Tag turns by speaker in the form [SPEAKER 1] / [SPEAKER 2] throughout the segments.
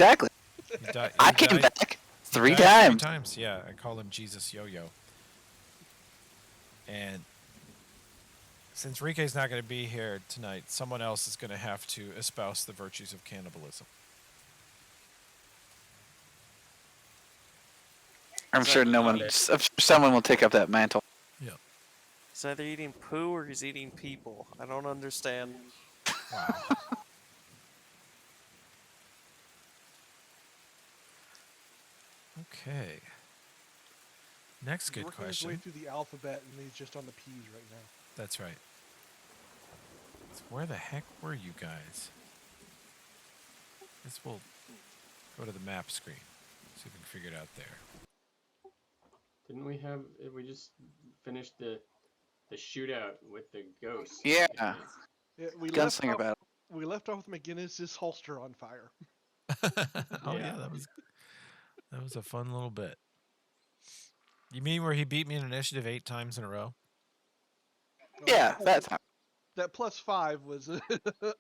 [SPEAKER 1] Exactly. I came back three times.
[SPEAKER 2] 3 times. Yeah, I call him Jesus Yo-Yo. And since Rike's not going to be here tonight, someone else is going to have to espouse the virtues of cannibalism.
[SPEAKER 1] I'm sure someone will take up that mantle.
[SPEAKER 2] Yeah.
[SPEAKER 3] He's either eating poo or he's eating people. I don't understand.
[SPEAKER 2] Wow. Okay. Next
[SPEAKER 4] He's
[SPEAKER 2] good
[SPEAKER 4] working his way
[SPEAKER 2] question.
[SPEAKER 4] through the alphabet, and he's just on the P's right now.
[SPEAKER 2] That's right. So where the heck were you guys? This will go to the map screen. See if we can figure it out there.
[SPEAKER 5] Didn't we have? We just finished the shootout with the ghost.
[SPEAKER 1] Yeah.
[SPEAKER 4] Yeah,
[SPEAKER 1] Gunslinger battle.
[SPEAKER 4] We left off with McGinnis's holster on fire.
[SPEAKER 2] Oh yeah, that was a fun little bit. You mean where he beat me in initiative 8 times in a row?
[SPEAKER 1] Yeah, that time.
[SPEAKER 4] That +5 was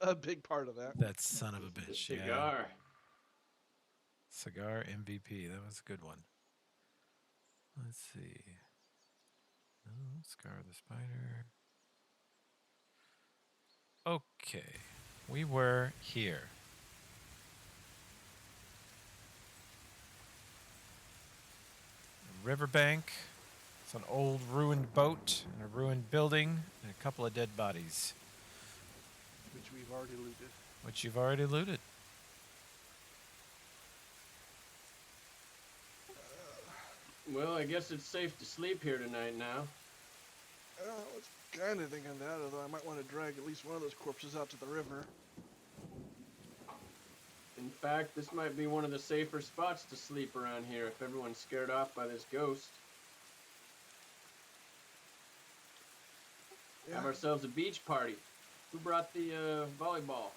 [SPEAKER 4] a big part of that.
[SPEAKER 2] That son of a
[SPEAKER 5] The
[SPEAKER 2] bitch. Yeah.
[SPEAKER 5] cigar.
[SPEAKER 2] Cigar MVP. That was a good one. Let's see. No, Scar the Spider. Okay. We were here. A riverbank. It's an old ruined boat and a ruined building and a couple of dead bodies,
[SPEAKER 4] Which we've already looted.
[SPEAKER 2] which you've already looted.
[SPEAKER 5] Well, I guess it's safe to sleep here tonight now.
[SPEAKER 4] I was kind of thinking that, although I might want to drag at least one of those corpses out to the river.
[SPEAKER 5] In fact, this might be one of the safer spots to sleep around here if everyone's scared off by this ghost. Have ourselves a beach party. Who brought the volleyball?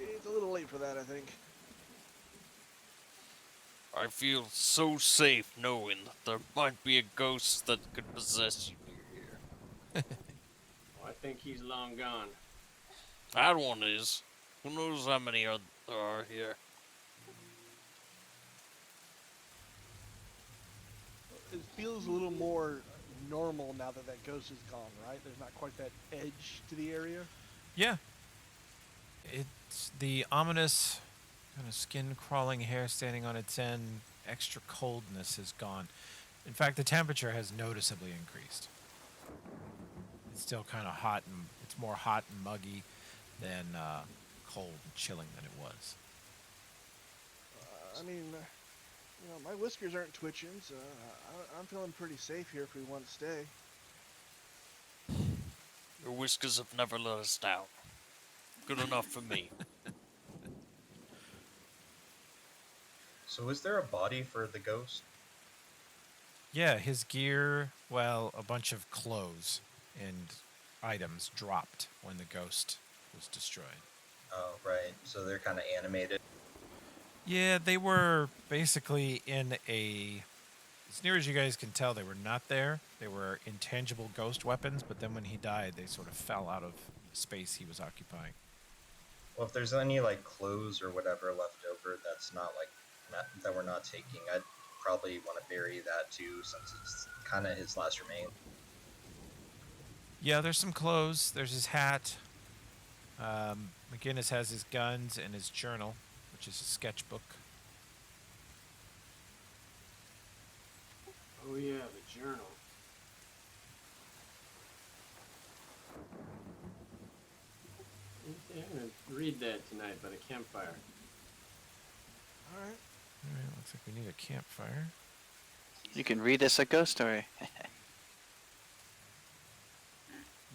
[SPEAKER 4] It's a little late for that, I think.
[SPEAKER 3] I feel so safe knowing that there might be a ghost that could possess you here.
[SPEAKER 5] Oh, I think he's long gone.
[SPEAKER 3] That one is. Who knows how many there are here?
[SPEAKER 4] It feels a little more normal now that that ghost is gone, right? There's not quite that edge to the area.
[SPEAKER 2] Yeah. It's the ominous kind of skin crawling hair standing on its end. Extra coldness is gone. In fact, the temperature has noticeably increased. It's still kind of hot and it's more hot and muggy than cold and chilling than it was.
[SPEAKER 4] I mean, my whiskers aren't twitching, so I'm feeling pretty safe here if we want to stay.
[SPEAKER 3] Your whiskers have never let us down. Good enough for me.
[SPEAKER 6] So is there a body for the ghost?
[SPEAKER 2] Yeah, his gear, well, a bunch of clothes and items dropped when the ghost was destroyed.
[SPEAKER 6] Oh, right. So they're kind of animated.
[SPEAKER 2] Yeah, they were basically in a... As near as you guys can tell, they were not there. They were intangible ghost weapons, but then when he died, they sort of fell out of the space he was occupying.
[SPEAKER 6] Well, if there's any like clothes or whatever left over that's not like that we're not taking, I'd probably want to bury that too, since it's kind of his last remain.
[SPEAKER 2] Yeah, there's some clothes. There's his hat. McGinnis has his guns and his journal, which is a sketchbook.
[SPEAKER 5] Oh yeah, the journal. I'm gonna read that tonight by the campfire.
[SPEAKER 4] All right.
[SPEAKER 2] All right, looks like we need a campfire.
[SPEAKER 1] You can read us a ghost story.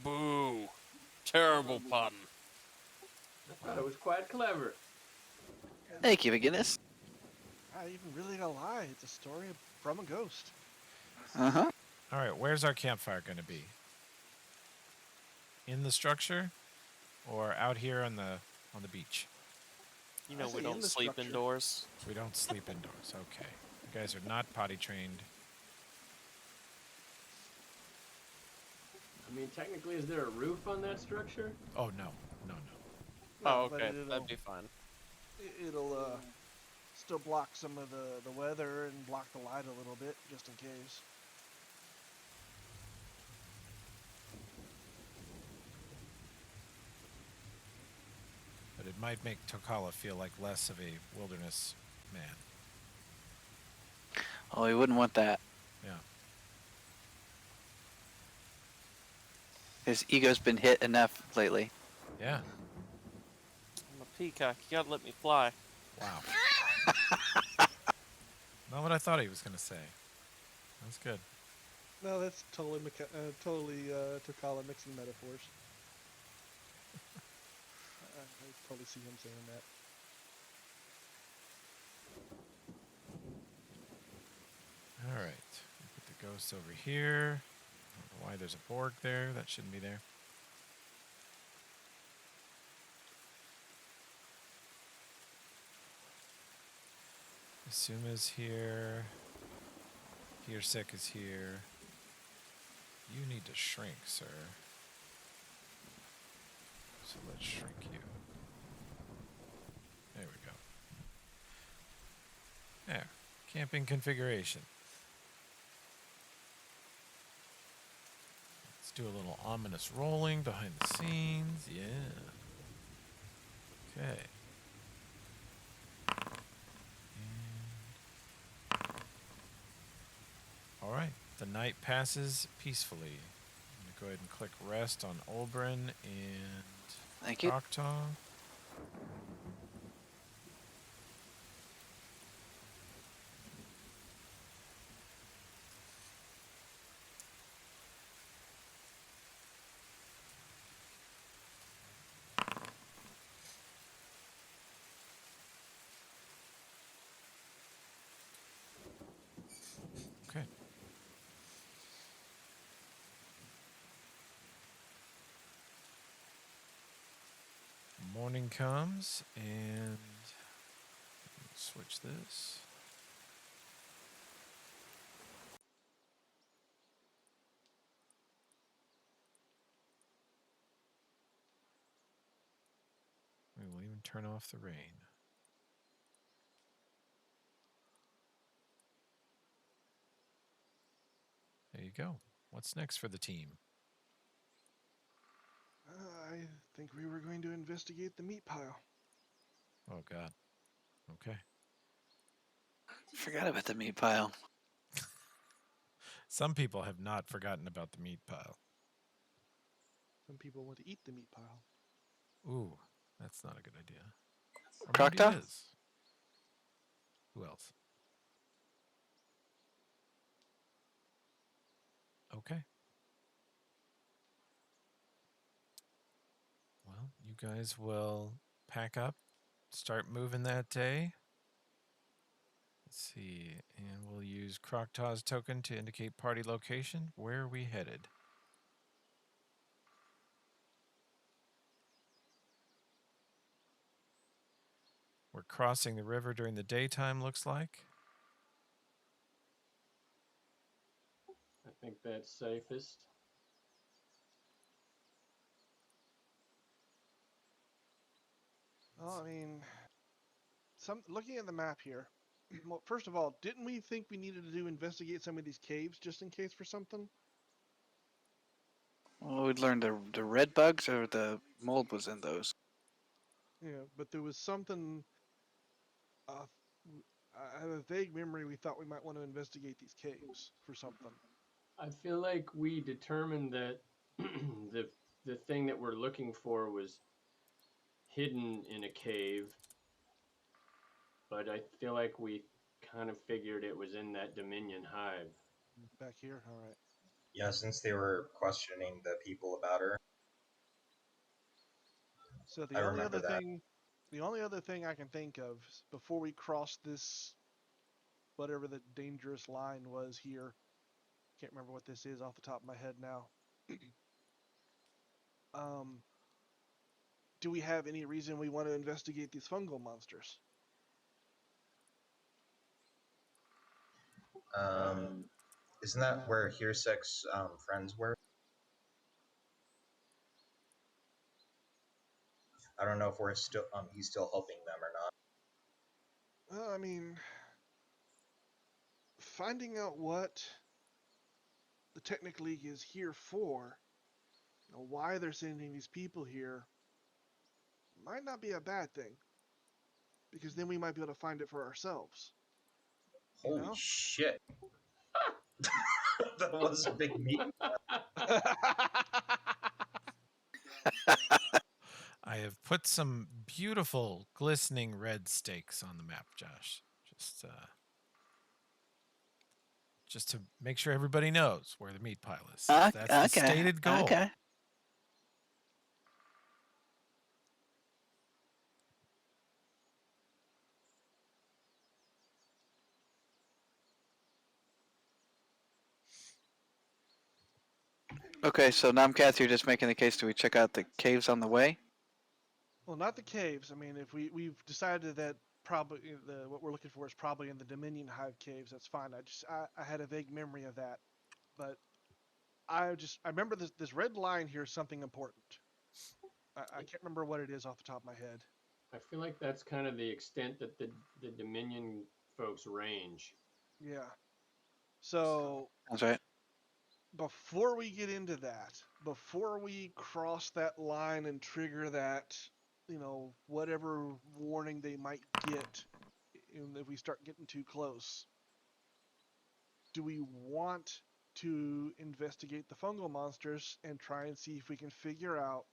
[SPEAKER 3] Boo. Terrible pun.
[SPEAKER 5] I thought it was quite clever.
[SPEAKER 1] Thank you, McGinnis.
[SPEAKER 4] Not even really gonna lie, it's a story from a ghost.
[SPEAKER 1] Uh-huh.
[SPEAKER 2] All right, where's our campfire going to be? In the structure, or out here on the beach?
[SPEAKER 3] You know
[SPEAKER 4] I say
[SPEAKER 3] we
[SPEAKER 4] in
[SPEAKER 3] don't
[SPEAKER 4] the
[SPEAKER 3] sleep
[SPEAKER 4] structure.
[SPEAKER 3] indoors.
[SPEAKER 2] We don't sleep indoors. Okay, you guys are not potty trained.
[SPEAKER 5] I mean, technically, is there a roof on that structure?
[SPEAKER 2] Oh no, no, no.
[SPEAKER 3] Oh,
[SPEAKER 4] but
[SPEAKER 3] okay.
[SPEAKER 4] it'll-
[SPEAKER 3] That'd be fine.
[SPEAKER 4] It'll still block some of the weather and block the light a little bit, just in case.
[SPEAKER 2] But it might make Tokala feel like less of a wilderness man.
[SPEAKER 1] Oh, we wouldn't want that.
[SPEAKER 2] Yeah.
[SPEAKER 1] His ego's been hit enough lately.
[SPEAKER 2] Yeah.
[SPEAKER 3] I'm a peacock. You gotta let me fly.
[SPEAKER 2] Wow. Not what I thought he was going to say. That's good.
[SPEAKER 4] No, that's totally Tokala mixing metaphors. I totally see him saying that.
[SPEAKER 2] All right. Put the ghost over here. I don't know why there's a Borg there. That shouldn't be there. Asuma's here. Hirsek is here. You need to shrink, sir. So let's shrink you. There we go. There. Camping configuration. Let's do a little ominous rolling behind the scenes. Yeah. Okay. All right. The night passes peacefully. I'm going to go ahead and click rest on Olbrin and
[SPEAKER 1] Thank you.
[SPEAKER 2] Choctaw. Okay. Morning comes and switch this. We will even turn off the rain. There you go. What's next for the team?
[SPEAKER 4] I think we were going to investigate the meat pile.
[SPEAKER 2] Oh, God. Okay.
[SPEAKER 1] Forgot about the meat pile.
[SPEAKER 2] Some people have not forgotten about the meat pile.
[SPEAKER 4] Some people want to eat the meat pile.
[SPEAKER 2] Ooh, that's not a good idea. Or maybe
[SPEAKER 1] Choctaw?
[SPEAKER 2] it is. Who else? Okay. Well, you guys will pack up, start moving that day. Let's see, and we'll use Croctaw's token to indicate party location. Where are we headed? We're crossing the river during the daytime, looks like.
[SPEAKER 5] I think that's safest.
[SPEAKER 4] Well, I mean, looking at the map here. Well, first of all, didn't we think we needed to investigate some of these caves just in case for something?
[SPEAKER 1] Well, we learned the red bugs or the mold was in those.
[SPEAKER 4] Yeah, but there was something. I have a vague memory. We thought we might want to investigate these caves for something.
[SPEAKER 5] I feel like we determined that the thing that we're looking for was hidden in a cave, but I feel like we kind of figured it was in that Dominion hive.
[SPEAKER 4] Back here, all right.
[SPEAKER 6] Yeah, since they were questioning the people about her,
[SPEAKER 4] So
[SPEAKER 6] I remember that.
[SPEAKER 4] the only other thing I can think of before we cross this, whatever the dangerous line was here, can't remember what this is off the top of my head now. Do we have any reason we want to investigate these fungal monsters?
[SPEAKER 6] Isn't that where Hirsek's friends were? I don't know if we're still he's still helping them or not.
[SPEAKER 4] I mean, finding out what the Technic League is here for, why they're sending these people here, might not be a bad thing. Because then we might be able to find it for ourselves. You
[SPEAKER 6] Holy
[SPEAKER 4] know?
[SPEAKER 6] shit. That was a big meeting.
[SPEAKER 2] I have put some beautiful, glistening red stakes on the map, Josh. Just to make sure everybody knows where the meat pile is. That's the stated goal.
[SPEAKER 1] Okay. Okay, so Namcath, you're just making the case. Do we check out the caves on the way?
[SPEAKER 4] Well, not the caves. I mean, if we've decided that probably what we're looking for is probably in the Dominion Hive caves, that's fine. I had a vague memory of that, but I remember this red line here is something important. I can't remember what it is off the top of my head.
[SPEAKER 5] I feel like that's kind of the extent that the Dominion folks range.
[SPEAKER 4] Yeah. So
[SPEAKER 1] That's right.
[SPEAKER 4] before we get into that, before we cross that line and trigger that, whatever warning they might get, if we start getting too close, do we want to investigate the fungal monsters and try and see if we can figure out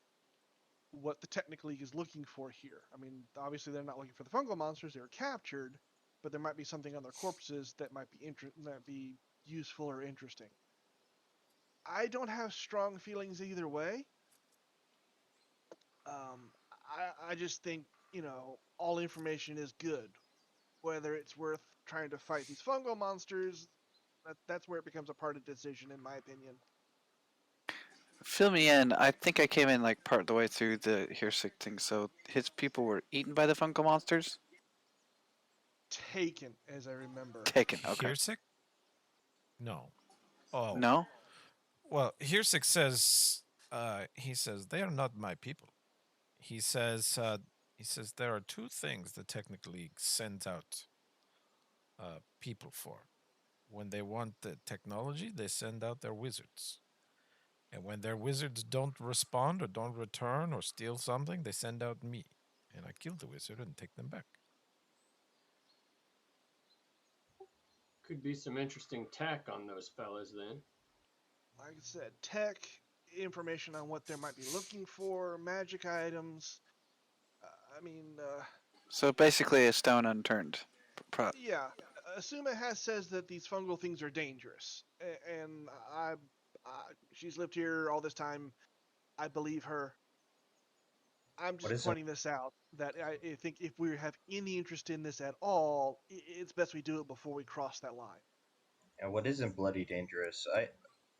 [SPEAKER 4] what the Technic League is looking for here? I mean, obviously they're not looking for the fungal monsters; they were captured, but there might be something on their corpses that might be useful or interesting. I don't have strong feelings either way. I just think, all information is good. Whether it's worth trying to fight these fungal monsters, that's where it becomes a part of the decision, in my opinion.
[SPEAKER 1] Fill me in. I think I came in like part of the way through the Heersick thing. So his people were eaten by the fungal monsters?
[SPEAKER 4] Taken, as I remember.
[SPEAKER 1] Taken. Okay.
[SPEAKER 2] Heersick? No. Oh.
[SPEAKER 1] No?
[SPEAKER 2] Well, Heersick says, he says, they are not my people. He says there are two things the Technic League sends out people for. When they want the technology, they send out their wizards. And when their wizards don't respond or don't return or steal something, they send out me. And I kill the wizard and take them back.
[SPEAKER 5] Could be some interesting tech on those fellas then.
[SPEAKER 4] Like I said, tech, information on what they might be looking for, magic items.
[SPEAKER 1] So basically a stone unturned.
[SPEAKER 4] Yeah. Asuma says that these fungal things are dangerous, and she's lived here all this time. I believe her. I'm
[SPEAKER 6] What
[SPEAKER 4] just
[SPEAKER 6] is it?
[SPEAKER 4] pointing this out, that I think if we have any interest in this at all, it's best we do it before we cross that line.
[SPEAKER 6] And what isn't bloody dangerous?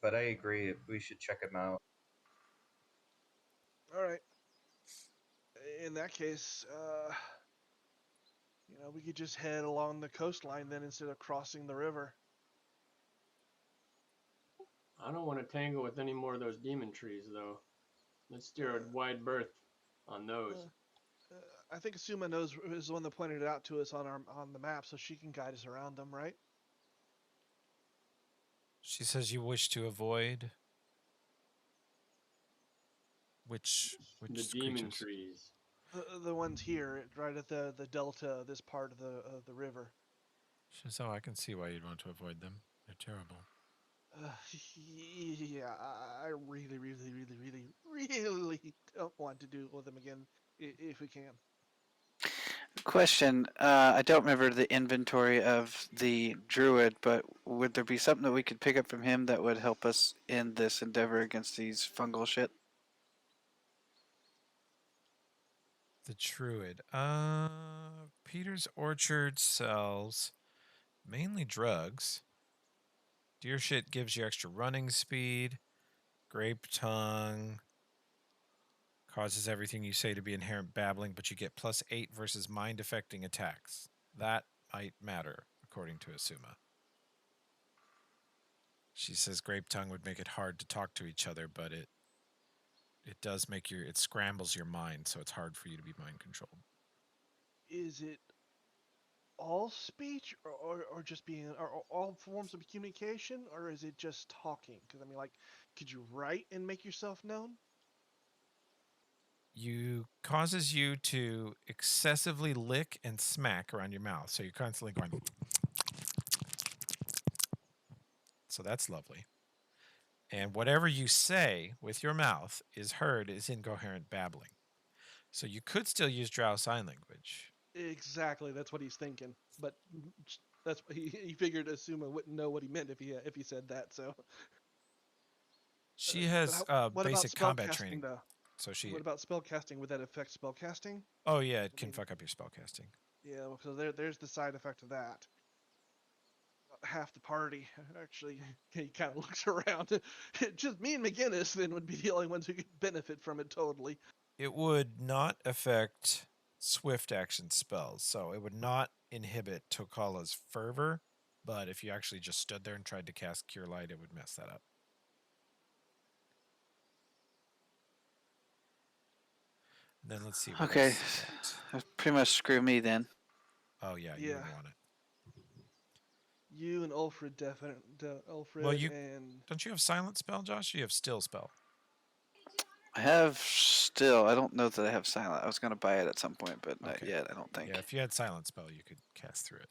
[SPEAKER 6] But I agree. We should check them out.
[SPEAKER 4] All right. In that case, we could just head along the coastline then instead of crossing the river.
[SPEAKER 5] I don't want to tangle with any more of those demon trees, though. Let's steer a wide berth on those.
[SPEAKER 4] I think Asuma is the one that pointed it out to us on the map, so she can guide us around them, right?
[SPEAKER 2] She says you wish to avoid which
[SPEAKER 5] The demon
[SPEAKER 2] creatures?
[SPEAKER 5] trees.
[SPEAKER 4] The ones here, right at the delta, this part of the river.
[SPEAKER 2] She says, oh, I can see why you'd want to avoid them. They're terrible.
[SPEAKER 4] Yeah, I really, really, really, really, really don't want to do it with them again, if we can.
[SPEAKER 1] Question. I don't remember the inventory of the druid, but would there be something that we could pick up from him that would help us in this endeavor against these fungal shit?
[SPEAKER 2] The druid. Peter's Orchard sells mainly drugs. Deer shit gives you extra running speed. Grape tongue causes everything you say to be inherent babbling, but you get +8 versus mind affecting attacks. That might matter, according to Asuma. She says grape tongue would make it hard to talk to each other, but it does make it scrambles your mind, so it's hard for you to be mind controlled.
[SPEAKER 4] Is it all speech, or just being, or all forms of communication, or is it just talking? Because I mean, like, could you write and make yourself known?
[SPEAKER 2] You causes you to excessively lick and smack around your mouth, so you're constantly going. So that's lovely. And whatever you say with your mouth is heard as incoherent babbling. So you could still use Drow Sign Language.
[SPEAKER 4] Exactly, that's what he's thinking. But that's he figured Asuma wouldn't know what he meant if he said that. So,
[SPEAKER 2] She
[SPEAKER 4] but
[SPEAKER 2] has
[SPEAKER 4] what about
[SPEAKER 2] basic
[SPEAKER 4] spell
[SPEAKER 2] combat
[SPEAKER 4] casting
[SPEAKER 2] training,
[SPEAKER 4] though?
[SPEAKER 2] so she.
[SPEAKER 4] What about spell casting? Would that affect spell casting?
[SPEAKER 2] Oh yeah, it
[SPEAKER 4] I
[SPEAKER 2] can
[SPEAKER 4] mean,
[SPEAKER 2] fuck up your spellcasting.
[SPEAKER 4] yeah. Well, so there's the side effect of that. Half the party actually he kind of looks around. Just me and McGinnis then would be the only ones who could benefit from it totally.
[SPEAKER 2] It would not affect swift action spells, so it would not inhibit Tokala's fervor. But if you actually just stood there and tried to cast Cure Light, it would mess that up. And then let's see. What
[SPEAKER 1] Okay,
[SPEAKER 2] else is that?
[SPEAKER 1] that's pretty much screw me then.
[SPEAKER 2] Oh yeah, you
[SPEAKER 4] Yeah.
[SPEAKER 2] wouldn't want it.
[SPEAKER 4] You and Ulfred definitely. Ulfred
[SPEAKER 2] Well, you
[SPEAKER 4] and
[SPEAKER 2] don't you have silent spell, Josh? Or you have still spell.
[SPEAKER 1] I have still. I don't know that I have silent. I was gonna buy it at some point, but not
[SPEAKER 2] Okay.
[SPEAKER 1] yet. I don't think.
[SPEAKER 2] Yeah, if you had silent spell, you could cast through it.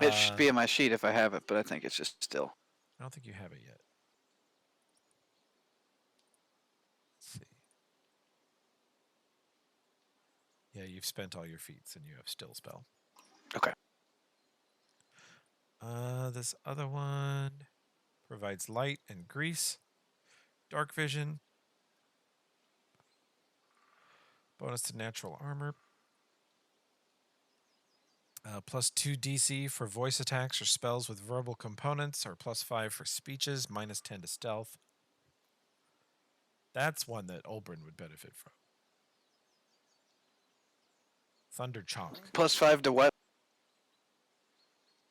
[SPEAKER 1] It should be in my sheet if I have it, but I think it's just still.
[SPEAKER 2] I don't think you have it yet. Let's see. Yeah, you've spent all your feats and you have still spell.
[SPEAKER 1] Okay.
[SPEAKER 2] This other one provides light and grease, dark vision, bonus to natural armor, +2 DC for voice attacks or spells with verbal components, or +5 for speeches, -10 to stealth. That's one that Olbrin would benefit from. Thunder Chonk.
[SPEAKER 1] +5 to what?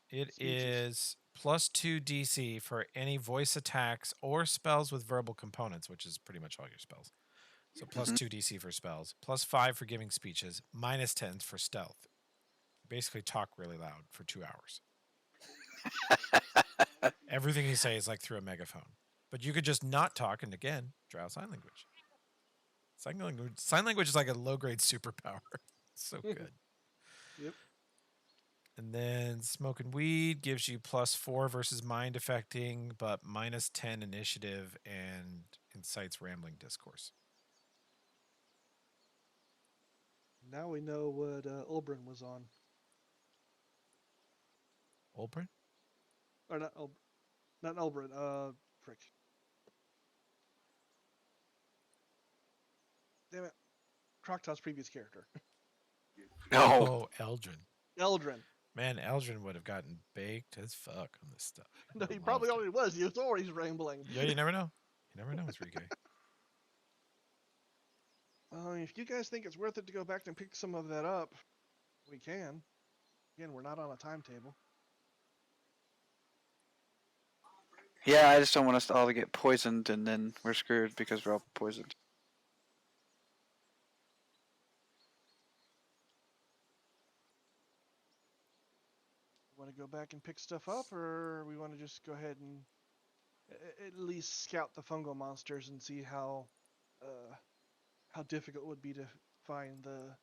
[SPEAKER 2] It
[SPEAKER 4] Speeches.
[SPEAKER 2] is +2 DC for any voice attacks or spells with verbal components, which is pretty much all your spells. So +2 DC for spells, +5 for giving speeches, -10 for stealth. Basically talk really loud for 2 hours. Everything you say is like through a megaphone. But you could just not talk, and again, Drow Sign Language. Sign language is like a low-grade superpower. It's so good.
[SPEAKER 4] Yep.
[SPEAKER 2] And then smoking weed gives you +4 versus mind affecting, but -10 initiative and incites rambling discourse.
[SPEAKER 4] Now we know what Ulbrin was on,
[SPEAKER 2] Olbrin?
[SPEAKER 4] or not Ulbrin. Frick. Damn it. Croctaw's previous character.
[SPEAKER 1] No.
[SPEAKER 2] Oh, Eldrin.
[SPEAKER 4] Eldrin.
[SPEAKER 2] Man, Eldrin would have gotten baked as fuck on this stuff.
[SPEAKER 4] No,
[SPEAKER 2] would
[SPEAKER 4] he
[SPEAKER 2] have
[SPEAKER 4] probably
[SPEAKER 2] loved it.
[SPEAKER 4] already was. He was always rambling.
[SPEAKER 2] Yeah, you never know. You never know with Rike.
[SPEAKER 4] If you guys think it's worth it to go back and pick some of that up, we can. Again, we're not on a timetable.
[SPEAKER 1] Yeah, I just don't want us all to get poisoned and then we're screwed because we're all poisoned.
[SPEAKER 4] Want to go back and pick stuff up, or we want to just go ahead and at least scout the fungal monsters and see how difficult it would be to find the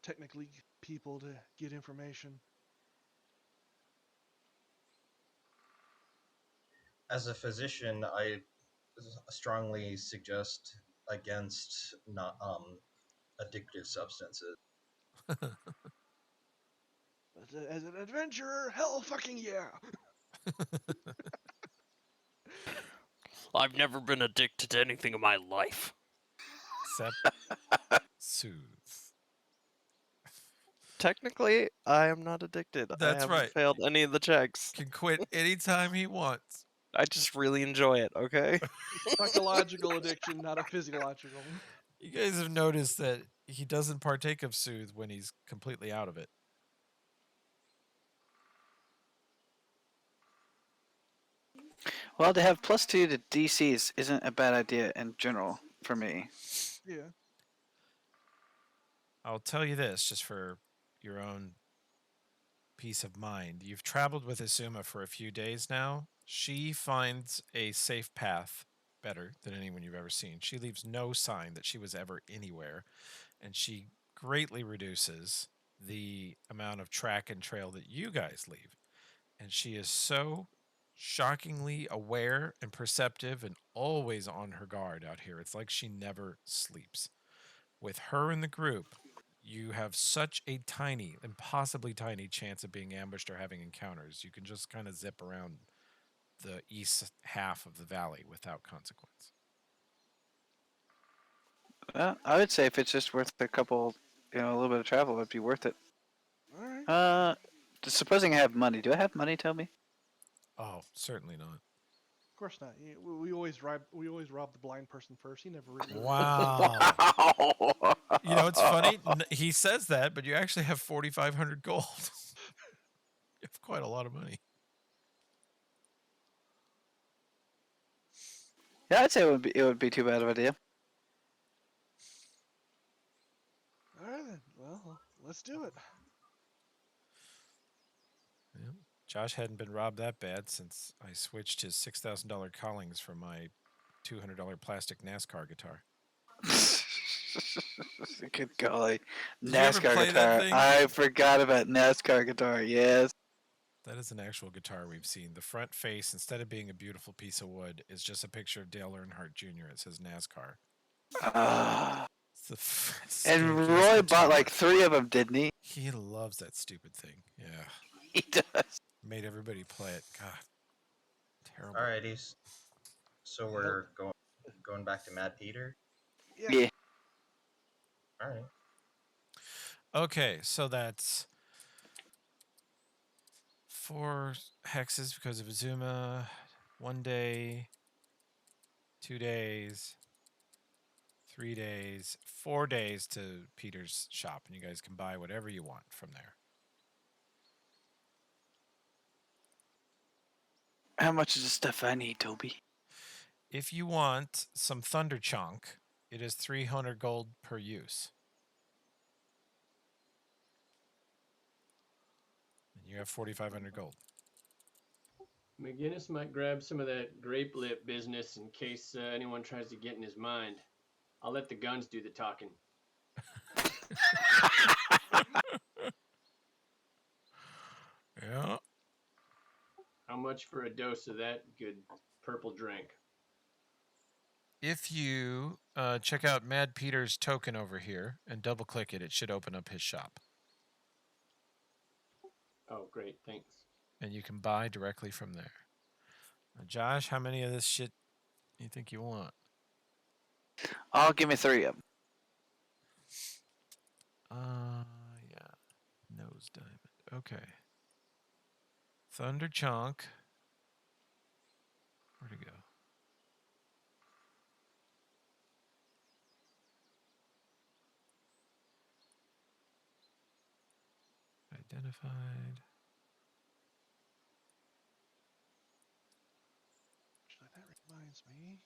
[SPEAKER 4] technically people to get information.
[SPEAKER 6] As a physician, I strongly suggest against not addictive substances.
[SPEAKER 4] But as an adventurer, hell fucking yeah!
[SPEAKER 3] I've never been addicted to anything in my life.
[SPEAKER 2] Except soothe.
[SPEAKER 7] Technically, I am not addicted.
[SPEAKER 2] That's
[SPEAKER 7] I haven't
[SPEAKER 2] right.
[SPEAKER 7] failed any of the checks.
[SPEAKER 2] Can quit anytime he wants.
[SPEAKER 7] I just really enjoy it, okay?
[SPEAKER 4] Psychological addiction, not a physiological.
[SPEAKER 2] You guys have noticed that he doesn't partake of soothe when he's completely out of it.
[SPEAKER 1] Well, to have +2 to DCs isn't a bad idea in general for me.
[SPEAKER 4] Yeah.
[SPEAKER 2] I'll tell you this, just for your own peace of mind. You've traveled with Izuma for a few days now. She finds a safe path better than anyone you've ever seen. She leaves no sign that she was ever anywhere, and she greatly reduces the amount of track and trail that you guys leave. And she is so shockingly aware and perceptive and always on her guard out here. It's like she never sleeps. With her in the group, you have such a tiny, impossibly tiny chance of being ambushed or having encounters. You can just kind of zip around the east half of the valley without consequence.
[SPEAKER 1] Well, I would say if it's just worth a couple, a little bit of travel, it'd be worth it.
[SPEAKER 4] All right.
[SPEAKER 1] Supposing I have money. Do I have money, Toby?
[SPEAKER 2] Oh, certainly not.
[SPEAKER 4] Of course not. We always rob. We always rob the blind person first. He never really.
[SPEAKER 2] Wow. You know, it's funny. He says that, but you actually have 4,500 gold. You have quite a lot of money.
[SPEAKER 1] Yeah, I'd say it would be too bad of an idea.
[SPEAKER 4] All right then. Well, let's do it.
[SPEAKER 2] Yeah. Josh hadn't been robbed that bad since I switched his $6,000 Collings for my $200 plastic NASCAR guitar.
[SPEAKER 1] Good golly.
[SPEAKER 2] Did you ever
[SPEAKER 1] NASCAR
[SPEAKER 2] play that
[SPEAKER 1] guitar.
[SPEAKER 2] thing?
[SPEAKER 1] I forgot about NASCAR guitar, yes.
[SPEAKER 2] That is an actual guitar we've seen. The front face, instead of being a beautiful piece of wood, is just a picture of Dale Earnhardt Jr. It says NASCAR. It's the
[SPEAKER 1] And
[SPEAKER 2] stinkiest
[SPEAKER 1] Roy bought
[SPEAKER 2] guitar.
[SPEAKER 1] like 3 of them, didn't he?
[SPEAKER 2] He loves that stupid thing. Yeah.
[SPEAKER 1] He does.
[SPEAKER 2] Made everybody play it. God. Terrible.
[SPEAKER 6] Alrighty. So we're going back to Mad Peter.
[SPEAKER 1] Yeah.
[SPEAKER 6] All right.
[SPEAKER 2] Okay, so that's 4 hexes because of Izuma. 1 day, 2 days, 3 days, 4 days to Peter's shop, and you guys can buy whatever you want from there.
[SPEAKER 1] How much is the stuff I need, Toby?
[SPEAKER 2] If you want some Thunder Chunk, it is 300 gold per use. And you have 4,500 gold.
[SPEAKER 5] McGinnis might grab some of that grape lip business in case anyone tries to get in his mind. I'll let the guns do the talking.
[SPEAKER 2] Yeah.
[SPEAKER 5] How much for a dose of that good purple drink?
[SPEAKER 2] If you check out Mad Peter's token over here and double click it, it should open up his shop.
[SPEAKER 5] Oh, great, thanks.
[SPEAKER 2] And you can buy directly from there. Now, Josh, how many of this shit you think you want?
[SPEAKER 1] I'll give me 3 of them.
[SPEAKER 2] Yeah. Nose diamond. Okay. Thunder Chunk. Where'd it go? Identified.
[SPEAKER 4] That reminds me.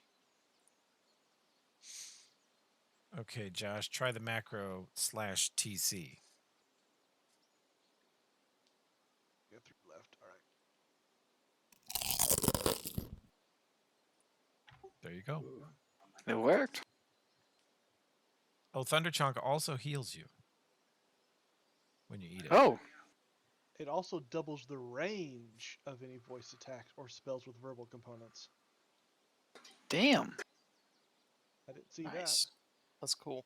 [SPEAKER 2] Okay, Josh, try the macro /TC.
[SPEAKER 4] Got 3 left. All right.
[SPEAKER 2] There you go.
[SPEAKER 5] Ooh.
[SPEAKER 1] It worked.
[SPEAKER 2] Oh, Thunder Chunk also heals you when you eat it.
[SPEAKER 1] Oh,
[SPEAKER 4] It also doubles the range of any voice attacks or spells with verbal components.
[SPEAKER 1] damn.
[SPEAKER 4] I didn't see
[SPEAKER 7] Nice. That's cool.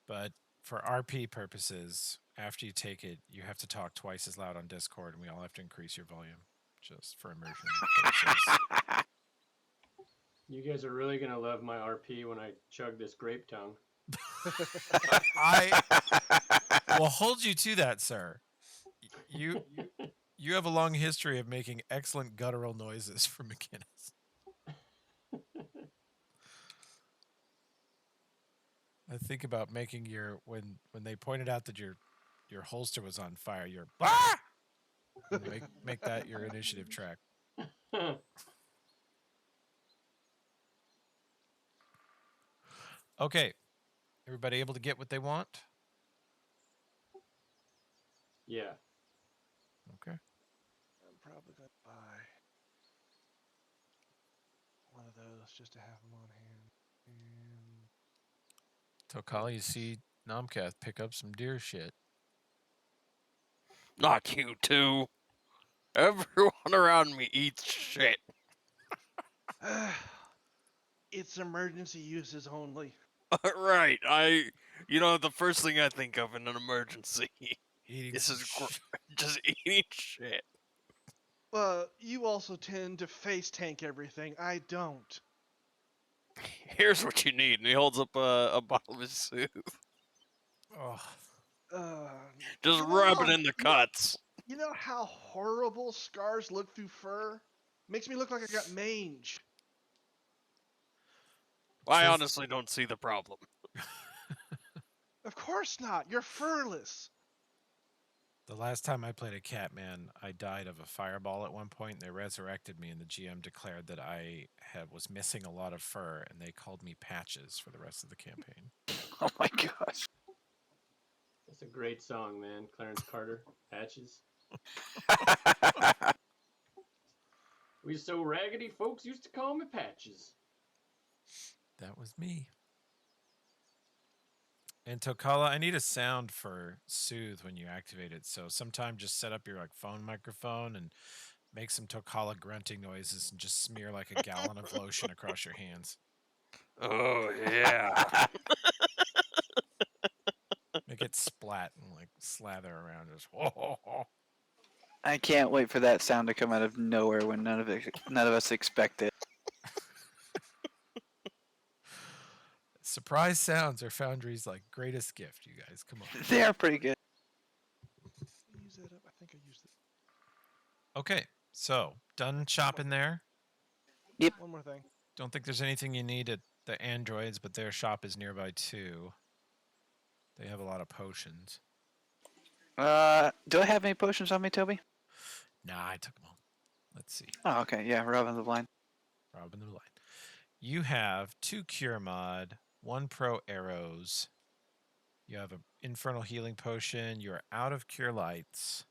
[SPEAKER 2] But for RP purposes, after you take it, you have to talk twice as loud on Discord, and we all have to increase your volume just for immersion purposes.
[SPEAKER 5] You guys are really gonna love my RP when I chug this grape tongue.
[SPEAKER 2] I will hold you to that, sir. You have a long history of making excellent guttural noises for McGinnis. I think about making your when they pointed out that your holster was on fire, your ah! Make that your initiative track. Okay. Everybody able to get what they want?
[SPEAKER 5] Yeah.
[SPEAKER 2] Okay.
[SPEAKER 4] I'm probably gonna buy one of those just to have them on hand. And
[SPEAKER 2] Tokala, you see Nomcath pick up some deer shit.
[SPEAKER 3] Not you two. Everyone around me eats shit.
[SPEAKER 4] it's emergency uses only.
[SPEAKER 3] Right. The first thing I think of in an emergency
[SPEAKER 2] Eating
[SPEAKER 3] is
[SPEAKER 2] some
[SPEAKER 3] just eating shit.
[SPEAKER 4] You also tend to face tank everything. I don't.
[SPEAKER 3] Here's what you need. And he holds up a bottle of his soup.
[SPEAKER 2] Oh,
[SPEAKER 4] Uh,
[SPEAKER 3] Just
[SPEAKER 4] you know
[SPEAKER 3] rub
[SPEAKER 4] how
[SPEAKER 3] it in the cuts.
[SPEAKER 4] you know how horrible scars look through fur? Makes me look like I got mange.
[SPEAKER 3] I
[SPEAKER 2] Truth-
[SPEAKER 3] honestly don't see the problem.
[SPEAKER 4] Of course not. You're furless.
[SPEAKER 2] the last time I played a Catman, I died of a fireball at one point. They resurrected me, and the GM declared that I was missing a lot of fur, and they called me Patches for the rest of the campaign.
[SPEAKER 1] Oh my gosh.
[SPEAKER 5] That's a great song, man. Clarence Carter, Patches. We so raggedy, folks used to call me Patches.
[SPEAKER 2] That was me. And Tokala, I need a sound for Soothe when you activate it. So sometime just set up your phone microphone and make some Tokala grunting noises and just smear like a gallon of lotion across your hands.
[SPEAKER 3] Oh, yeah.
[SPEAKER 2] Make it splat and slather around. Just ho.
[SPEAKER 1] I can't wait for that sound to come out of nowhere when none of us expect it.
[SPEAKER 2] Surprise sounds are Foundry's greatest gift, you guys. Come on.
[SPEAKER 1] They are pretty good.
[SPEAKER 4] Use that up. I think I used it.
[SPEAKER 2] Okay, so done shopping there.
[SPEAKER 4] One more thing.
[SPEAKER 2] Don't think there's anything you need at the androids, but their shop is nearby too. They have a lot of potions.
[SPEAKER 1] Do I have any potions on me, Toby?
[SPEAKER 2] Nah, I took them all. Let's see.
[SPEAKER 1] Oh, okay. Yeah, Robin the Blind.
[SPEAKER 2] Robin the Blind. You have 2 Cure Mod, 1 Pro Arrows. You have an Infernal Healing Potion. You're out of Cure Lights,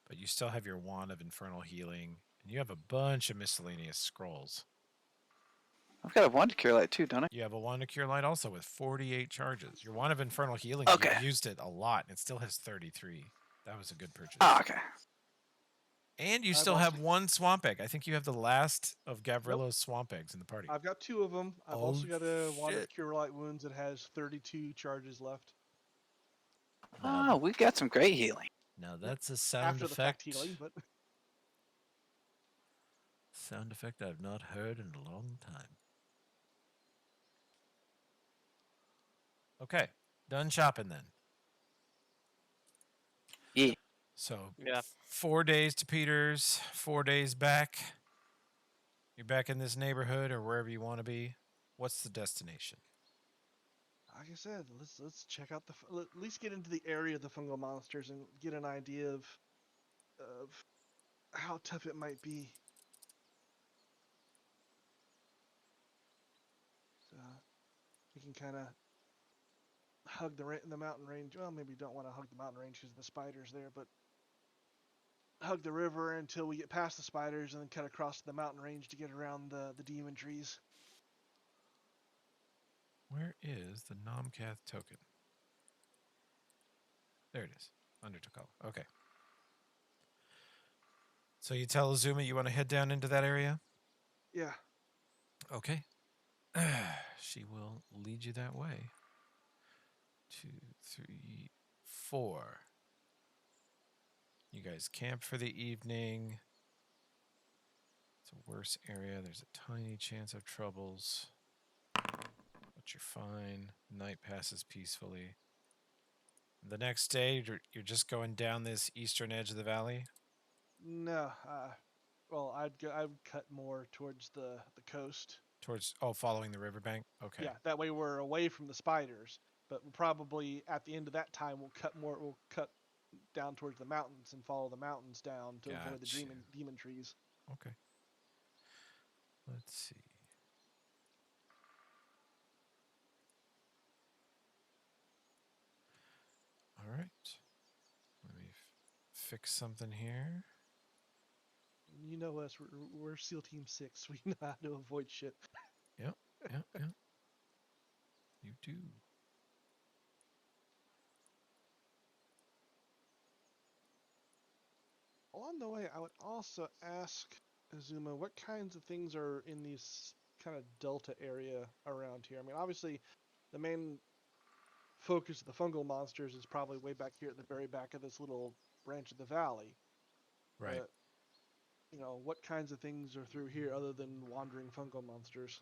[SPEAKER 2] but you still have your Wand of Infernal Healing. And you have a bunch of miscellaneous scrolls.
[SPEAKER 1] I've got a wand to cure light too, don't I?
[SPEAKER 2] You have a Wand of Cure Light also with 48 charges. Your Wand of Infernal Healing,
[SPEAKER 1] Okay.
[SPEAKER 2] you used it a lot, and it still has 33. That was a good purchase.
[SPEAKER 1] Oh, okay.
[SPEAKER 2] And you
[SPEAKER 4] I've
[SPEAKER 2] still
[SPEAKER 4] also-
[SPEAKER 2] have 1 Swamp Egg. I think you have the last of Gavrillo's Swamp Eggs in the party.
[SPEAKER 4] I've got 2 of them. I've
[SPEAKER 2] Oh,
[SPEAKER 4] also got a wand of
[SPEAKER 2] shit.
[SPEAKER 4] cure light wounds that has 32 charges left
[SPEAKER 1] Oh, we got some great healing.
[SPEAKER 2] Now that's a sound
[SPEAKER 4] after the fact
[SPEAKER 2] effect.
[SPEAKER 4] healing. But
[SPEAKER 2] Sound effect I've not heard in a long time. Okay, done shopping then.
[SPEAKER 1] Yeah.
[SPEAKER 2] So
[SPEAKER 7] Yeah.
[SPEAKER 2] 4 days to Peter's, 4 days back. You're back in this neighborhood or wherever you want to be. What's the destination?
[SPEAKER 4] like I said, let's check out at least get into the area of the fungal monsters and get an idea of how tough it might be. So we can kind of hug the mountain range. Well, maybe don't want to hug the mountain range because of the spiders there, but hug the river until we get past the spiders and then cut across to the mountain range to get around the demon trees.
[SPEAKER 2] Where is the Nomcath token? There it is. Under Tokala. Okay. So you tell Azuma you want to head down into that area?
[SPEAKER 4] Yeah.
[SPEAKER 2] Okay. She will lead you that way. 2, 3, 4. You guys camp for the evening. It's a worse area. There's a tiny chance of troubles. But you're fine. Night passes peacefully. The next day, you're just going down this eastern edge of the valley?
[SPEAKER 4] No. Well, I'd cut more towards the coast.
[SPEAKER 2] Towards, following the riverbank? Okay.
[SPEAKER 4] Yeah, that way we're away from the spiders. But we'll probably at the end of that time we'll cut down towards the mountains and follow the mountains down to avoid the
[SPEAKER 2] Gotcha.
[SPEAKER 4] demon trees.
[SPEAKER 2] Okay. Let's see. All right. Let me fix something here.
[SPEAKER 4] You know us, we're SEAL Team 6. We know how to avoid shit.
[SPEAKER 2] Yep. You do.
[SPEAKER 4] Along the way, I would also ask Azuma what kinds of things are in these kind of delta area around here. I mean, obviously, the main focus of the fungal monsters is probably way back here at the very back of this little branch of the valley.
[SPEAKER 2] Right.
[SPEAKER 4] But, you know, what kinds of things are through here other than wandering fungal monsters?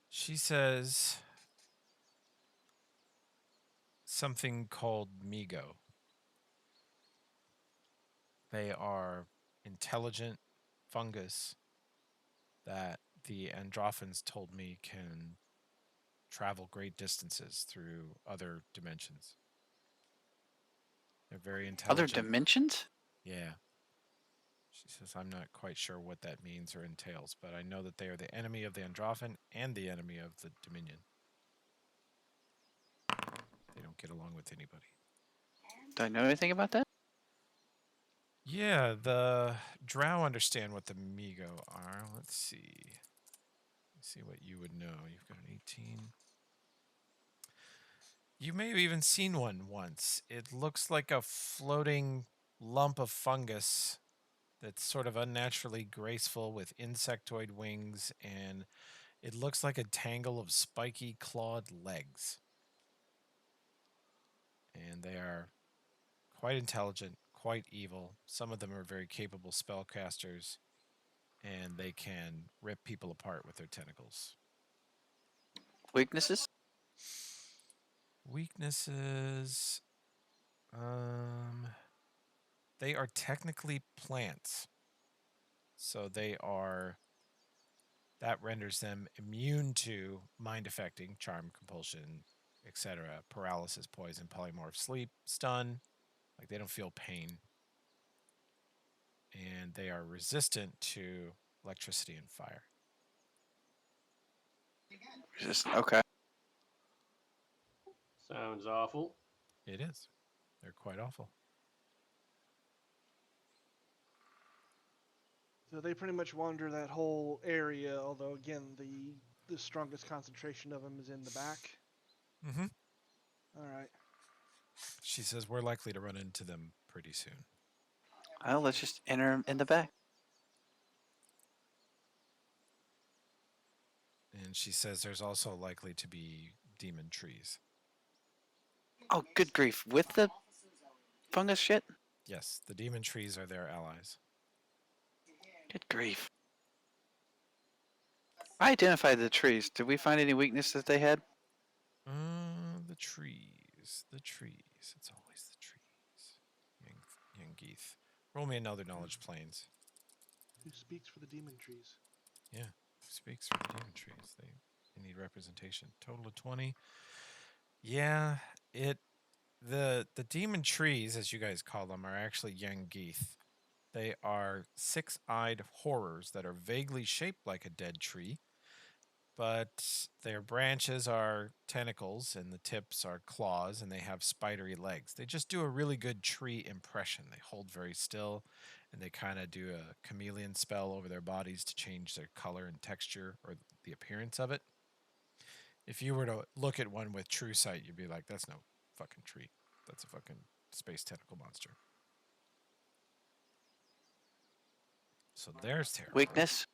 [SPEAKER 2] She says something called Migo. They are intelligent fungus that the Androphans told me can travel great distances through other dimensions. They're very
[SPEAKER 1] Other
[SPEAKER 2] intelligent.
[SPEAKER 1] dimensions?
[SPEAKER 2] Yeah. She says, I'm not quite sure what that means or entails, but I know that they are the enemy of the Androphan and the enemy of the Dominion. They don't get along with anybody.
[SPEAKER 1] Do I know anything about that?
[SPEAKER 2] Yeah, the Drow understand what the Migo are. Let's see. Let's see what you would know. You've got an 18. You may have even seen one once. It looks like a floating lump of fungus that's sort of unnaturally graceful with insectoid wings, and it looks like a tangle of spiky clawed legs. And they are quite intelligent, quite evil. Some of them are very capable spellcasters, and they can rip people apart with their tentacles.
[SPEAKER 1] Weaknesses?
[SPEAKER 2] Weaknesses. They are technically plants. So that renders them immune to mind affecting, charm, compulsion, etc., paralysis, poison, polymorph, sleep, stun. Like they don't feel pain. And they are resistant to electricity and fire.
[SPEAKER 1] Just okay.
[SPEAKER 5] Sounds awful.
[SPEAKER 2] It is. They're quite awful.
[SPEAKER 4] So they pretty much wander that whole area, although again, the strongest concentration of them is in the back.
[SPEAKER 2] Mm-hmm.
[SPEAKER 4] All right.
[SPEAKER 2] She says we're likely to run into them pretty soon.
[SPEAKER 1] Well, let's just enter 'em in the back.
[SPEAKER 2] And she says there's also likely to be demon trees.
[SPEAKER 1] Oh, good grief! With the fungus shit?
[SPEAKER 2] Yes, the demon trees are their allies.
[SPEAKER 1] Good grief! I identified the trees. Did we find any weakness that they had?
[SPEAKER 2] The trees. The trees. It's always the trees. Young Geeth. Roll me another knowledge planes.
[SPEAKER 4] Who speaks for the demon trees?
[SPEAKER 2] Yeah, who speaks for the demon trees? They need representation. Total of 20. Yeah, the demon trees, as you guys call them, are actually young Geeth. They are six-eyed horrors that are vaguely shaped like a dead tree, but their branches are tentacles and the tips are claws and they have spidery legs. They just do a really good tree impression. They hold very still and they kind of do a chameleon spell over their bodies to change their color and texture or the appearance of it. If you were to look at one with true sight, you'd be like, that's no fucking tree. That's a fucking space tentacle monster. So there's terrible.
[SPEAKER 1] Weakness?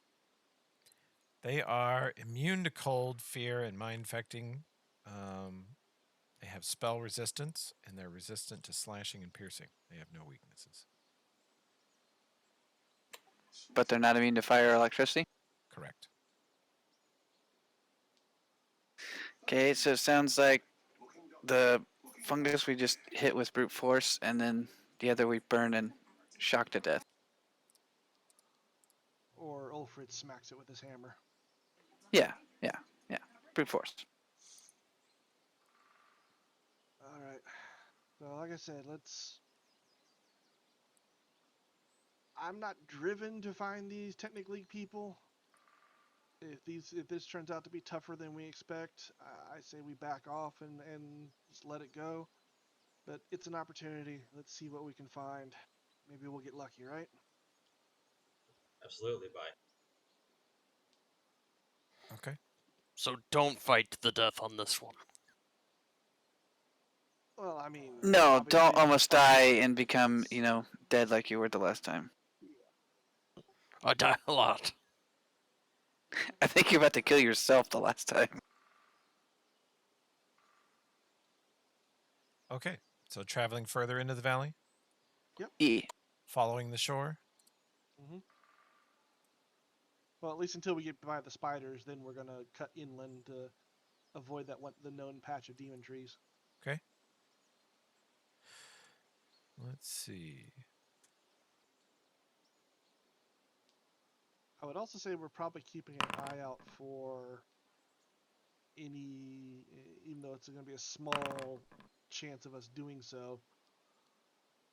[SPEAKER 2] They are immune to cold, fear, and mind affecting. They have spell resistance, and they're resistant to slashing and piercing. They have no weaknesses.
[SPEAKER 1] But they're not immune to fire or electricity?
[SPEAKER 2] Correct.
[SPEAKER 1] Okay, so it sounds like the fungus we just hit with brute force, and then the other we burn and shock to death.
[SPEAKER 4] Or Ulfrid smacks it with his hammer.
[SPEAKER 1] Yeah. Brute force.
[SPEAKER 4] All right. So, like I said, I'm not driven to find these Technic League people. If this turns out to be tougher than we expect, I say we back off and just let it go. But it's an opportunity. Let's see what we can find. Maybe we'll get lucky, right?
[SPEAKER 6] Absolutely, bye.
[SPEAKER 2] Okay.
[SPEAKER 3] So don't fight to the death on this one.
[SPEAKER 4] Well, I mean,
[SPEAKER 1] No,
[SPEAKER 4] obviously
[SPEAKER 1] don't
[SPEAKER 4] we're
[SPEAKER 1] almost
[SPEAKER 4] fighting-
[SPEAKER 1] die and become, dead like you were the last time.
[SPEAKER 3] I die a lot.
[SPEAKER 1] I think you're about to kill yourself the last time.
[SPEAKER 2] Okay. So traveling further into the valley,
[SPEAKER 1] E.
[SPEAKER 2] following the shore.
[SPEAKER 4] Well, at least until we get by the spiders, then we're gonna cut inland to avoid the known patch of demon trees.
[SPEAKER 2] Okay. Let's see.
[SPEAKER 4] I would also say we're probably keeping an eye out for any, even though it's going to be a small chance of us doing so,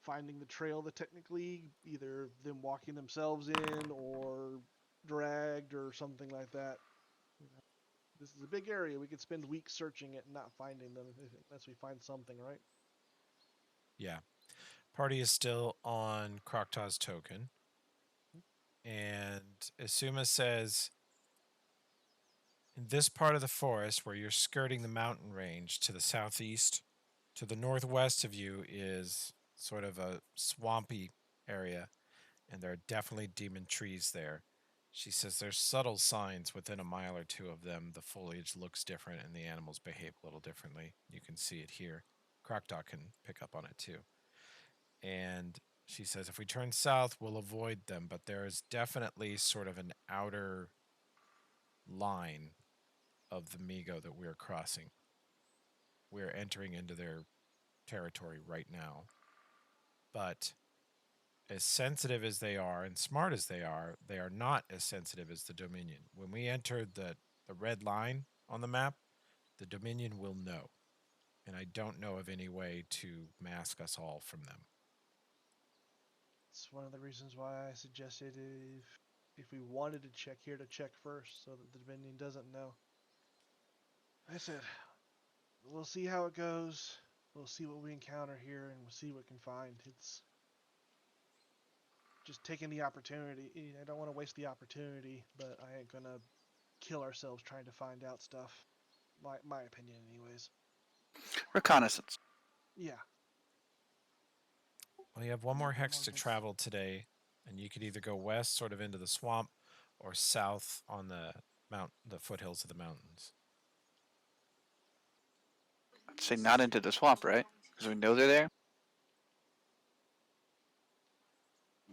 [SPEAKER 4] finding the trail that technically either them walking themselves in or dragged or something like that. This is a big area. We could spend weeks searching it and not finding them unless we find something, right?
[SPEAKER 2] Yeah. Party is still on Croktaw's token. And Asuma says, in this part of the forest where you're skirting the mountain range to the southeast, to the northwest of you is sort of a swampy area, and there are definitely demon trees there. She says there's subtle signs within a mile or two of them. The foliage looks different and the animals behave a little differently. You can see it here. Croctaw can pick up on it too. And she says if we turn south, we'll avoid them, but there is definitely sort of an outer line of the Migo that we're crossing. We're entering into their territory right now. But as sensitive as they are and smart as they are not as sensitive as the Dominion. When we entered the red line on the map, the Dominion will know. And I don't know of any way to mask us all from them.
[SPEAKER 4] It's one of the reasons why I suggested if we wanted to check here to check first so that the Dominion doesn't know. I said, we'll see how it goes. We'll see what we encounter here and we'll see what we can find. It's just taking the opportunity. I don't want to waste the opportunity, but I ain't gonna kill ourselves trying to find out stuff. My opinion anyways.
[SPEAKER 1] Reconnaissance.
[SPEAKER 4] Yeah.
[SPEAKER 2] Well, you have one more hex to travel today, and you could either go west, sort of into the swamp, or south on the foothills of the mountains.
[SPEAKER 1] I'd say not into the swamp, right? Because we know they're there.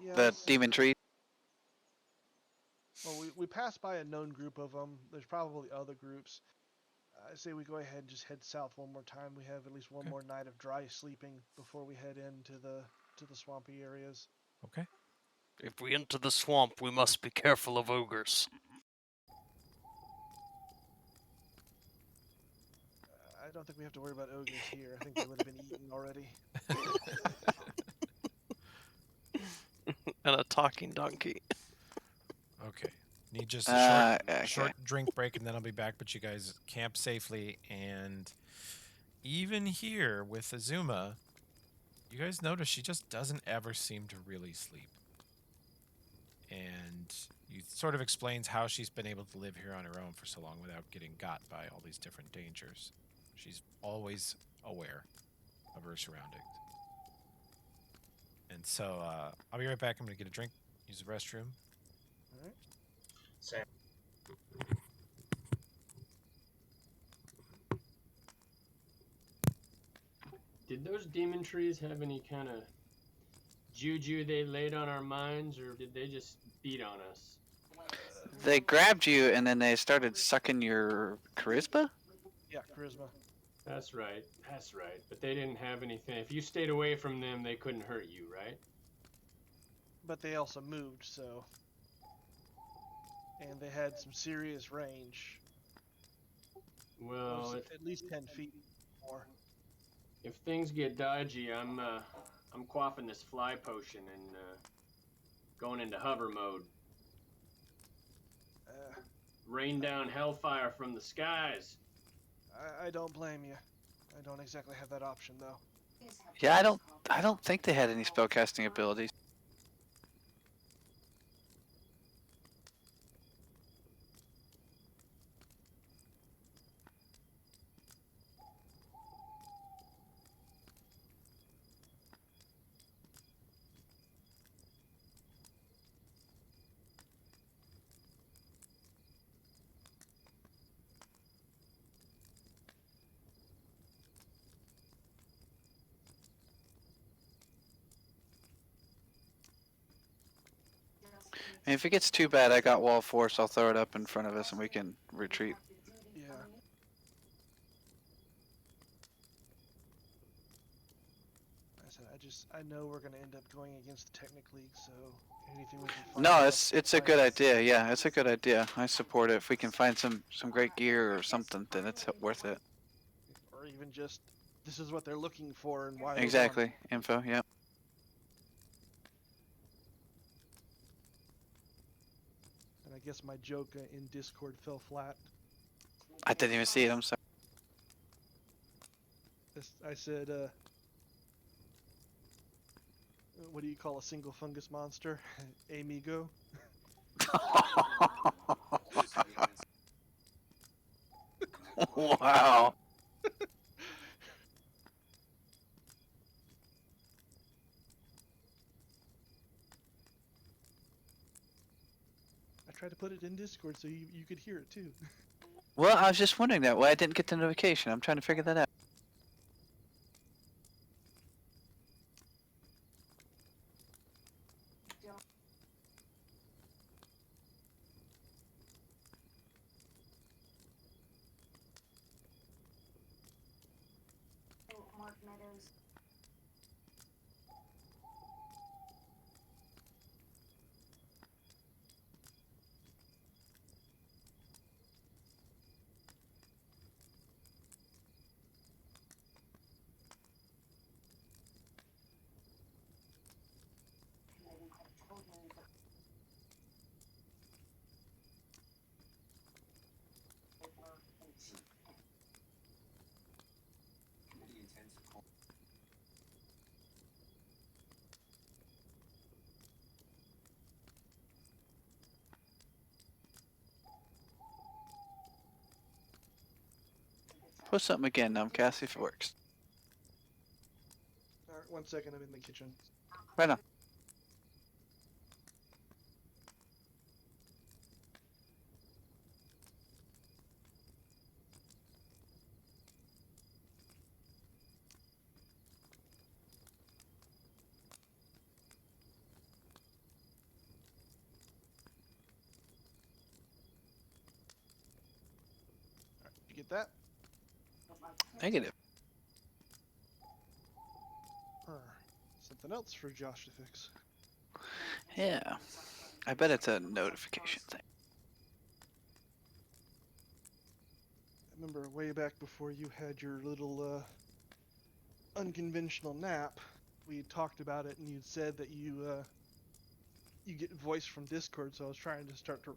[SPEAKER 4] Yeah.
[SPEAKER 1] The demon tree.
[SPEAKER 4] Well, we passed by a known group of them. There's probably other groups. I say we go ahead and just head south one more time. We have at least one more night of dry sleeping before we head into the swampy areas.
[SPEAKER 2] Okay.
[SPEAKER 3] If we enter the swamp, we must be careful of ogres.
[SPEAKER 4] I don't think we have to worry about ogres here. I think they would have been eaten already.
[SPEAKER 7] And a talking donkey.
[SPEAKER 2] Okay. Need just a
[SPEAKER 1] Okay.
[SPEAKER 2] short drink break, and then I'll be back. But you guys camp safely, and even here with Azuma, you guys notice she just doesn't ever seem to really sleep. And you sort of explains how she's been able to live here on her own for so long without getting got by all these different dangers. She's always aware of her surroundings. And so I'll be right back. I'm going to get a drink, use the restroom.
[SPEAKER 4] All right.
[SPEAKER 6] Sam.
[SPEAKER 5] Did those demon trees have any kind of juju they laid on our minds, or did they just beat on us?
[SPEAKER 1] They grabbed you and then they started sucking your charisma?
[SPEAKER 4] Yeah, charisma.
[SPEAKER 5] That's right. That's right. But they didn't have anything. If you stayed away from them, they couldn't hurt you, right?
[SPEAKER 4] But they also moved, so. And they had some serious range.
[SPEAKER 5] Well,
[SPEAKER 4] At least 10 feet more.
[SPEAKER 5] if things get dodgy, I'm quaffing this fly potion and going into hover mode. Rain down hellfire from the skies.
[SPEAKER 4] I don't blame you. I don't exactly have that option, though.
[SPEAKER 1] Yeah, I don't think they had any spellcasting abilities. And if it gets too bad, I got wall force. I'll throw it up in front of us, and we can retreat.
[SPEAKER 4] Yeah. I said I know we're gonna end up going against the Technic League, so anything we can find.
[SPEAKER 1] No,
[SPEAKER 4] to
[SPEAKER 1] it's a
[SPEAKER 4] help
[SPEAKER 1] good
[SPEAKER 4] fight-
[SPEAKER 1] idea. Yeah, it's a good idea. I support it. If we can find some great gear or something, then it's worth it.
[SPEAKER 4] or even just this is what they're looking for and why they want it.
[SPEAKER 1] Exactly. Info. Yeah.
[SPEAKER 4] And I guess my joke in Discord fell flat.
[SPEAKER 1] I didn't even see it. I'm sorry.
[SPEAKER 4] I said, what do you call a single fungus monster? Amigo.
[SPEAKER 1] Wow.
[SPEAKER 4] I tried to put it in Discord so you could hear it too.
[SPEAKER 1] Well, I was just wondering that why I didn't get the notification. I'm trying to figure that out. Post something again, Cassie, if it works.
[SPEAKER 4] Alright, 1 second, I'm in the kitchen.
[SPEAKER 1] Right on.
[SPEAKER 4] You get that?
[SPEAKER 1] Negative.
[SPEAKER 4] Something else for Josh to fix.
[SPEAKER 1] Yeah. I bet it's a notification thing.
[SPEAKER 4] I remember way back before you had your little unconventional nap, we had talked about it, and you'd said that you get voice from Discord. So I was trying to start to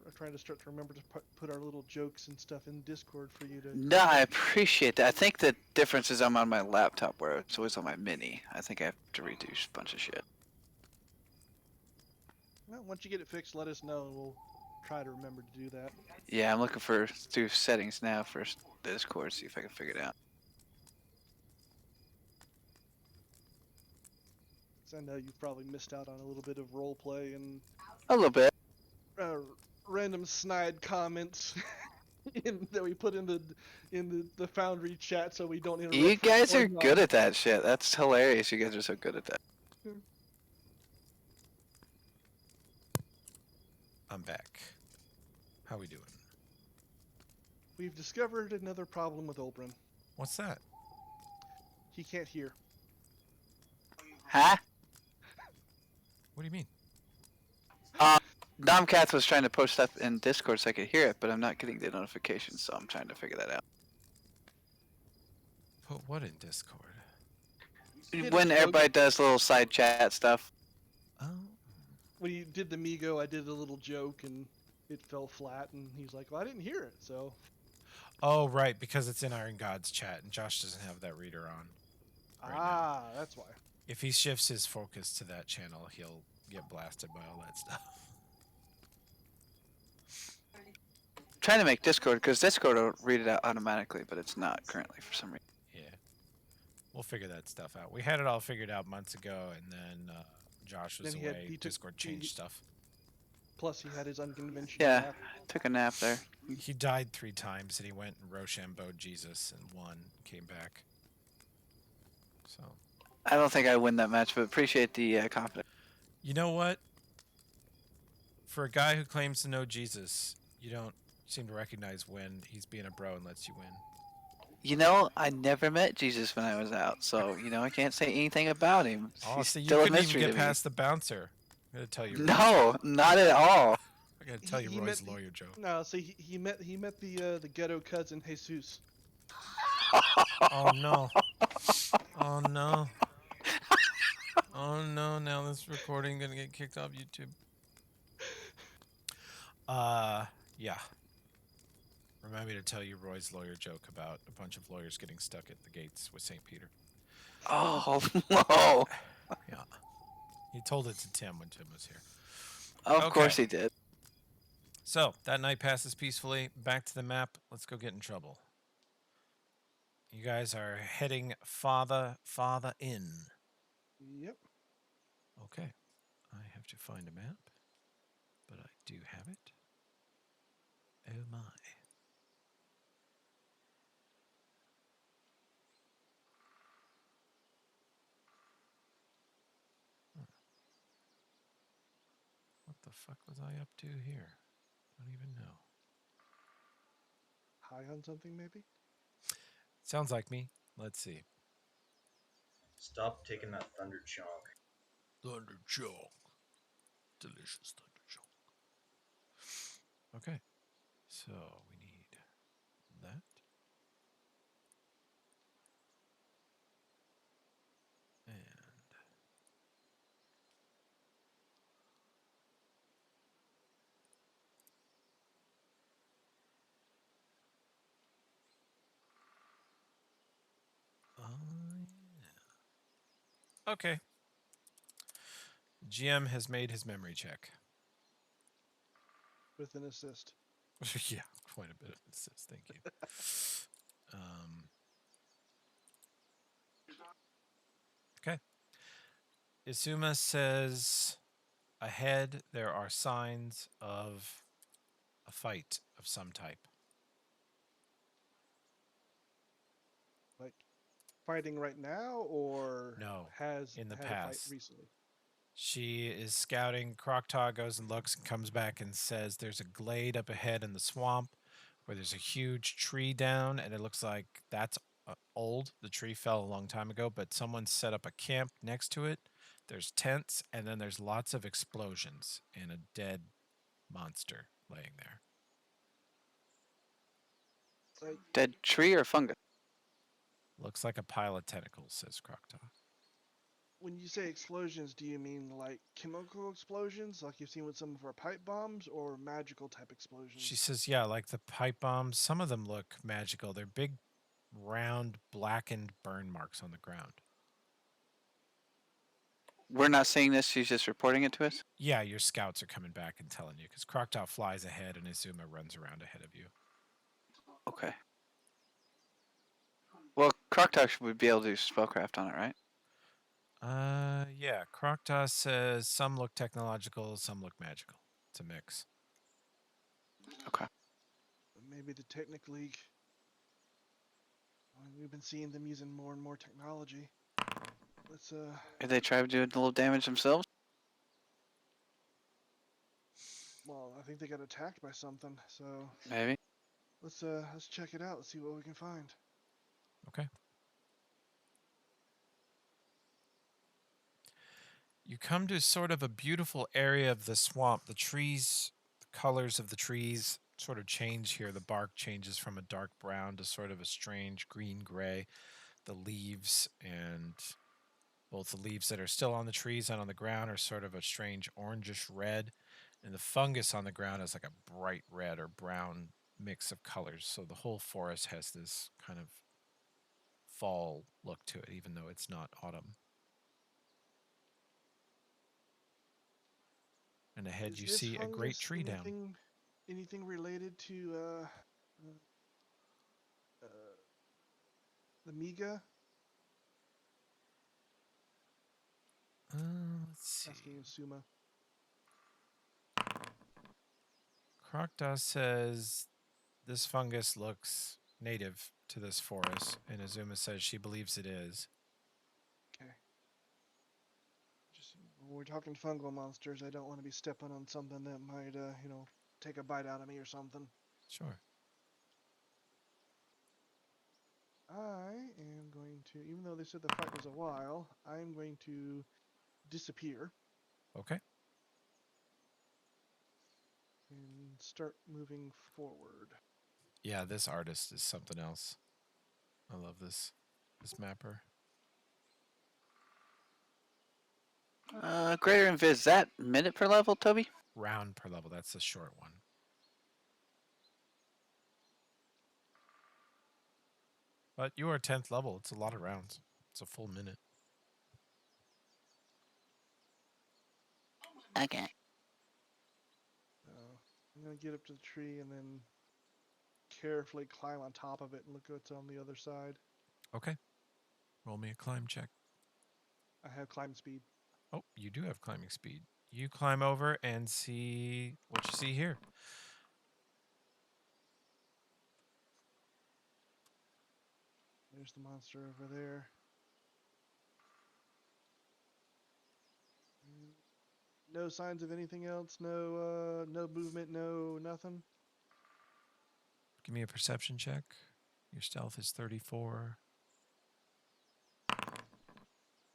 [SPEAKER 4] remember to put our little jokes and stuff in Discord for you to.
[SPEAKER 1] No, I appreciate that. I think the difference is I'm on my laptop where it's always on my mini. I think I have to redo a bunch of shit.
[SPEAKER 4] Well, once you get it fixed, let us know, and we'll try to remember to do that.
[SPEAKER 1] Yeah, I'm looking through settings now for Discord, see if I can figure it out.
[SPEAKER 4] 'Cause I know you've probably missed out on a little bit of role play and
[SPEAKER 1] A little bit.
[SPEAKER 4] random snide comments that we put in the Foundry chat, so we don't interrupt.
[SPEAKER 1] You guys are
[SPEAKER 4] going
[SPEAKER 1] good
[SPEAKER 4] on.
[SPEAKER 1] at that shit. That's hilarious. You guys are so good at that.
[SPEAKER 2] I'm back. How we doing?
[SPEAKER 4] We've discovered another problem with Olbrin.
[SPEAKER 2] What's that?
[SPEAKER 4] He can't hear.
[SPEAKER 1] Huh?
[SPEAKER 2] What do you mean?
[SPEAKER 1] Domcats was trying to post stuff in Discord so I could hear it, but I'm not getting the notifications, so I'm trying to figure that out.
[SPEAKER 2] Put what in Discord?
[SPEAKER 4] Did
[SPEAKER 1] When
[SPEAKER 4] it,
[SPEAKER 1] everybody does little side chat stuff.
[SPEAKER 2] Oh.
[SPEAKER 4] When he did the Migo, I did a little joke and it fell flat, and he's like, "Well, I didn't hear it." So
[SPEAKER 2] Oh, right, because it's in Iron God's chat, and Josh doesn't have that reader on. right now.
[SPEAKER 4] Ah, that's why.
[SPEAKER 2] If he shifts his focus to that channel, he'll get blasted by all that stuff.
[SPEAKER 1] Trying to make Discord, because Discord will read it out automatically, but it's not currently for some reason.
[SPEAKER 2] Yeah. We'll figure that stuff out. We had it all figured out months ago, and then Josh was
[SPEAKER 4] Then
[SPEAKER 2] away.
[SPEAKER 4] he took-
[SPEAKER 2] Discord changed
[SPEAKER 4] he-
[SPEAKER 2] stuff.
[SPEAKER 4] Plus, he had his unconventional.
[SPEAKER 1] Yeah,
[SPEAKER 4] nap.
[SPEAKER 1] took a nap there.
[SPEAKER 2] He died 3 times, and he went and Rochambeaued Jesus and won, came back. So,
[SPEAKER 1] I don't think I win that match, but appreciate the confidence.
[SPEAKER 2] you know what? For a guy who claims to know Jesus, you don't seem to recognize when he's being a bro and lets you win.
[SPEAKER 1] You know, I never met Jesus when I was out, so I can't say anything about him.
[SPEAKER 2] Oh,
[SPEAKER 1] He's
[SPEAKER 2] so you
[SPEAKER 1] still a
[SPEAKER 2] couldn't even
[SPEAKER 1] mystery
[SPEAKER 2] get
[SPEAKER 1] to me.
[SPEAKER 2] past the bouncer. I gotta tell you.
[SPEAKER 1] No, not at all.
[SPEAKER 2] I gotta tell you
[SPEAKER 4] He
[SPEAKER 2] Roy's
[SPEAKER 4] met-
[SPEAKER 2] lawyer joke.
[SPEAKER 4] No, see, he met the ghetto cousin Jesus.
[SPEAKER 2] Oh no. Oh no. Oh no, now this recording gonna get kicked off YouTube. Yeah. Remind me to tell you Roy's lawyer joke about a bunch of lawyers getting stuck at the gates with St. Peter.
[SPEAKER 1] Oh no!
[SPEAKER 2] Yeah. He told it to Tim when Tim was here.
[SPEAKER 1] Of
[SPEAKER 2] Okay.
[SPEAKER 1] course he did.
[SPEAKER 2] So, that night passes peacefully. Back to the map. Let's go get in trouble. You guys are heading farther in.
[SPEAKER 4] Yep.
[SPEAKER 2] Okay. I have to find a map, but I do have it. Oh my. What the fuck was I up to here? Don't even know.
[SPEAKER 4] High on something, maybe?
[SPEAKER 2] Sounds like me. Let's see.
[SPEAKER 6] Stop taking that thunder chunk.
[SPEAKER 2] Thunder Chunk. Delicious Thunder Chunk. Okay. So we need that. And yeah. Okay. GM has made his memory check.
[SPEAKER 4] With an assist.
[SPEAKER 2] Yeah, quite a bit of assist. Thank you. Okay. Isuma says ahead there are signs of a fight of some type.
[SPEAKER 4] Like, fighting right now, or
[SPEAKER 2] No,
[SPEAKER 4] has
[SPEAKER 2] in the
[SPEAKER 4] had a fight
[SPEAKER 2] past.
[SPEAKER 4] recently?
[SPEAKER 2] She is scouting. Croctaw goes and looks and comes back and says there's a glade up ahead in the swamp where there's a huge tree down, and it looks like that's old. The tree fell a long time ago, but someone set up a camp next to it. There's tents, and then there's lots of explosions and a dead monster laying there.
[SPEAKER 4] Like,
[SPEAKER 1] Dead tree or fungus?
[SPEAKER 2] Looks like a pile of tentacles, says Croctaw.
[SPEAKER 4] when you say explosions, do you mean like chemical explosions, like you've seen with some of our pipe bombs, or magical type explosions?
[SPEAKER 2] She says, yeah, like the pipe bombs. Some of them look magical. They're big, round, blackened burn marks on the ground.
[SPEAKER 1] We're not seeing this. She's just reporting it to us.
[SPEAKER 2] Yeah, your scouts are coming back and telling you because Croctaw flies ahead and Izuma runs around ahead of you.
[SPEAKER 1] Okay. Well, Croctaw would be able to do spellcraft on it, right?
[SPEAKER 2] Yeah. Croctaw says some look technological, some look magical. It's a mix.
[SPEAKER 1] Okay.
[SPEAKER 4] Maybe the Technic League. We've been seeing them using more and more technology. Let's
[SPEAKER 1] If they try to do a little damage themselves,
[SPEAKER 4] well, I think they got attacked by something. So
[SPEAKER 1] maybe.
[SPEAKER 4] let's check it out. Let's see what we can find.
[SPEAKER 2] Okay. You come to sort of a beautiful area of the swamp. The trees, the colors of the trees sort of change here. The bark changes from a dark brown to sort of a strange green gray. The leaves and both the leaves that are still on the trees and on the ground are sort of a strange orangish red. And the fungus on the ground is like a bright red or brown mix of colors. So the whole forest has this kind of fall look to it, even though it's not autumn. And ahead
[SPEAKER 4] Is
[SPEAKER 2] you
[SPEAKER 4] this
[SPEAKER 2] see a great
[SPEAKER 4] fungus
[SPEAKER 2] tree down.
[SPEAKER 4] anything related to uh, the Miga?
[SPEAKER 2] Let's see.
[SPEAKER 4] Asking Suma.
[SPEAKER 2] Crocdas says this fungus looks native to this forest, and Azuma says she believes it is.
[SPEAKER 4] Okay. Just when we're talking fungal monsters, I don't want to be stepping on something that might, take a bite out of me or something.
[SPEAKER 2] Sure.
[SPEAKER 4] I am going to, even though they said the fight was a while, I'm going to disappear
[SPEAKER 2] Okay.
[SPEAKER 4] and start moving forward.
[SPEAKER 2] Yeah, this artist is something else. I love this mapper.
[SPEAKER 1] Greater invis, is that minute per level, Toby?
[SPEAKER 2] Round per level. That's the short one. But you are 10th level. It's a lot of rounds. It's a full minute.
[SPEAKER 1] Okay.
[SPEAKER 4] I'm going to get up to the tree and then carefully climb on top of it and look what's on the other side.
[SPEAKER 2] Okay. Roll me a climb check.
[SPEAKER 4] I have climb speed.
[SPEAKER 2] Oh, you do have climbing speed. You climb over and see what you see here.
[SPEAKER 4] There's the monster over there. No signs of anything else. No movement. No nothing.
[SPEAKER 2] Give me a perception check. Your stealth is 34.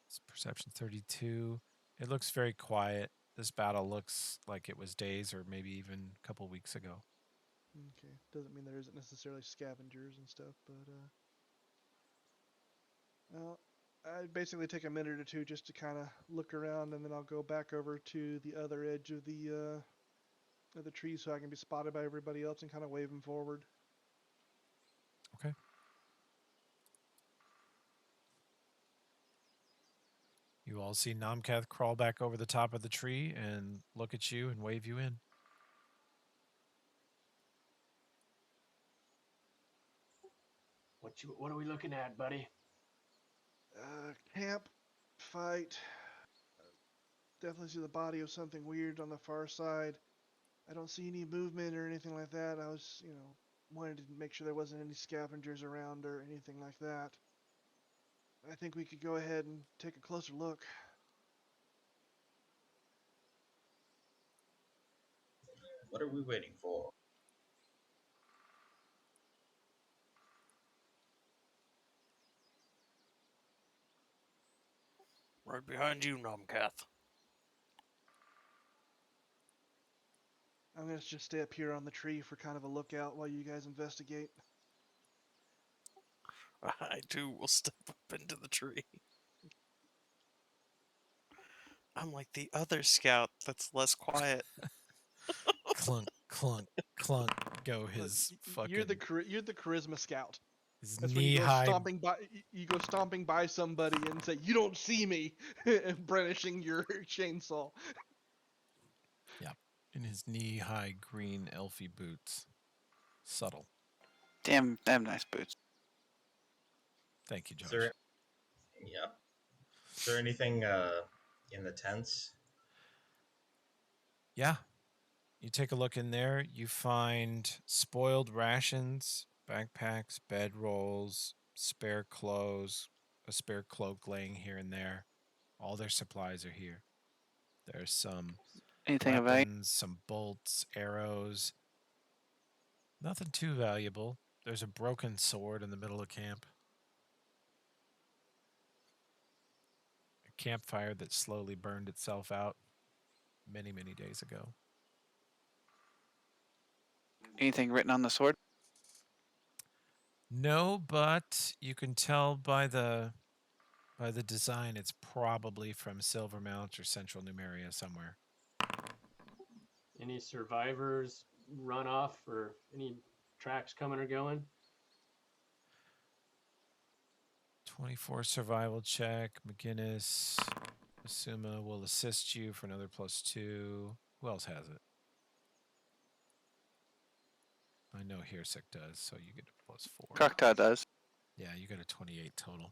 [SPEAKER 2] It's perception 32. It looks very quiet. This battle looks like it was days or maybe even a couple weeks ago.
[SPEAKER 4] Okay, doesn't mean there isn't necessarily scavengers and stuff, but well, I'd basically take a minute or two just to kind of look around, and then I'll go back over to the other edge of the tree so I can be spotted by everybody else and kind of wave them forward.
[SPEAKER 2] Okay. You all see Namkath crawl back over the top of the tree and look at you and wave you in.
[SPEAKER 5] What are we looking at, buddy?
[SPEAKER 4] Camp, fight. Definitely see the body of something weird on the far side. I don't see any movement or anything like that. I was, wanted to make sure there wasn't any scavengers around or anything like that. I think we could go ahead and take a closer look.
[SPEAKER 6] What are we waiting for?
[SPEAKER 3] Right behind you, Nomcath.
[SPEAKER 4] I'm gonna just stay up here on the tree for kind of a lookout while you guys investigate.
[SPEAKER 3] I too will step up into the tree.
[SPEAKER 7] I'm like the other scout that's less quiet.
[SPEAKER 2] Clunk, clunk, clunk. Go his fucking.
[SPEAKER 4] You're the charisma scout.
[SPEAKER 2] his
[SPEAKER 4] That's when you go
[SPEAKER 2] knee-high.
[SPEAKER 4] stomping by. You go stomping by somebody and say, "You don't see me," brandishing your chainsaw.
[SPEAKER 2] In his knee-high green elfy boots. Subtle.
[SPEAKER 1] Damn nice boots.
[SPEAKER 2] Thank you,
[SPEAKER 6] Is
[SPEAKER 2] Josh.
[SPEAKER 6] there, yeah. Is there anything in the tents?
[SPEAKER 2] Yeah. You take a look in there, you find spoiled rations, backpacks, bedrolls, spare clothes, a spare cloak laying here and there. All their supplies are here. There's some
[SPEAKER 1] Anything of value?
[SPEAKER 2] weapons, some bolts, arrows. Nothing too valuable. There's a broken sword in the middle of camp. A campfire that slowly burned itself out many, many days ago.
[SPEAKER 1] Anything written on the sword?
[SPEAKER 2] No, but you can tell by the design it's probably from Silvermount or Central Numeria somewhere.
[SPEAKER 5] Any survivors run off or any tracks coming or going?
[SPEAKER 2] 24 survival check. McGinnis, Asuma will assist you for another +2. Who else has it? I know Hearsek does, so you get a +4.
[SPEAKER 1] Croctaw does.
[SPEAKER 2] Yeah, you got a 28 total.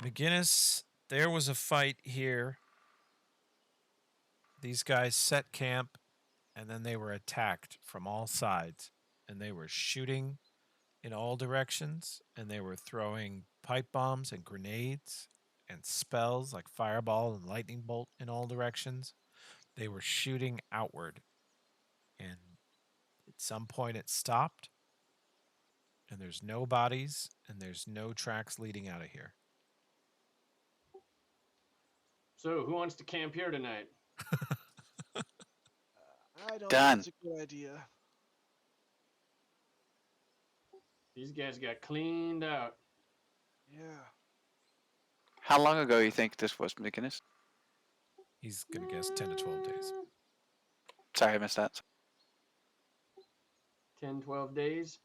[SPEAKER 2] McGinnis, there was a fight here. These guys set camp, and then they were attacked from all sides. And they were shooting in all directions, and they were throwing pipe bombs and grenades and spells like fireball and lightning bolt in all directions. They were shooting outward. And at some point it stopped, and there's no bodies, and there's no tracks leading out of here.
[SPEAKER 5] So, who wants to camp here tonight?
[SPEAKER 4] I don't
[SPEAKER 1] Done.
[SPEAKER 4] think it's a good idea.
[SPEAKER 5] These guys got cleaned out.
[SPEAKER 4] Yeah.
[SPEAKER 1] How long ago you think this was, McGinnis?
[SPEAKER 2] He's going to guess 10 to 12 days.
[SPEAKER 1] Sorry, I missed that.
[SPEAKER 5] 10, 12 days.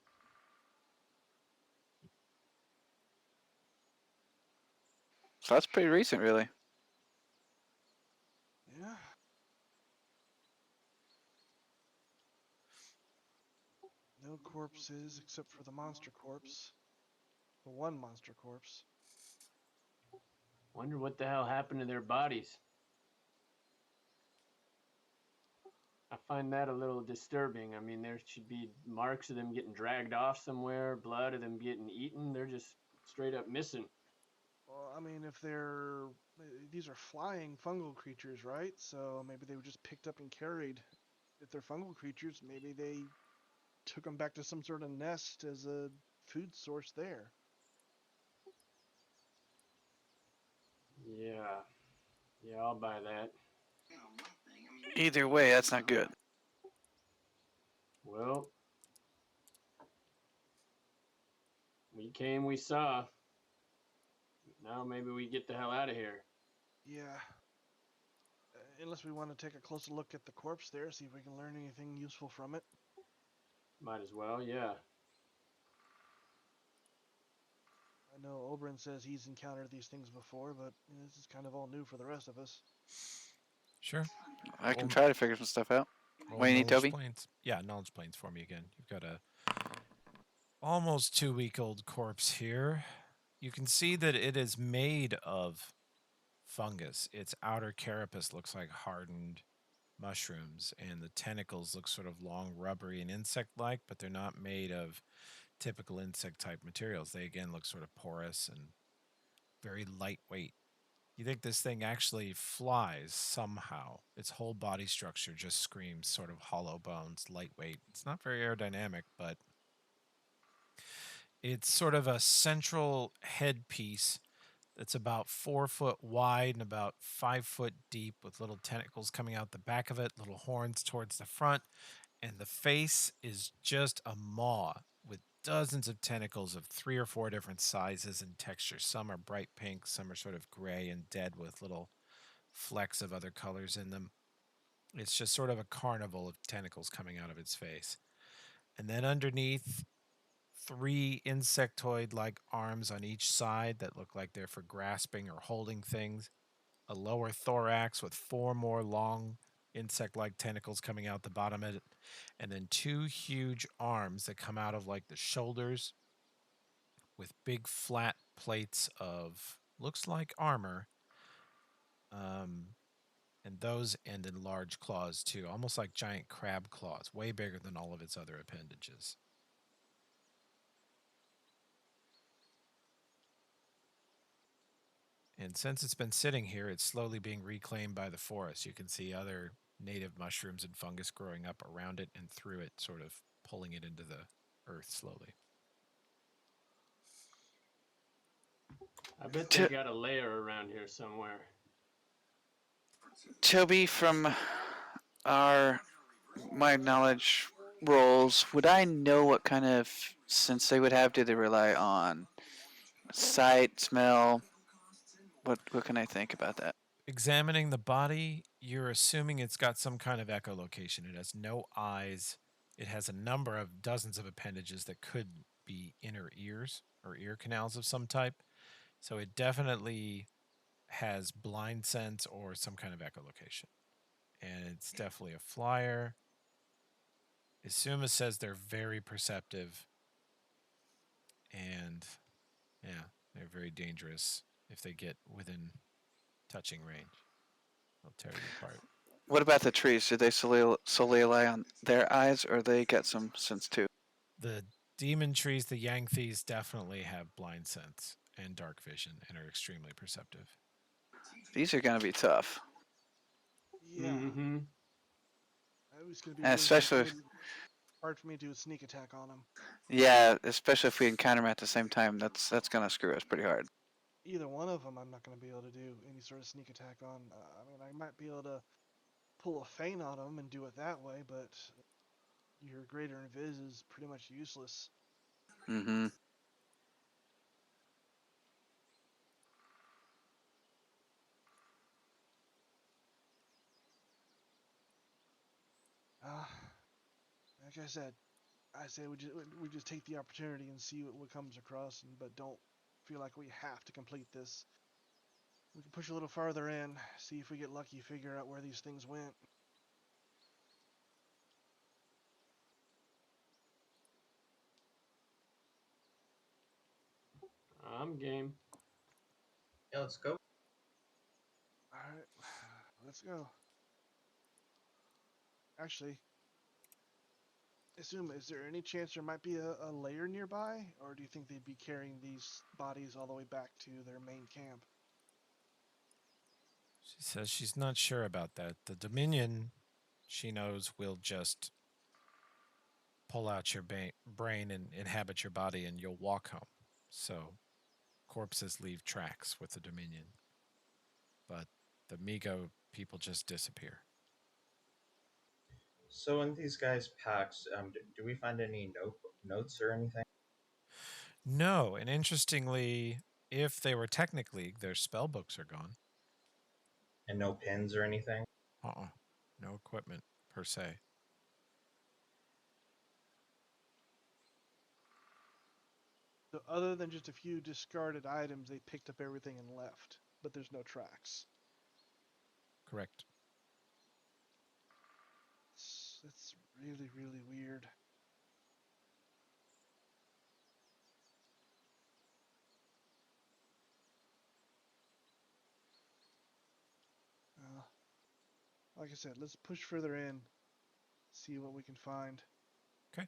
[SPEAKER 1] So that's pretty recent, really.
[SPEAKER 4] Yeah. No corpses except for the monster corpse. The one monster corpse.
[SPEAKER 5] Wonder what the hell happened to their bodies. I find that a little disturbing. I mean, there should be marks of them getting dragged off somewhere, blood of them getting eaten. They're just straight up missing.
[SPEAKER 4] Well, I mean, if these are flying fungal creatures, right? So maybe they were just picked up and carried. If they're fungal creatures, maybe they took them back to some sort of nest as a food source there.
[SPEAKER 5] Yeah. Yeah, I'll buy that.
[SPEAKER 1] Either way, that's not good.
[SPEAKER 5] Well, we came, we saw. Now maybe we get the hell out of here.
[SPEAKER 4] Yeah. Unless we want to take a closer look at the corpse there, see if we can learn anything useful from it.
[SPEAKER 5] Might as well, yeah.
[SPEAKER 4] I know Oberon says he's encountered these things before, but this is kind of all new for the rest of us.
[SPEAKER 2] Sure.
[SPEAKER 1] I can
[SPEAKER 2] Roll-
[SPEAKER 1] try to figure some stuff out.
[SPEAKER 2] roll
[SPEAKER 1] What do you need,
[SPEAKER 2] knowledge
[SPEAKER 1] Toby?
[SPEAKER 2] planes. Yeah, knowledge planes for me again. You've got a almost 2-week-old corpse here. You can see that it is made of fungus. Its outer carapace looks like hardened mushrooms, and the tentacles look sort of long, rubbery, and insect-like, but they're not made of typical insect-type materials. They, again, look sort of porous and very lightweight. You think this thing actually flies somehow. Its whole body structure just screams sort of hollow bones, lightweight. It's not very aerodynamic, but it's sort of a central headpiece that's about 4 foot wide and about 5 foot deep, with little tentacles coming out the back of it, little horns towards the front, and the face is just a maw with dozens of tentacles of 3 or 4 different sizes and textures. Some are bright pink, some are sort of gray and dead with little flecks of other colors in them. It's just sort of a carnival of tentacles coming out of its face. And then underneath, 3 insectoid-like arms on each side that look like they're for grasping or holding things. A lower thorax with 4 more long insect-like tentacles coming out the bottom of it. And then 2 huge arms that come out of like the shoulders with big flat plates of, looks like armor. And those end in large claws too, almost like giant crab claws, way bigger than all of its other appendages. And since it's been sitting here, it's slowly being reclaimed by the forest. You can see other native mushrooms and fungus growing up around it and through it, sort of pulling it into the earth slowly.
[SPEAKER 5] I bet they got a lair around here somewhere.
[SPEAKER 1] Toby, from my knowledge rolls, would I know what kind of sense they would have? Do they rely on sight, smell? What can I think about that?
[SPEAKER 2] Examining the body, you're assuming it's got some kind of echolocation. It has no eyes. It has a number of dozens of appendages that could be inner ears or ear canals of some type. So it definitely has blind sense or some kind of echolocation. And it's definitely a flyer. Isuma says they're very perceptive. And yeah, they're very dangerous if they get within touching range. They'll tear you apart.
[SPEAKER 1] What about the trees? Do they solely rely on their eyes, or they get some sense too?
[SPEAKER 2] The demon trees, the Yangthes, definitely have blind sense and dark vision and are extremely perceptive.
[SPEAKER 1] These are gonna be tough,
[SPEAKER 4] Yeah,
[SPEAKER 5] Mm-hmm.
[SPEAKER 4] it was gonna be
[SPEAKER 1] and
[SPEAKER 4] really hard
[SPEAKER 1] especially,
[SPEAKER 4] for me to do a sneak attack on them.
[SPEAKER 1] yeah, especially if we encounter them at the same time. That's gonna screw us pretty hard.
[SPEAKER 4] Either one of them, I'm not gonna be able to do any sort of sneak attack on. I mean, I might be able to pull a feint on them and do it that way, but your greater invis is pretty much useless.
[SPEAKER 1] Mm-hmm.
[SPEAKER 4] Uh, like I said, I say we just take the opportunity and see what comes across, but don't feel like we have to complete this. We can push a little farther in, see if we get lucky, figure out where these things went.
[SPEAKER 5] I'm game.
[SPEAKER 6] Yeah, let's go.
[SPEAKER 4] All right, let's go. Actually, assume, is there any chance there might be a lair nearby, or do you think they'd be carrying these bodies all the way back to their main camp?
[SPEAKER 2] She says she's not sure about that. The Dominion, she knows, will just pull out your brain and inhabit your body, and you'll walk home. So corpses leave tracks with the Dominion. But the Migo people just disappear.
[SPEAKER 6] So in these guys' packs, do we find any notes or anything?
[SPEAKER 2] No, and interestingly, if they were technically, their spell books are gone.
[SPEAKER 6] And no pins or anything?
[SPEAKER 2] No equipment per se.
[SPEAKER 4] So other than just a few discarded items, they picked up everything and left, but there's no tracks.
[SPEAKER 2] Correct.
[SPEAKER 4] That's really, really weird. Like I said, let's push further in, see what we can find.
[SPEAKER 2] Okay.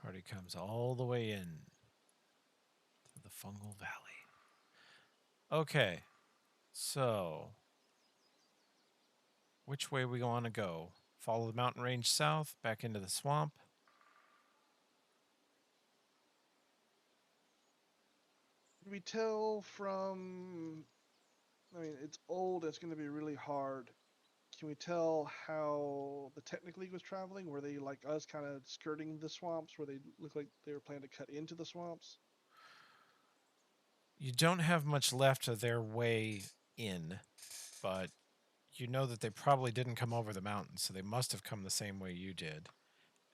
[SPEAKER 2] Party comes all the way in to the Fungal Valley. Okay. So, which way we want to go? Follow the mountain range south, back into the swamp.
[SPEAKER 4] Can we tell from? I mean, it's old. It's going to be really hard. Can we tell how the Technic League was traveling? Were they like us, kind of skirting the swamps? Where they look like they were planning to cut into the swamps?
[SPEAKER 2] You don't have much left of their way in, but you know that they probably didn't come over the mountain, so they must have come the same way you did.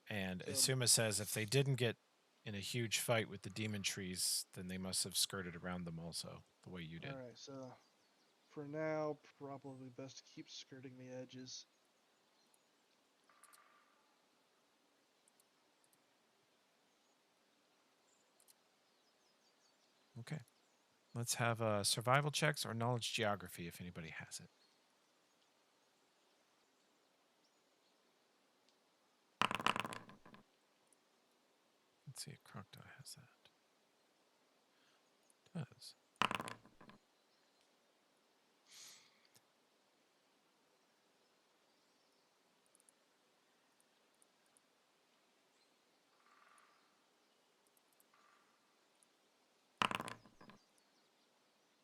[SPEAKER 2] And Isuma says if they didn't get in a huge fight with the demon trees, then they must have skirted around them also, the way you did.
[SPEAKER 4] All right, so for now, probably best to keep skirting the edges.
[SPEAKER 2] Okay. Let's have survival checks or knowledge geography if anybody has it. Let's see if Crocodile has that. It does.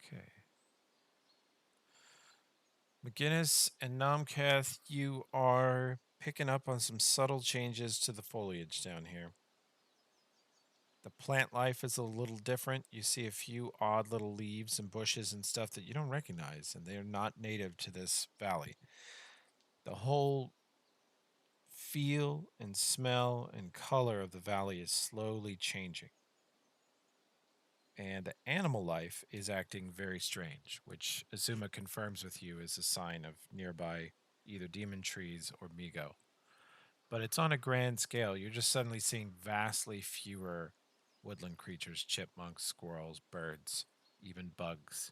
[SPEAKER 2] Okay. McGinnis and Nomcath, you are picking up on some subtle changes to the foliage down here. The plant life is a little different. You see a few odd little leaves and bushes and stuff that you don't recognize, and they are not native to this valley. The whole feel and smell and color of the valley is slowly changing. And the animal life is acting very strange, which Azuma confirms with you is a sign of nearby either demon trees or Migo. But it's on a grand scale. You're just suddenly seeing vastly fewer woodland creatures, chipmunks, squirrels, birds, even bugs,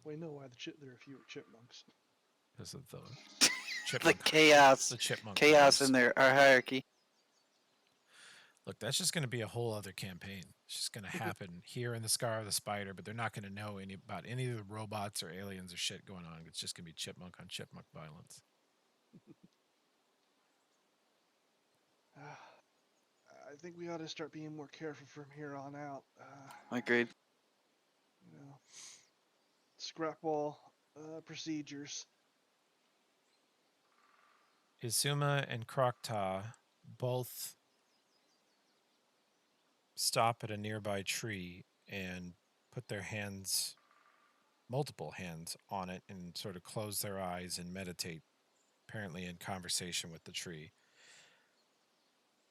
[SPEAKER 4] We know why there are fewer chipmunks.
[SPEAKER 2] because of the
[SPEAKER 1] The
[SPEAKER 2] chipmunk.
[SPEAKER 1] chaos,
[SPEAKER 2] The chipmunk.
[SPEAKER 1] chaos
[SPEAKER 2] hunters.
[SPEAKER 1] in our hierarchy.
[SPEAKER 2] Look, that's just going to be a whole other campaign. It's just going to happen here in the Scar of the Spider, but they're not going to know about any of the robots or aliens or shit going on. It's just going to be chipmunk on chipmunk violence.
[SPEAKER 4] I think we ought to start being more careful from here on out.
[SPEAKER 1] Agreed.
[SPEAKER 4] You know, scrap all procedures.
[SPEAKER 2] Izuma and Krokta both stop at a nearby tree and put their hands, multiple hands, on it and sort of close their eyes and meditate, apparently in conversation with the tree.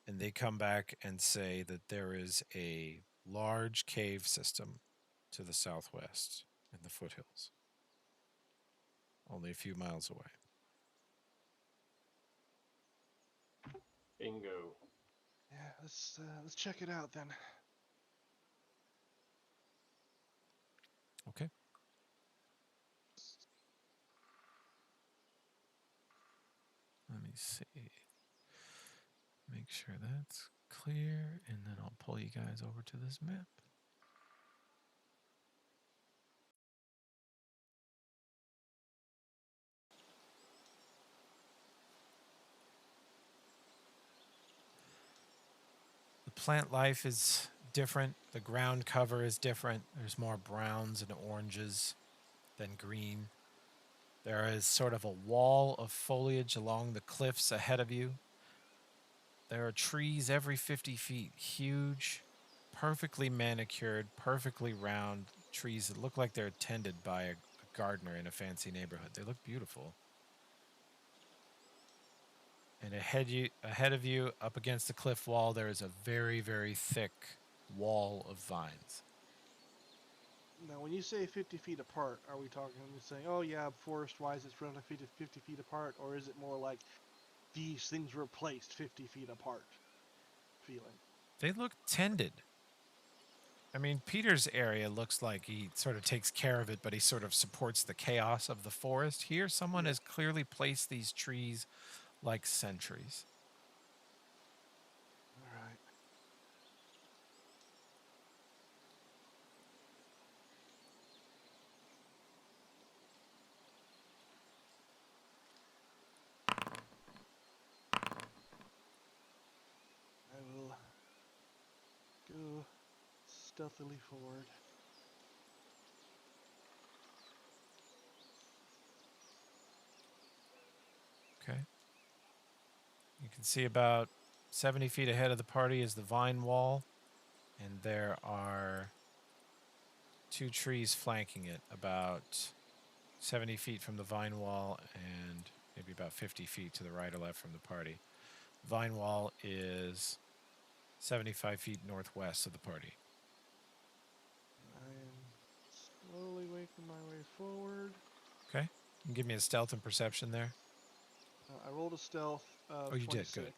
[SPEAKER 2] And they come back and say that there is a large cave system to the southwest in the foothills, only a few miles away.
[SPEAKER 5] Bingo.
[SPEAKER 4] Yeah, let's check it out then.
[SPEAKER 2] Okay. Let me see. Make sure that's clear, and then I'll pull you guys over to this map. The plant life is different. The ground cover is different. There's more browns and oranges than green. There is sort of a wall of foliage along the cliffs ahead of you. There are trees every 50 feet, huge, perfectly manicured, perfectly round trees that look like they're tended by a gardener in a fancy neighborhood. They look beautiful. And ahead of you, up against the cliff wall, there is a very, very thick wall of vines.
[SPEAKER 4] Now, when you say 50 feet apart, are we talking saying, oh yeah, forest-wise it's roughly 50 feet apart, or is it more like these things were placed 50 feet apart feeling?
[SPEAKER 2] They look tended. I mean, Peter's area looks like he sort of takes care of it, but he sort of supports the chaos of the forest. Here, someone has clearly placed these trees like sentries.
[SPEAKER 4] All right. I will go stealthily forward.
[SPEAKER 2] Okay. You can see about 70 feet ahead of the party is the vine wall, and there are 2 trees flanking it, about 70 feet from the vine wall and maybe about 50 feet to the right or left from the party. Vine wall is 75 feet northwest of the party.
[SPEAKER 4] I am slowly making my way forward.
[SPEAKER 2] Okay. You can give me a stealth and perception there.
[SPEAKER 4] I rolled a stealth of
[SPEAKER 2] Oh, you
[SPEAKER 4] 26.
[SPEAKER 2] did. Good.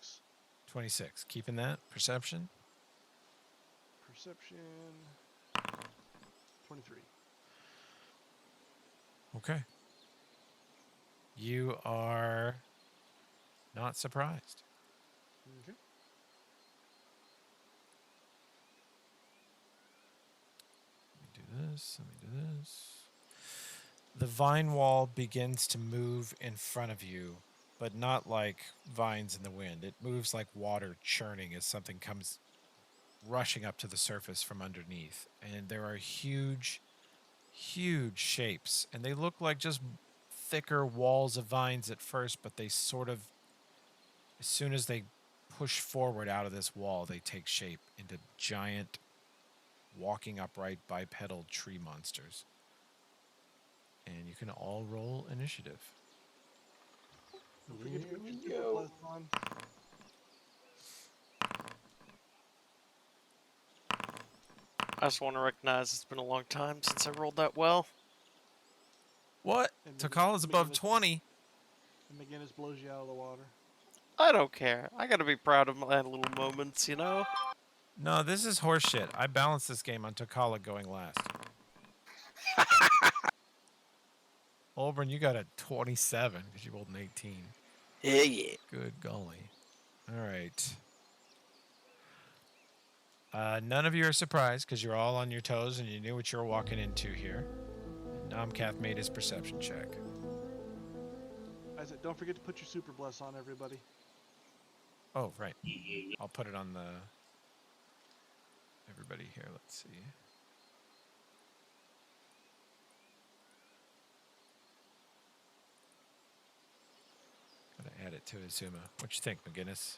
[SPEAKER 2] 26. Keeping that. Perception.
[SPEAKER 4] Perception 23.
[SPEAKER 2] Okay. You are not surprised.
[SPEAKER 4] Okay.
[SPEAKER 2] Let me do this. The vine wall begins to move in front of you, but not like vines in the wind. It moves like water churning as something comes rushing up to the surface from underneath. And there are huge, huge shapes. And they look like just thicker walls of vines at first, but they sort of, as soon as they push forward out of this wall, they take shape into giant, walking upright, bipedal tree monsters. And you can all roll initiative.
[SPEAKER 4] Don't forget to
[SPEAKER 5] Here
[SPEAKER 4] put
[SPEAKER 5] we
[SPEAKER 4] your super
[SPEAKER 5] go.
[SPEAKER 4] bless on.
[SPEAKER 3] I just want to recognize it's been a long time since I rolled that well.
[SPEAKER 2] What?
[SPEAKER 4] And
[SPEAKER 2] Takala's above 20.
[SPEAKER 4] And McGinnis blows you out of the water.
[SPEAKER 3] I don't care. I gotta be proud of my little moments, you know?
[SPEAKER 2] No, this is horseshit. I balanced this game on Takala going last. Olbrin, you got a 27 because you rolled an 18.
[SPEAKER 1] Yeah, yeah.
[SPEAKER 2] Good golly. All right. None of you are surprised because you're all on your toes and you knew what you were walking into here. Nomcath made his perception check.
[SPEAKER 4] I said, don't forget to put your super bless on, everybody.
[SPEAKER 2] Oh, right. I'll put it on the... Everybody here, let's see. Gotta add it to Azuma. What you think, McGinnis?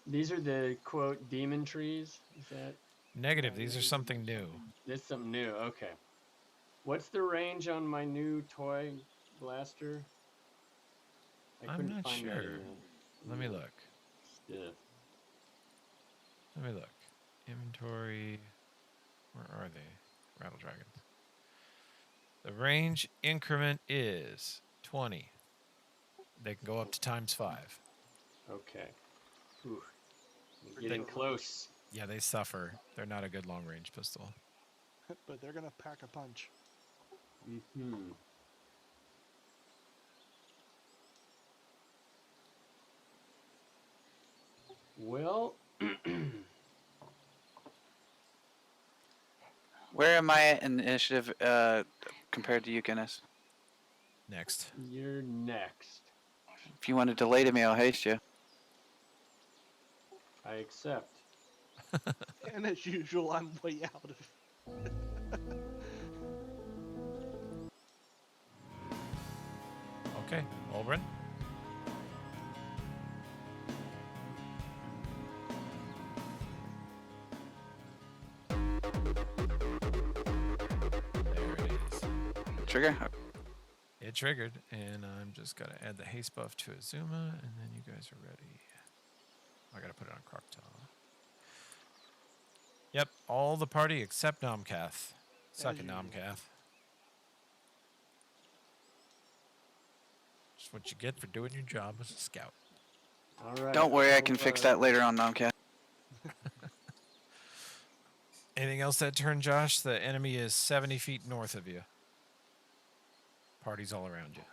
[SPEAKER 5] These are the quote demon trees. Is that
[SPEAKER 2] Negative. These are something new.
[SPEAKER 5] this is something new? Okay. What's the range on my new toy blaster? I
[SPEAKER 2] I'm
[SPEAKER 5] couldn't
[SPEAKER 2] not
[SPEAKER 5] find that
[SPEAKER 2] sure.
[SPEAKER 5] in
[SPEAKER 2] Let me look.
[SPEAKER 5] the
[SPEAKER 2] Let me look. Inventory. Where are they? Rattle dragons. The range increment is 20. They can go up to ×5.
[SPEAKER 5] Okay. Ooh, we're getting close.
[SPEAKER 2] Yeah, they suffer. They're not a good long range pistol.
[SPEAKER 4] But they're gonna pack a punch.
[SPEAKER 5] Hmm. Well,
[SPEAKER 1] Where am I in the initiative compared to you, Guinness?
[SPEAKER 2] Next.
[SPEAKER 5] you're next.
[SPEAKER 1] If you want to delay to me, I'll haste you.
[SPEAKER 5] I accept.
[SPEAKER 4] And as usual, I'm way out of.
[SPEAKER 2] Okay, Olbrin. There it is.
[SPEAKER 1] Trigger?
[SPEAKER 2] It triggered, and I'm just gotta add the haste buff to Azuma, and then you guys are ready. I gotta put it on Croctaw. Yep, all the party except Nomcath. Suck it,
[SPEAKER 4] usual.
[SPEAKER 2] Nomcath. Just what you get for doing your job as a scout.
[SPEAKER 5] All right.
[SPEAKER 1] Don't worry, I
[SPEAKER 5] well,
[SPEAKER 1] can fix that later on, Nomcat.
[SPEAKER 2] Anything else that turn, Josh? The enemy is 70 feet north of you. Party's all around you.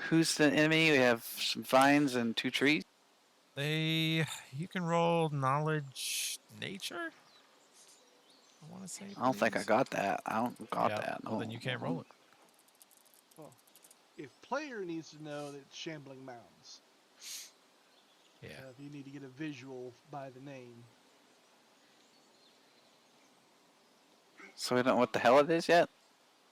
[SPEAKER 1] Who's the enemy? We have some vines and 2 trees.
[SPEAKER 2] You can roll knowledge nature. I want to say.
[SPEAKER 1] I don't think I
[SPEAKER 2] please.
[SPEAKER 1] got that. I don't got
[SPEAKER 2] Yeah,
[SPEAKER 1] that.
[SPEAKER 2] well,
[SPEAKER 1] No.
[SPEAKER 2] then you can't roll it.
[SPEAKER 4] Well, if player needs to know that it's shambling mounds,
[SPEAKER 2] Yeah.
[SPEAKER 4] if you need to get a visual by the name.
[SPEAKER 1] So we don't know what the hell it is yet?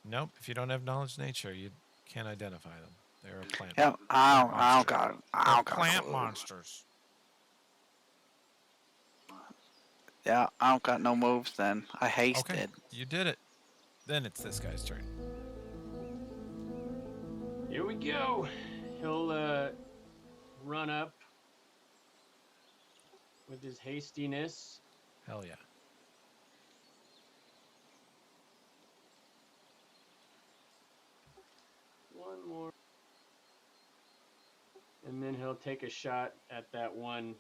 [SPEAKER 2] Nope. If you don't have knowledge nature, you can't identify them. They're a plant.
[SPEAKER 1] Yeah, I don't got it. I
[SPEAKER 2] They're
[SPEAKER 1] don't got a
[SPEAKER 2] plant
[SPEAKER 1] clue.
[SPEAKER 2] monsters.
[SPEAKER 1] Yeah, I don't got no moves then. I hasted.
[SPEAKER 2] Okay, you did it. Then it's this guy's turn.
[SPEAKER 5] Here we go. He'll run up with his hastiness.
[SPEAKER 2] Hell yeah.
[SPEAKER 5] One more. And then he'll take a shot at that one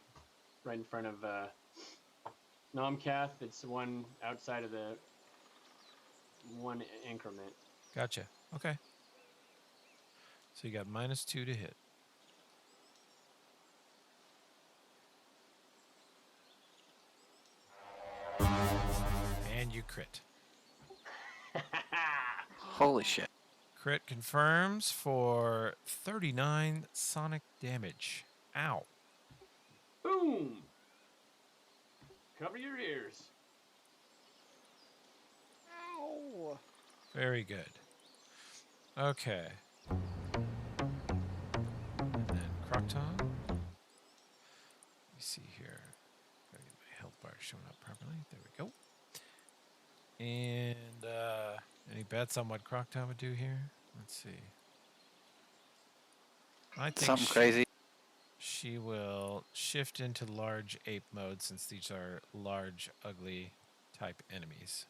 [SPEAKER 5] right in front of Nomcath. It's the one outside of the one increment.
[SPEAKER 2] Gotcha. Okay. So you got -2 to hit. And you crit.
[SPEAKER 1] Holy shit.
[SPEAKER 2] Crit confirms for 39 sonic damage. Ow.
[SPEAKER 5] Boom! Cover your ears.
[SPEAKER 4] Ow!
[SPEAKER 2] Very good. Okay. And then Crocton. Let me see here. Gotta get my health bar showing up properly. There we go. And any bets on what Crocton would do here? Let's see. I think
[SPEAKER 1] Something crazy.
[SPEAKER 2] she will shift into large ape mode since these are large, ugly type enemies.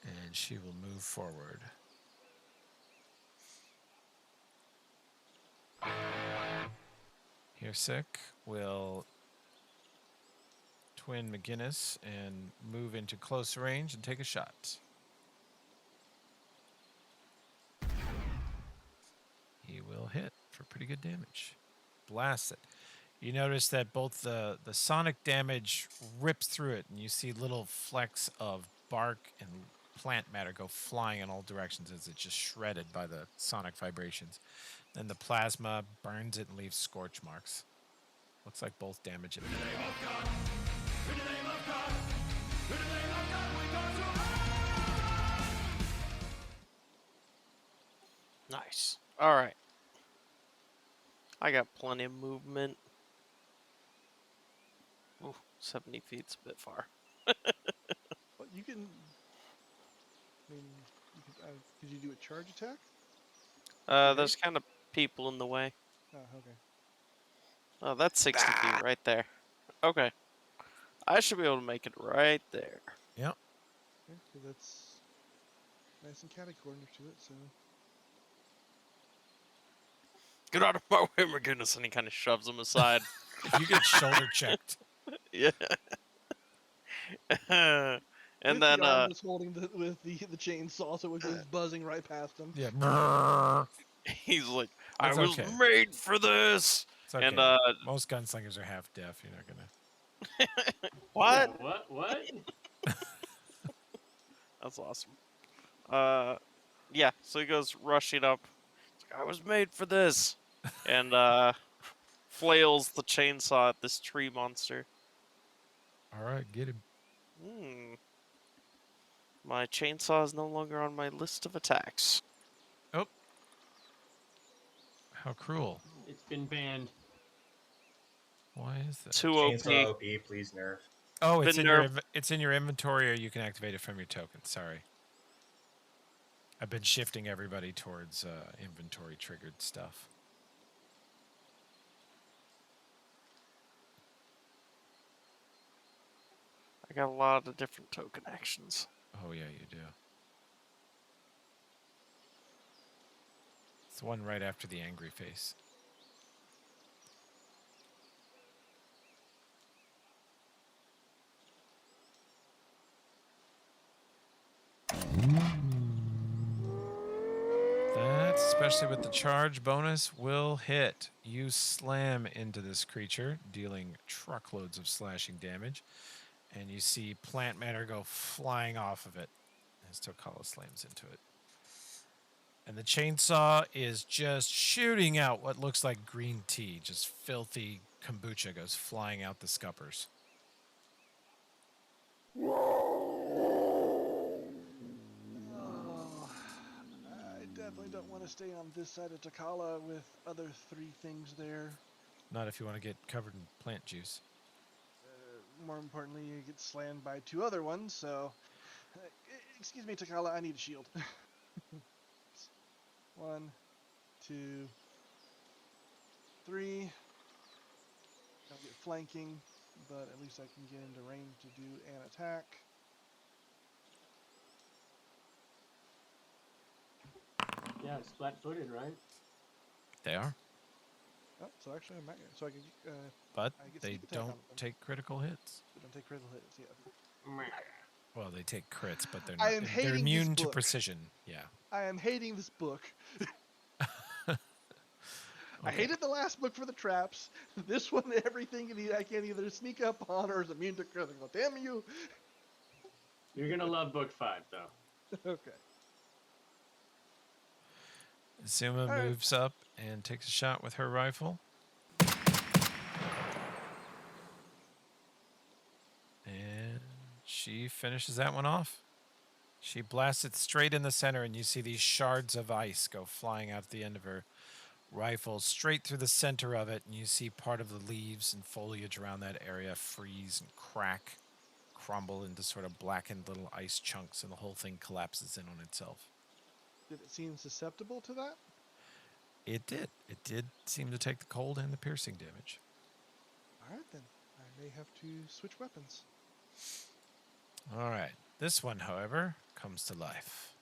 [SPEAKER 2] And she will move forward. Hirsick will twin McGinnis and move into close range and take a shot. He will hit for pretty good damage. Blast it. You notice that both the sonic damage rips through it, and you see little flecks of bark and plant matter go flying in all directions as it's just shredded by the sonic vibrations. Then the plasma burns it and leaves scorch marks. Looks like both damage it.
[SPEAKER 3] Nice. All right. I got plenty of movement. Ooh, 70 feet's a bit far.
[SPEAKER 4] But you can. I mean, could you do a charge attack?
[SPEAKER 3] There's kind of people in the way.
[SPEAKER 4] Oh, okay.
[SPEAKER 3] Oh, that's 60 feet right there. Okay. I should be able to make it right there.
[SPEAKER 2] Yep.
[SPEAKER 4] Okay, so that's nice and catty corner to it. So
[SPEAKER 3] Get out of my way, McGinnis, and he kind of shoves him aside.
[SPEAKER 2] You get shoulder checked.
[SPEAKER 3] Yeah. And
[SPEAKER 4] with
[SPEAKER 3] then,
[SPEAKER 4] the arm that's holding the chainsaw, so it goes buzzing right past him.
[SPEAKER 2] Yeah.
[SPEAKER 3] he's like,
[SPEAKER 2] That's
[SPEAKER 3] I was
[SPEAKER 2] okay.
[SPEAKER 3] made for this!
[SPEAKER 2] It's okay.
[SPEAKER 3] And,
[SPEAKER 2] most gunslingers are half deaf. You're not gonna.
[SPEAKER 3] what?
[SPEAKER 5] Yeah, what?
[SPEAKER 3] That's awesome. Yeah, so he goes rushing up. He's like, I was made for this! And, flails the chainsaw at this tree monster.
[SPEAKER 2] All right, get him.
[SPEAKER 3] My chainsaw is no longer on my list of attacks.
[SPEAKER 2] Oh. How cruel.
[SPEAKER 5] It's been banned.
[SPEAKER 2] Why is that?
[SPEAKER 3] Too OP.
[SPEAKER 6] Chainsaw OP, please nerf.
[SPEAKER 2] Oh, it's
[SPEAKER 3] Been
[SPEAKER 2] in your it's in your inventory, or you can activate it from your token. Sorry. I've been shifting everybody towards inventory triggered stuff.
[SPEAKER 3] I got a lot of different token actions.
[SPEAKER 2] Oh yeah, you do. It's the one right after the angry face. That, especially with the charge bonus, will hit. You slam into this creature, dealing truckloads of slashing damage, and you see plant matter go flying off of it as Tokala slams into it. And the chainsaw is just shooting out what looks like green tea. Just filthy kombucha goes flying out the scuppers.
[SPEAKER 4] Oh, I definitely don't want to stay on this side of Takala with other three things there.
[SPEAKER 2] Not if you want to get covered in plant juice.
[SPEAKER 4] More importantly, you get slammed by two other ones, so... excuse me, Takala, I need a shield. 1, 2, 3. I'll get flanking, but at least I can get into range to do an attack.
[SPEAKER 5] Yeah, it's flat-footed, right?
[SPEAKER 2] They are,
[SPEAKER 4] Oh, so actually I might... So I can...
[SPEAKER 2] but
[SPEAKER 4] I get
[SPEAKER 2] they
[SPEAKER 4] sneak attack on
[SPEAKER 2] don't
[SPEAKER 4] them.
[SPEAKER 2] take critical hits.
[SPEAKER 4] They don't take critical hits, yeah.
[SPEAKER 2] Well, they take crits, but they're
[SPEAKER 4] I
[SPEAKER 2] not.
[SPEAKER 4] am
[SPEAKER 2] They're
[SPEAKER 4] hating this
[SPEAKER 2] immune to
[SPEAKER 4] book.
[SPEAKER 2] precision. Yeah.
[SPEAKER 4] I am hating this book. I
[SPEAKER 2] Okay.
[SPEAKER 4] hated the last book for the traps. This one, everything I can either sneak up on or is immune to critical. Damn you!
[SPEAKER 5] You're gonna love book 5, though.
[SPEAKER 4] Okay.
[SPEAKER 2] Zuma
[SPEAKER 4] Alright.
[SPEAKER 2] moves up and takes a shot with her rifle. And she finishes that one off. She blasts it straight in the center, and you see these shards of ice go flying out the end of her rifle, straight through the center of it, and you see part of the leaves and foliage around that area freeze and crack, crumble into sort of blackened little ice chunks, and the whole thing collapses in on itself.
[SPEAKER 4] Did it seem susceptible to that?
[SPEAKER 2] It did. It did seem to take the cold and the piercing damage.
[SPEAKER 4] All right, then. I may have to switch weapons.
[SPEAKER 2] All right. This one, however, comes to life.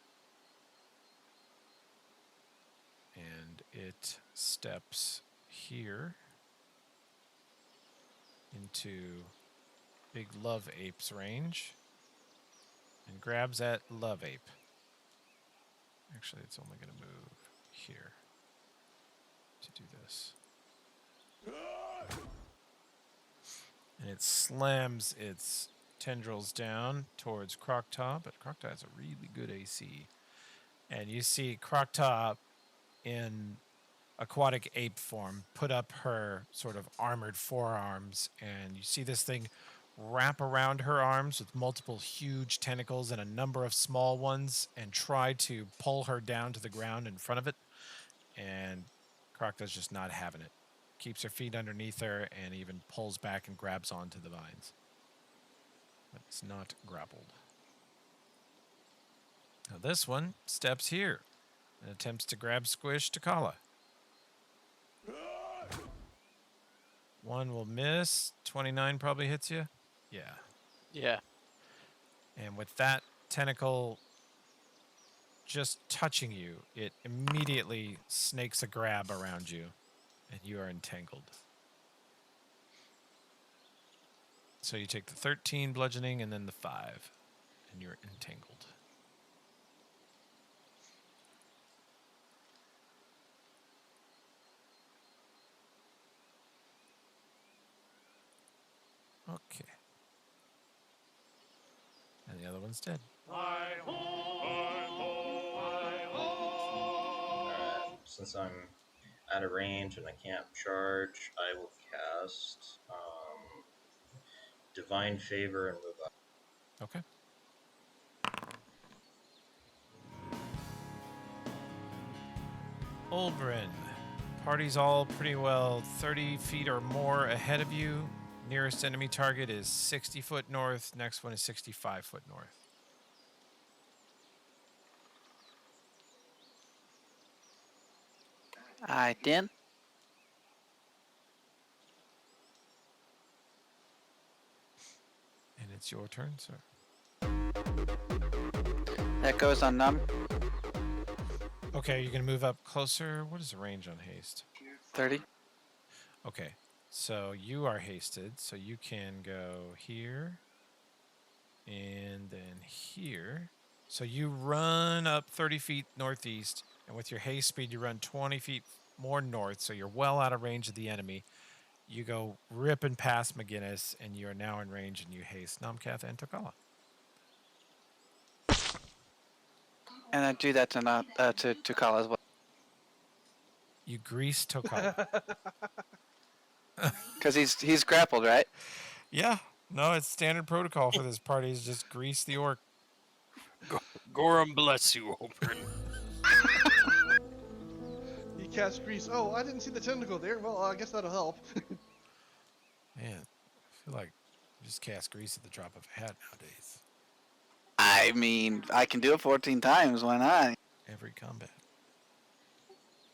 [SPEAKER 2] And it steps here into Big Love Ape's range and grabs at Love Ape. Actually, it's only going to move here to do this. And it slams its tendrils down towards Croctaw, but Croctaw has a really good AC. And you see Croctaw in aquatic ape form put up her sort of armored forearms, and you see this thing wrap around her arms with multiple huge tentacles and a number of small ones and try to pull her down to the ground in front of it. And Croctaw's just not having it. Keeps her feet underneath her and even pulls back and grabs onto the vines. But it's not grappled. Now this one steps here and attempts to grab Squish Takala. One will miss. 29 probably hits you. Yeah.
[SPEAKER 3] Yeah.
[SPEAKER 2] And with that tentacle just touching you, it immediately snakes a grab around you, and you are entangled. So you take the 13 bludgeoning and then the 5, and you're entangled. Okay. And the other one's dead.
[SPEAKER 6] Alright, since I'm out of range and I can't charge, I will cast Divine Favor and move up.
[SPEAKER 2] Okay. Oldrin. Party's all pretty well 30 feet or more ahead of you. Nearest enemy target is 60 foot north. Next one is 65 foot north.
[SPEAKER 1] I did.
[SPEAKER 2] And it's your turn, sir.
[SPEAKER 1] That goes on num.
[SPEAKER 2] Okay, you're going to move up closer. What is the range on haste?
[SPEAKER 1] 30.
[SPEAKER 2] Okay, so you are hasted, so you can go here and then here. So you run up 30 feet northeast, and with your haste speed, you run 20 feet more north, so you're well out of range of the enemy. You go ripping past McGinnis, and you are now in range, and you haste Namkath and Tokala.
[SPEAKER 1] And I do that to not to call as well.
[SPEAKER 2] You grease Tokala.
[SPEAKER 1] Because he's grappled, right?
[SPEAKER 2] Yeah, no, it's standard protocol for this party is just grease the orc.
[SPEAKER 3] Gorham bless you, Oldrin.
[SPEAKER 4] You cast grease. Oh, I didn't see the tentacle there. Well, I guess that'll help.
[SPEAKER 2] Man, I feel like you just cast grease at the drop of a hat nowadays.
[SPEAKER 1] I mean, I can do it 14 times. Why not?
[SPEAKER 2] Every combat.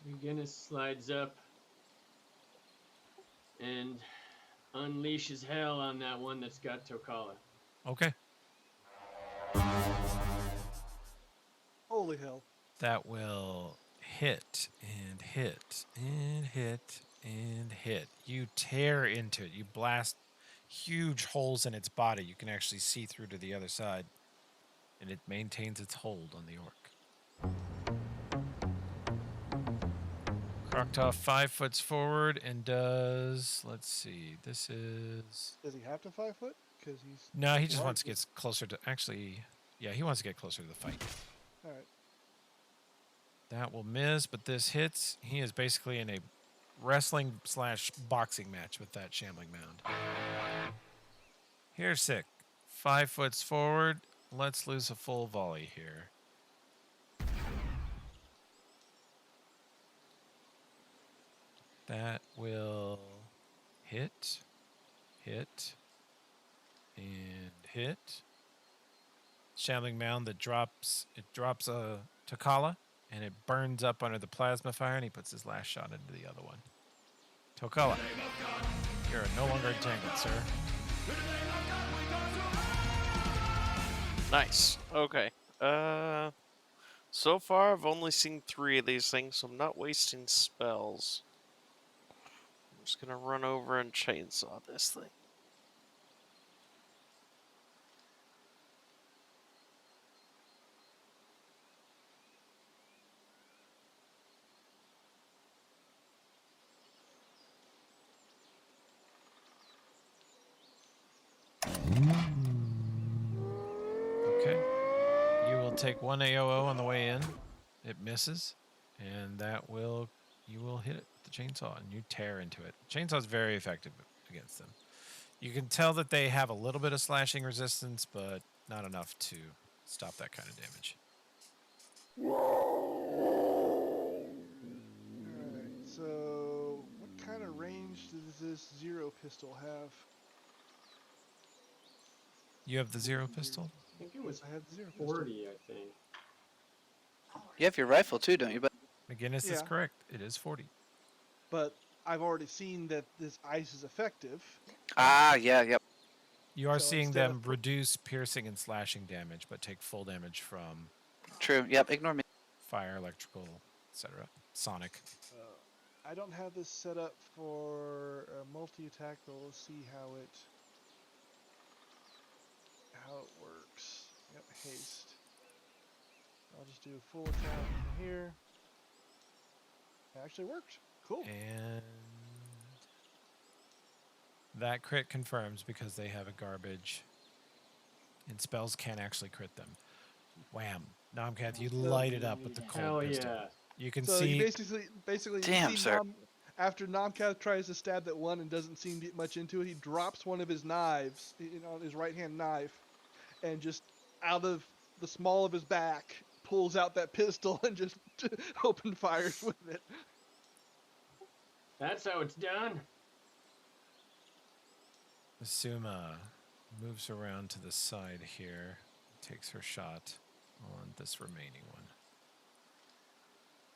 [SPEAKER 5] McGinnis slides up and unleashes hell on that one that's got Tokala.
[SPEAKER 2] Okay.
[SPEAKER 4] Holy hell.
[SPEAKER 2] That will hit and hit and hit and hit. You tear into it. You blast huge holes in its body. You can actually see through to the other side. And it maintains its hold on the orc. Croctaw 5 foots forward and does, let's see, this is...
[SPEAKER 4] Does he have to 5 foot? Because he's.
[SPEAKER 2] No, he just wants to
[SPEAKER 4] large.
[SPEAKER 2] get closer to, actually, yeah, he wants to get closer to the fight.
[SPEAKER 4] Alright.
[SPEAKER 2] That will miss, but this hits. He is basically in a wrestling / boxing match with that shambling mound. Here's sick. 5 foots forward. Let's lose a full volley here. That will hit, hit, and hit. Shambling mound that drops a Takala and it burns up under the plasma fire, and he puts his last shot into the other one. Tokala, you're no longer entangled, sir.
[SPEAKER 3] Nice. Okay. So far I've only seen 3 of these things, so I'm not wasting spells. I'm just gonna run over and chainsaw this thing.
[SPEAKER 2] Okay. You will take 1 AOO on the way in. It misses, and you will hit it with the chainsaw, and you tear into it. Chainsaw is very effective against them. You can tell that they have a little bit of slashing resistance, but not enough to stop that kind of damage.
[SPEAKER 4] Alright, so what kind of range does this Zero pistol have?
[SPEAKER 2] You have the Zero pistol?
[SPEAKER 5] I think it was
[SPEAKER 4] I have the Zero pistol.
[SPEAKER 5] 40, I think.
[SPEAKER 1] You have your rifle too, don't you? But
[SPEAKER 2] McGinnis is
[SPEAKER 4] Yeah.
[SPEAKER 2] correct. It is 40.
[SPEAKER 4] But I've already seen that this ice is effective.
[SPEAKER 1] yeah, yep.
[SPEAKER 2] You are
[SPEAKER 4] So
[SPEAKER 2] seeing
[SPEAKER 4] instead
[SPEAKER 2] them
[SPEAKER 4] of-
[SPEAKER 2] reduce piercing and slashing damage, but take full damage from
[SPEAKER 1] True. Yep. Ignore me.
[SPEAKER 2] fire, electrical, etc. Sonic.
[SPEAKER 4] I don't have this set up for multi-attack, but we'll see how it works. Yep, haste. I'll just do a full attack from here. It actually worked. Cool.
[SPEAKER 2] And that crit confirms because they have a garbage. And spells can't actually crit them. Wham. Nomcath, you light it up with the cold
[SPEAKER 5] Hell
[SPEAKER 2] pistol.
[SPEAKER 5] yeah.
[SPEAKER 2] You can
[SPEAKER 4] So
[SPEAKER 2] see
[SPEAKER 4] you basically
[SPEAKER 1] Damn,
[SPEAKER 4] you see
[SPEAKER 1] sir.
[SPEAKER 4] after Nomcath tries to stab that one and doesn't seem to get much into it, he drops one of his knives, his right hand knife, and just out of the small of his back pulls out that pistol and just open fires with it.
[SPEAKER 5] That's how it's done.
[SPEAKER 2] Asuma moves around to the side here, takes her shot on this remaining one.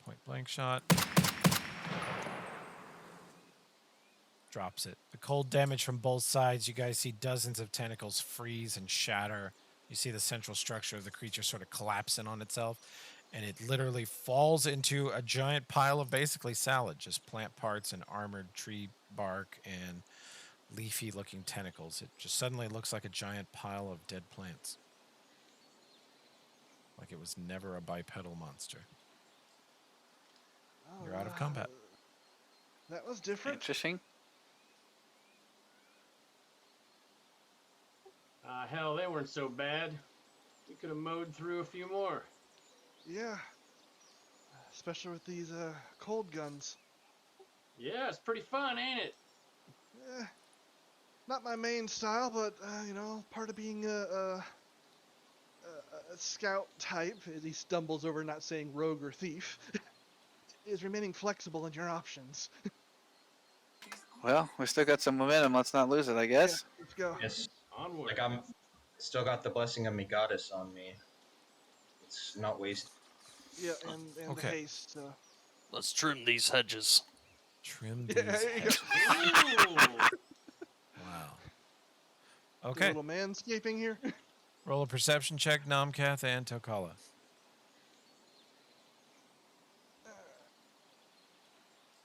[SPEAKER 2] Point blank shot. Drops it. The cold damage from both sides. You guys see dozens of tentacles freeze and shatter. You see the central structure of the creature sort of collapse in on itself, and it literally falls into a giant pile of basically salad, just plant parts and armored tree bark and leafy looking tentacles. It just suddenly looks like a giant pile of dead plants. Like it was never a bipedal monster. You're out of combat.
[SPEAKER 4] That was different.
[SPEAKER 1] Interesting.
[SPEAKER 5] Hell, they weren't so bad. We could have mowed through a few more.
[SPEAKER 4] Yeah. Especially with these cold guns.
[SPEAKER 5] Yeah, it's pretty fun, ain't it?
[SPEAKER 4] Eh, not my main style, but part of being a scout type, as he stumbles over not saying rogue or thief, is remaining flexible in your options.
[SPEAKER 1] Well, we still got some momentum. Let's not lose it, I guess.
[SPEAKER 4] Let's go.
[SPEAKER 6] Yes,
[SPEAKER 5] Onward.
[SPEAKER 6] like I'm still got the blessing of me goddess on me. It's not wasted.
[SPEAKER 4] Yeah, and
[SPEAKER 2] Okay.
[SPEAKER 4] the haste.
[SPEAKER 3] Let's trim these hedges.
[SPEAKER 2] Trim
[SPEAKER 4] Yeah,
[SPEAKER 2] these
[SPEAKER 4] there you go.
[SPEAKER 2] hedges.
[SPEAKER 5] Ooh.
[SPEAKER 2] Wow.
[SPEAKER 4] A
[SPEAKER 2] Okay.
[SPEAKER 4] little manscaping here.
[SPEAKER 2] Roll a perception check, Nomcath and Tokala.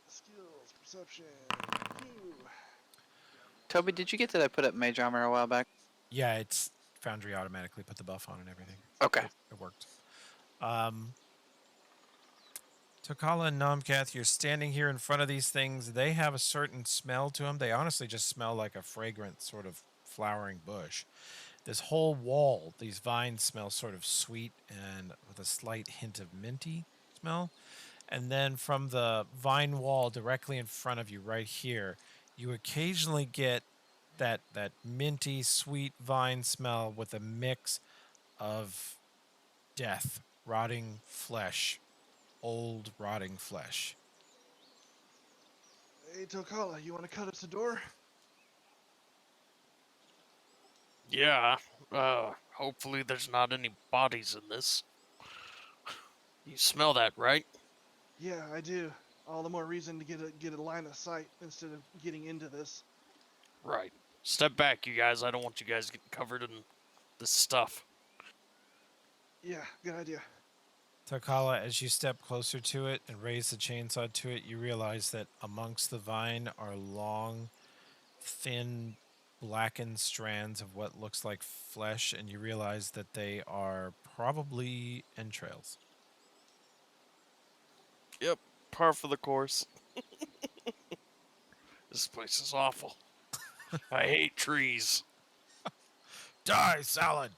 [SPEAKER 4] Skills, perception. Phew.
[SPEAKER 1] Toby, did you get that I put up mage armor a while back?
[SPEAKER 2] Yeah, it's Foundry automatically put the buff on and everything.
[SPEAKER 1] Okay.
[SPEAKER 2] It worked. Tokala and Nomcath, you're standing here in front of these things. They have a certain smell to them. They honestly just smell like a fragrant sort of flowering bush. This whole wall, these vines smell sort of sweet and with a slight hint of minty smell. And then from the vine wall directly in front of you right here, you occasionally get that minty, sweet vine smell with a mix of death, rotting flesh, old rotting flesh.
[SPEAKER 4] Hey, Tokala, you want to cut us a door?
[SPEAKER 3] Yeah. Hopefully there's not any bodies in this. You smell that, right?
[SPEAKER 4] Yeah, I do. All the more reason to get a line of sight instead of getting into this.
[SPEAKER 3] Right. Step back, you guys. I don't want you guys getting covered in this stuff.
[SPEAKER 4] Yeah, good idea.
[SPEAKER 2] Takala, as you step closer to it and raise the chainsaw to it, you realize that amongst the vine are long, thin, blackened strands of what looks like flesh, and you realize that they are probably entrails.
[SPEAKER 3] Yep, par for the course. This place is awful. I hate trees.
[SPEAKER 2] Die, salad!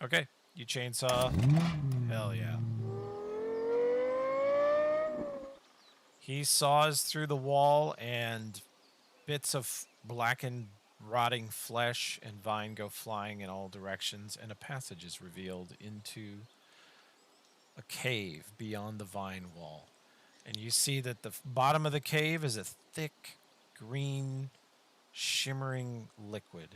[SPEAKER 2] Okay, you chainsaw. Hell yeah. He saws through the wall, and bits of blackened, rotting flesh and vine go flying in all directions, and a passage is revealed into a cave beyond the vine wall. And you see that the bottom of the cave is a thick, green, shimmering liquid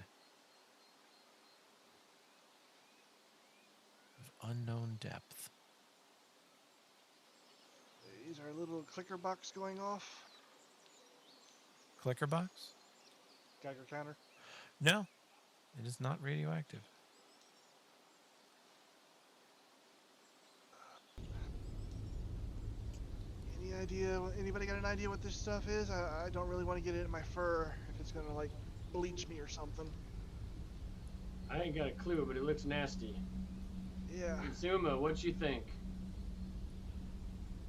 [SPEAKER 2] of unknown depth.
[SPEAKER 4] Is our little clicker box going off?
[SPEAKER 2] Clicker box?
[SPEAKER 4] Geiger counter?
[SPEAKER 2] No, it is not radioactive.
[SPEAKER 4] Any idea? Anybody got an idea what this stuff is? I don't really want to get it in my fur if it's gonna like bleach me or something.
[SPEAKER 5] I ain't got a clue, but it looks nasty.
[SPEAKER 4] Yeah.
[SPEAKER 5] Zuma, what you think?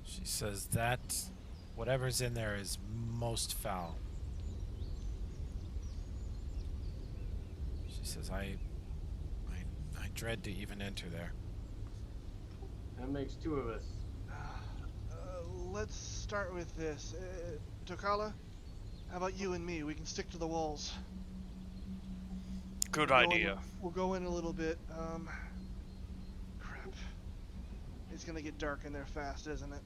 [SPEAKER 2] She says that whatever's in there is most foul. She says, I dread to even enter there.
[SPEAKER 5] That makes two of us.
[SPEAKER 4] Let's start with this. Tokala, how about you and me? We can stick to the walls.
[SPEAKER 3] Good
[SPEAKER 4] We'll go
[SPEAKER 3] idea.
[SPEAKER 4] we'll go in a little bit. Crap. It's gonna get dark in there fast, isn't it?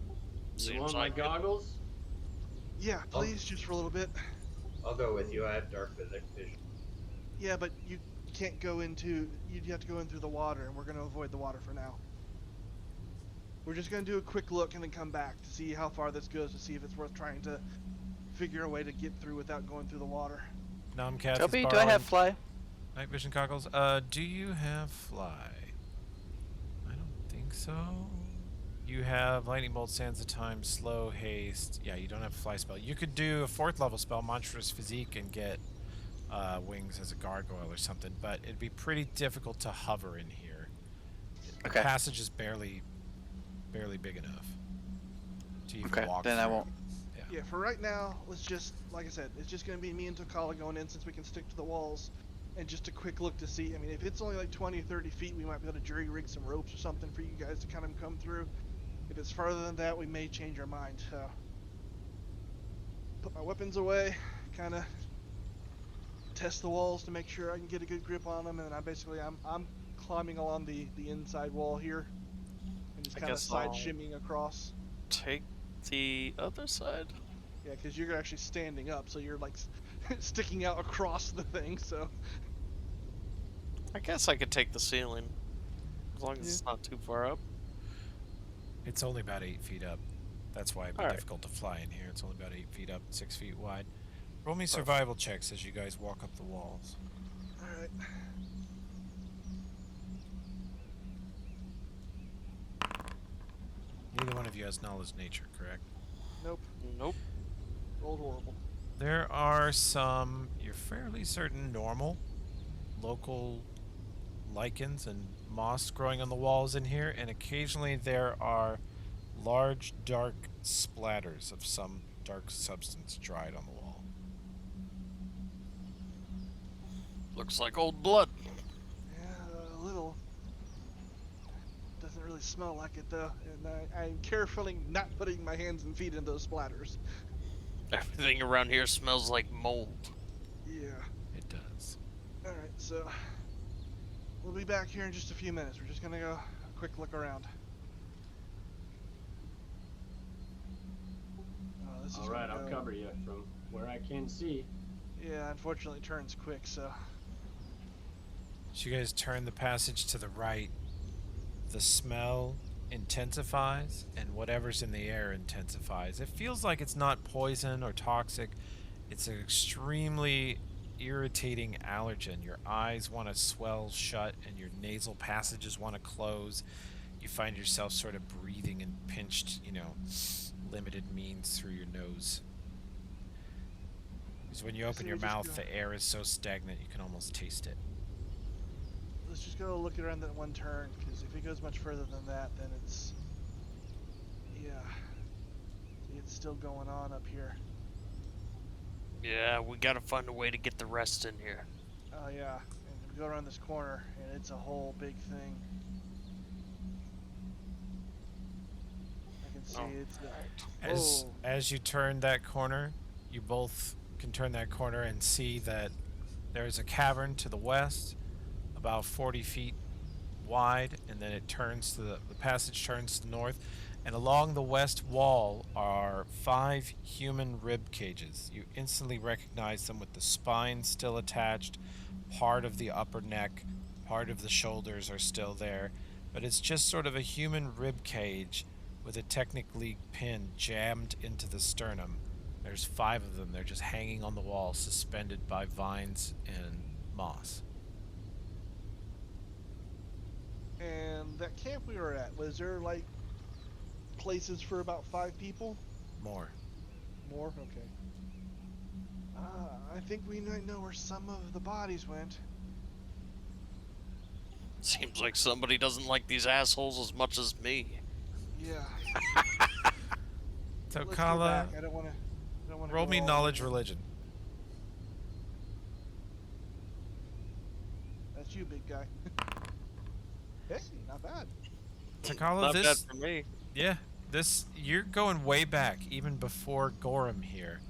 [SPEAKER 5] You
[SPEAKER 3] Seems
[SPEAKER 5] want my
[SPEAKER 3] like it.
[SPEAKER 5] goggles?
[SPEAKER 4] Yeah, please, just for a little bit.
[SPEAKER 6] I'll go with you. I have dark vision.
[SPEAKER 4] Yeah, but you can't go into. You'd have to go in through the water, and we're gonna avoid the water for now. We're just gonna do a quick look and then come back to see how far this goes to see if it's worth trying to figure a way to get through without going through the water.
[SPEAKER 2] Nomcath
[SPEAKER 1] Toby,
[SPEAKER 2] is
[SPEAKER 1] do I have
[SPEAKER 2] borrowing
[SPEAKER 1] fly?
[SPEAKER 2] night vision goggles. Do you have fly? I don't think so. You have lightning bolt, sands of time, slow haste. Yeah, you don't have a fly spell. You could do a 4th level spell, monstrous physique, and get wings as a gargoyle or something, but it'd be pretty difficult to hover in here. The
[SPEAKER 1] Okay.
[SPEAKER 2] passage is barely big enough to even
[SPEAKER 1] Okay,
[SPEAKER 2] walk
[SPEAKER 1] then I
[SPEAKER 2] through.
[SPEAKER 1] won't.
[SPEAKER 4] Yeah, for right now, let's just, like I said, it's just gonna be me and Tokala going in since we can stick to the walls, and just a quick look to see. I mean, if it's only like 20 or 30 feet, we might be able to jury rig some ropes or something for you guys to kind of come through. If it's farther than that, we may change our mind. So, put my weapons away, kind of test the walls to make sure I can get a good grip on them, and then I'm climbing along the inside wall here, and just
[SPEAKER 3] I
[SPEAKER 4] kind of
[SPEAKER 3] guess
[SPEAKER 4] side
[SPEAKER 3] I'll-
[SPEAKER 4] shimmying across.
[SPEAKER 3] Take the other side.
[SPEAKER 4] Yeah, because you're actually standing up, so you're like sticking out across the thing. So
[SPEAKER 3] I guess I could take the ceiling. As long as it's not too far up.
[SPEAKER 2] It's only about 8 feet up. That's why it'd be
[SPEAKER 3] Alright.
[SPEAKER 2] difficult to fly in here. It's only about 8 feet up, 6 feet wide. Roll me survival checks as you guys walk up the walls.
[SPEAKER 4] all right.
[SPEAKER 2] Neither one of you has knowledge nature, correct?
[SPEAKER 4] Nope.
[SPEAKER 3] Nope.
[SPEAKER 4] Rolled horrible.
[SPEAKER 2] There are some, you're fairly certain, normal, local lichens and moss growing on the walls in here, and occasionally there are large, dark splatters of some dark substance dried on the wall.
[SPEAKER 3] Looks like old blood.
[SPEAKER 4] Yeah, a little. Doesn't really smell like it though, and I'm carefully not putting my hands and feet in those splatters.
[SPEAKER 3] Everything around here smells like mold.
[SPEAKER 4] Yeah.
[SPEAKER 2] It does.
[SPEAKER 4] All right, so we'll be back here in just a few minutes. We're just gonna go a quick look around. Oh, this is
[SPEAKER 5] All right,
[SPEAKER 4] gonna
[SPEAKER 5] I'll
[SPEAKER 4] go-
[SPEAKER 5] cover you from where I can see.
[SPEAKER 4] Yeah, unfortunately, it turns quick, so.
[SPEAKER 2] As you guys turn the passage to the right, the smell intensifies and whatever's in the air intensifies. It feels like it's not poison or toxic. It's an extremely irritating allergen. Your eyes want to swell shut and your nasal passages want to close. You find yourself sort of breathing in pinched, limited means through your nose. Because when you open
[SPEAKER 4] So
[SPEAKER 2] your
[SPEAKER 4] we just
[SPEAKER 2] mouth,
[SPEAKER 4] go-
[SPEAKER 2] the air is so stagnant you can almost taste it.
[SPEAKER 4] Let's just go look around that one turn, because if it goes much further than that, then it's... Yeah. See, it's still going on up here.
[SPEAKER 3] Yeah, we gotta find a way to get the rest in here.
[SPEAKER 4] Oh yeah, and we go around this corner, and it's a whole big thing. I can see
[SPEAKER 3] Oh.
[SPEAKER 4] it's...
[SPEAKER 2] As
[SPEAKER 4] Whoa.
[SPEAKER 2] as you turn that corner, you both can turn that corner and see that there's a cavern to the west, about 40 feet wide, and then it turns to the passage turns to the north, and along the west wall are 5 human rib cages. You instantly recognize them with the spine still attached, part of the upper neck, part of the shoulders are still there, but it's just sort of a human rib cage with a Technic-League pin jammed into the sternum. There's 5 of them. They're just hanging on the wall, suspended by vines and moss.
[SPEAKER 4] And that camp we were at, was there like places for about 5 people?
[SPEAKER 2] More.
[SPEAKER 4] More? Okay. I think we might know where some of the bodies went.
[SPEAKER 3] Seems like somebody doesn't like these assholes as much as me.
[SPEAKER 4] Yeah.
[SPEAKER 2] So
[SPEAKER 4] Let's go
[SPEAKER 2] Kala,
[SPEAKER 4] back. I don't want to.
[SPEAKER 2] roll me knowledge religion.
[SPEAKER 4] That's you, big guy. Hey, not bad.
[SPEAKER 2] Takala,
[SPEAKER 3] Not
[SPEAKER 2] this
[SPEAKER 3] bad for me.
[SPEAKER 2] yeah, this you're going way back, even before Gorham here.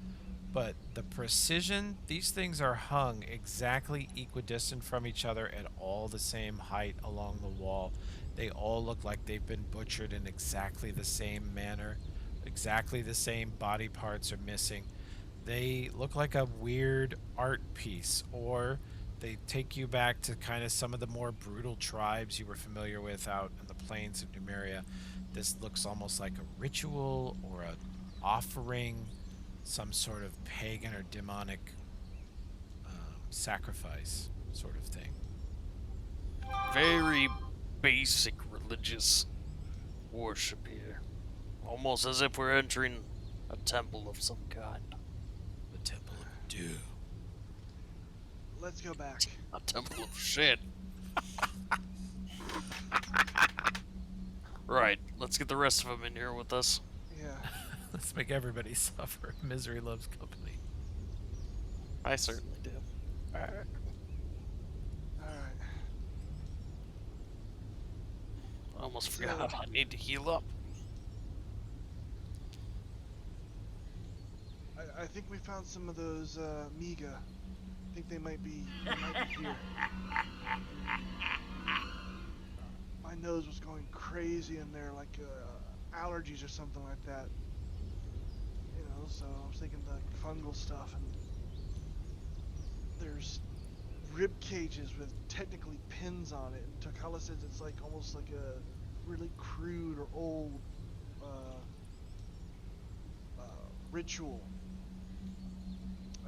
[SPEAKER 2] But the precision, these things are hung exactly equidistant from each other at all the same height along the wall. They all look like they've been butchered in exactly the same manner. Exactly the same body parts are missing. They look like a weird art piece, or they take you back to kind of some of the more brutal tribes you were familiar with out in the plains of Numeria. This looks almost like a ritual or an offering, some sort of pagan or demonic sacrifice sort of thing.
[SPEAKER 3] Very basic religious worship here. Almost as if we're entering a temple of some kind.
[SPEAKER 2] The Temple of Doom.
[SPEAKER 4] Let's go back.
[SPEAKER 3] A temple of shit. Right, let's get the rest of them in here with us.
[SPEAKER 4] Yeah.
[SPEAKER 2] Let's make everybody suffer. Misery loves company.
[SPEAKER 3] I certainly do.
[SPEAKER 4] Alright.
[SPEAKER 3] I almost
[SPEAKER 4] So-
[SPEAKER 3] forgot I need to heal up.
[SPEAKER 4] I think we found some of those Miga. I think they might be here. My nose was going crazy in there, like allergies or something like that. You know, so I was thinking the fungal stuff, and there's rib cages with technically pins on it. And Takala says it's like almost like a really crude or old ritual.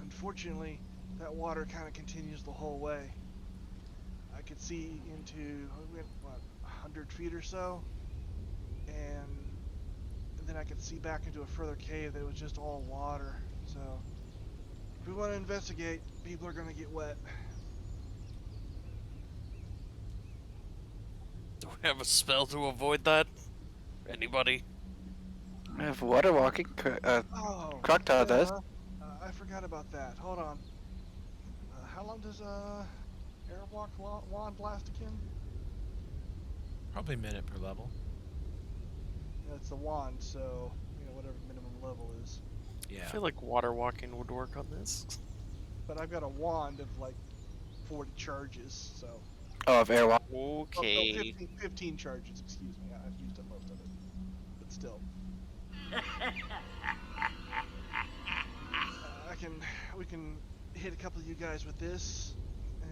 [SPEAKER 4] Unfortunately, that water kind of continues the whole way. I could see into, we went, what, 100 feet or so? And then I could see back into a further cave that was just all water. So, if we want to investigate, people are going to get wet.
[SPEAKER 3] Do we have a spell to avoid that? Anybody?
[SPEAKER 1] I have water walking.
[SPEAKER 4] Oh,
[SPEAKER 1] Crocodile does.
[SPEAKER 4] I forgot about that. Hold on. How long does Airwalk wand last again?
[SPEAKER 2] Probably a minute per level.
[SPEAKER 4] That's the wand, so you know whatever minimum level is.
[SPEAKER 2] Yeah.
[SPEAKER 3] I feel like water walking would work on this.
[SPEAKER 4] But I've got a wand of like 40 charges, so.
[SPEAKER 1] Oh, of airwalk.
[SPEAKER 4] Oh, no,
[SPEAKER 3] Okay.
[SPEAKER 4] 15 charges. Excuse me. I've used up most of it, but still. We can hit a couple of you guys with this,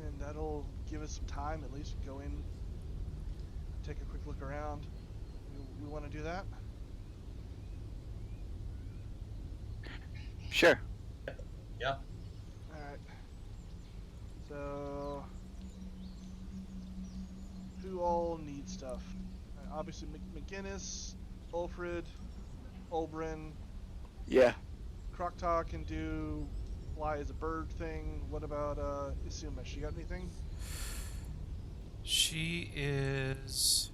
[SPEAKER 4] and that'll give us some time. At least go in, take a quick look around. We want to do that.
[SPEAKER 1] Sure.
[SPEAKER 6] Yeah.
[SPEAKER 4] All right. So, who all needs stuff? Obviously, McGinnis, Ulfrid, Olbrin,
[SPEAKER 1] Yeah.
[SPEAKER 4] Krokta can do fly as a bird thing. What about Isuma? She got anything?
[SPEAKER 2] She is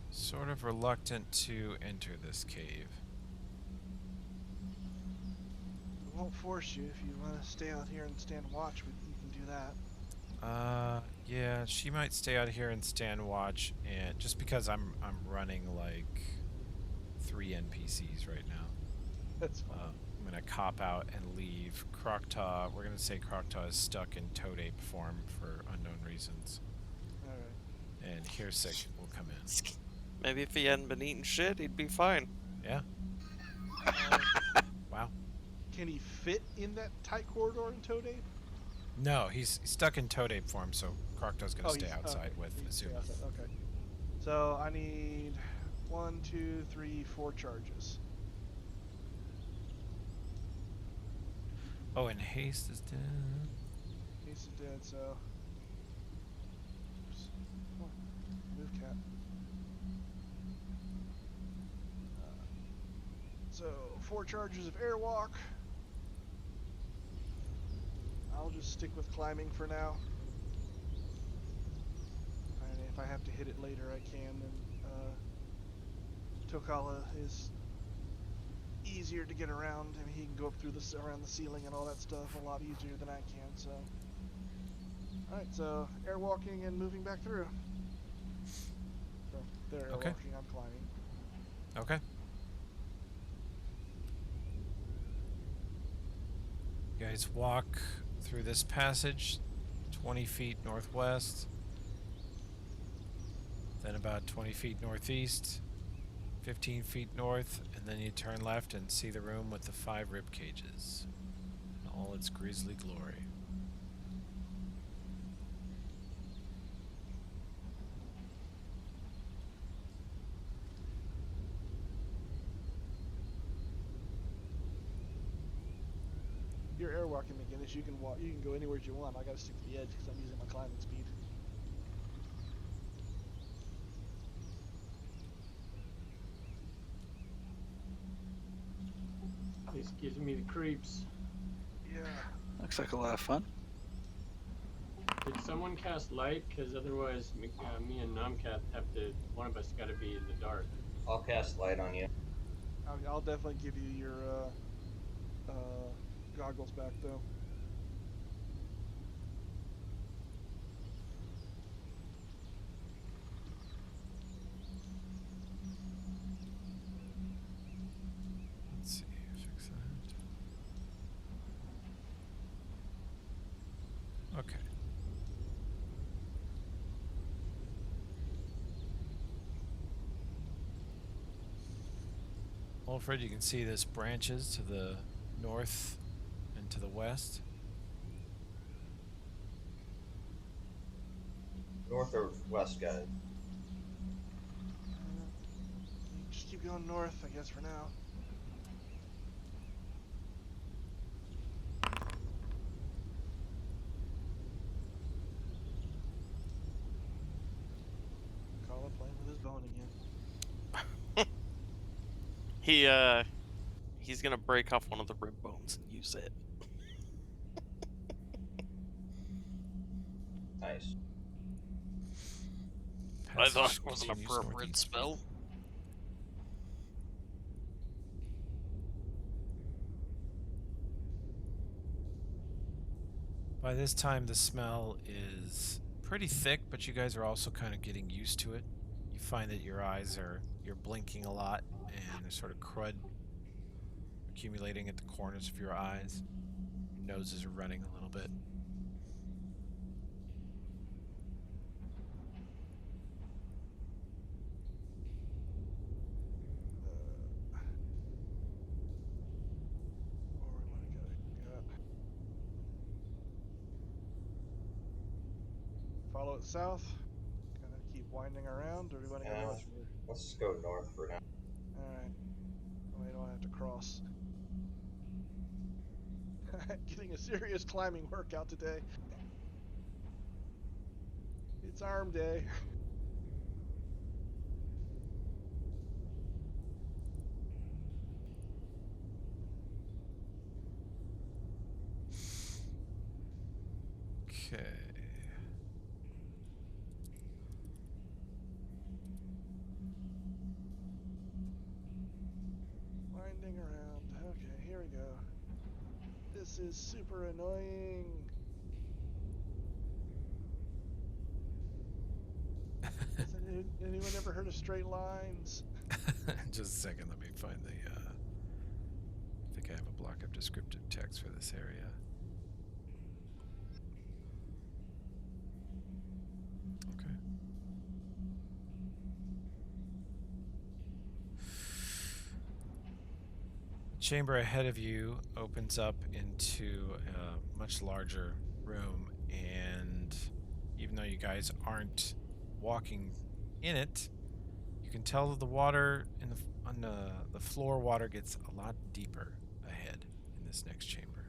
[SPEAKER 2] sort of reluctant to enter this cave.
[SPEAKER 4] We won't force you. If you want to stay out here and stand watch, you can do that.
[SPEAKER 2] Yeah, she might stay out here and stand watch, and just because I'm running like 3 NPCs right now.
[SPEAKER 4] That's fine.
[SPEAKER 2] I'm gonna cop out and leave. Krokta, we're gonna say Krokta is stuck in Toad Ape form for unknown reasons.
[SPEAKER 4] All right.
[SPEAKER 2] And Hirsik will come in.
[SPEAKER 3] Maybe if he hadn't been eating shit, he'd be fine.
[SPEAKER 2] Yeah? Wow.
[SPEAKER 4] Can he fit in that tight corridor in Toad Ape?
[SPEAKER 2] No, he's stuck in Toad Ape form, so Krokta's gonna stay
[SPEAKER 4] he's-
[SPEAKER 2] outside
[SPEAKER 4] okay,
[SPEAKER 2] with
[SPEAKER 4] he can stay
[SPEAKER 2] Azuma.
[SPEAKER 4] outside, okay. So I need 1, 2, 3, 4 charges.
[SPEAKER 2] Oh, and Haste is dead.
[SPEAKER 4] Ace is dead, so. Oops. Come on. Move, cat. So, 4 charges of airwalk. I'll just stick with climbing for now. And if I have to hit it later, I can. And Tokala is easier to get around. I mean, he can go up through around the ceiling and all that stuff a lot easier than I can. So, all right. So, airwalking and moving back through. So they're airwalking.
[SPEAKER 2] Okay.
[SPEAKER 4] I'm climbing.
[SPEAKER 2] Okay. You guys walk through this passage 20 feet northwest, then about 20 feet northeast, 15 feet north, and then you turn left and see the room with the 5 rib cages in all its grisly glory.
[SPEAKER 4] You're airwalking again. You can walk. You can go anywhere you want. I gotta stick to the edge because I'm using my climbing speed.
[SPEAKER 5] This gives me the creeps.
[SPEAKER 4] Yeah.
[SPEAKER 1] Looks like a lot of fun.
[SPEAKER 5] Did someone cast light? Because otherwise, me and Nomcat have to. One of us got to be in the dark.
[SPEAKER 6] I'll cast light on you.
[SPEAKER 4] I'll definitely give you your goggles back though.
[SPEAKER 2] Let's see, fix that. Okay. Alfred, you can see this branches to the north and to the west.
[SPEAKER 6] North or west, guys?
[SPEAKER 4] Just keep going north, I guess, for now. Kala playing with his bone again.
[SPEAKER 3] He's gonna break off one of the rib bones and use it.
[SPEAKER 6] Nice.
[SPEAKER 3] I thought
[SPEAKER 2] Passage
[SPEAKER 3] it was an
[SPEAKER 2] continues
[SPEAKER 3] appropriate
[SPEAKER 2] northeast.
[SPEAKER 3] spell.
[SPEAKER 2] By this time, the smell is pretty thick, but you guys are also kind of getting used to it. You find that you're blinking a lot, and there's sort of crud accumulating at the corners of your eyes. Your noses are running a little bit.
[SPEAKER 4] Where we want to go follow it south. Kind of keep winding around, or do we want to go
[SPEAKER 6] Yeah.
[SPEAKER 4] north from here?
[SPEAKER 6] Let's just go north for now.
[SPEAKER 4] Alright. We don't have to cross. Getting a serious climbing workout today. It's arm day.
[SPEAKER 2] Okay.
[SPEAKER 4] Winding around. Okay, here we go. This is super annoying. Hasn't anyone ever heard of straight lines?
[SPEAKER 2] Just a second, let me find the I think I have a block of descriptive text for this area. Okay. The chamber ahead of you opens up into a much larger room, and even though you guys aren't walking in it, you can tell that the water in the floor water gets a lot deeper ahead in this next chamber.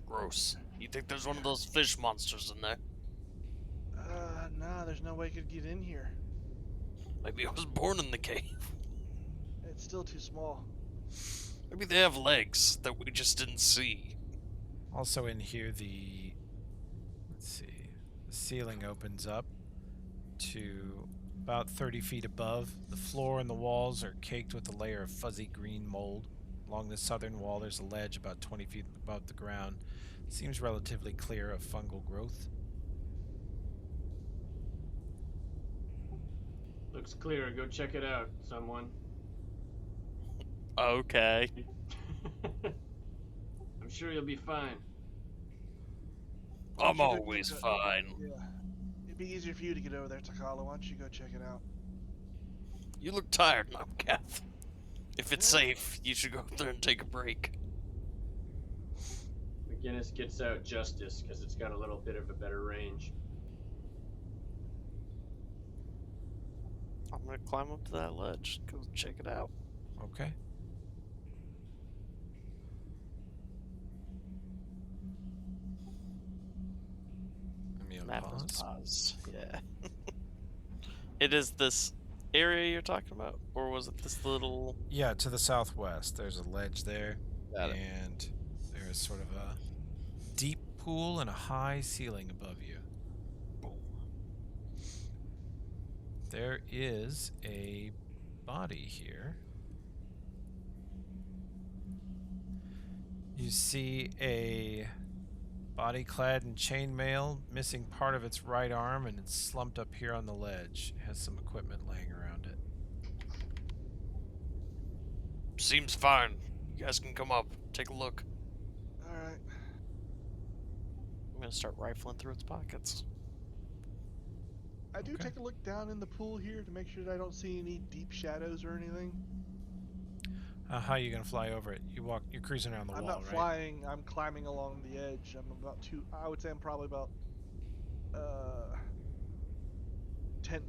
[SPEAKER 3] Gross. You think there's one of those fish monsters in there?
[SPEAKER 4] Nah, there's no way I could get in here.
[SPEAKER 3] Maybe I was born in the cave.
[SPEAKER 4] It's still too small.
[SPEAKER 3] Maybe they have legs that we just didn't see.
[SPEAKER 2] Also in here, the ceiling opens up to about 30 feet above. The floor and the walls are caked with a layer of fuzzy green mold. Along the southern wall, there's a ledge about 20 feet above the ground. Seems relatively clear of fungal growth.
[SPEAKER 5] Looks clear. Go check it out, someone.
[SPEAKER 3] Okay.
[SPEAKER 5] I'm sure you'll be fine.
[SPEAKER 4] Why
[SPEAKER 3] I'm
[SPEAKER 4] don't you go
[SPEAKER 3] always
[SPEAKER 4] check it-
[SPEAKER 3] fine.
[SPEAKER 4] Yeah. It'd be easier for you to get over there, Takala. Why don't you go check it out?
[SPEAKER 3] You look tired now, Kath. If it's
[SPEAKER 4] Yeah.
[SPEAKER 3] safe, you should go up there and take a break.
[SPEAKER 5] McGinnis gets out Justice because it's got a little bit of a better range.
[SPEAKER 3] I'm gonna climb up to that ledge, go check it out.
[SPEAKER 2] Okay. Let me
[SPEAKER 3] Map is
[SPEAKER 2] unpause.
[SPEAKER 3] paused. Yeah. It is this area you're talking about, or was it this little?
[SPEAKER 2] Yeah, to the southwest, there's a ledge there,
[SPEAKER 3] Got it.
[SPEAKER 2] and there's sort of a deep pool and a high ceiling above you. There is a body here. You see a body clad in chainmail, missing part of its right arm, and it's slumped up here on the ledge. It has some equipment laying around it.
[SPEAKER 3] Seems fine. You guys can come up, take a look.
[SPEAKER 4] Alright.
[SPEAKER 3] I'm gonna start rifling through its pockets.
[SPEAKER 4] I do
[SPEAKER 2] Okay.
[SPEAKER 4] take a look down in the pool here to make sure that I don't see any deep shadows or anything.
[SPEAKER 2] How are you gonna fly over it? You're cruising around the
[SPEAKER 4] I'm
[SPEAKER 2] wall,
[SPEAKER 4] not
[SPEAKER 2] right?
[SPEAKER 4] flying, I'm climbing along the edge. I'm about I would say I'm probably about 10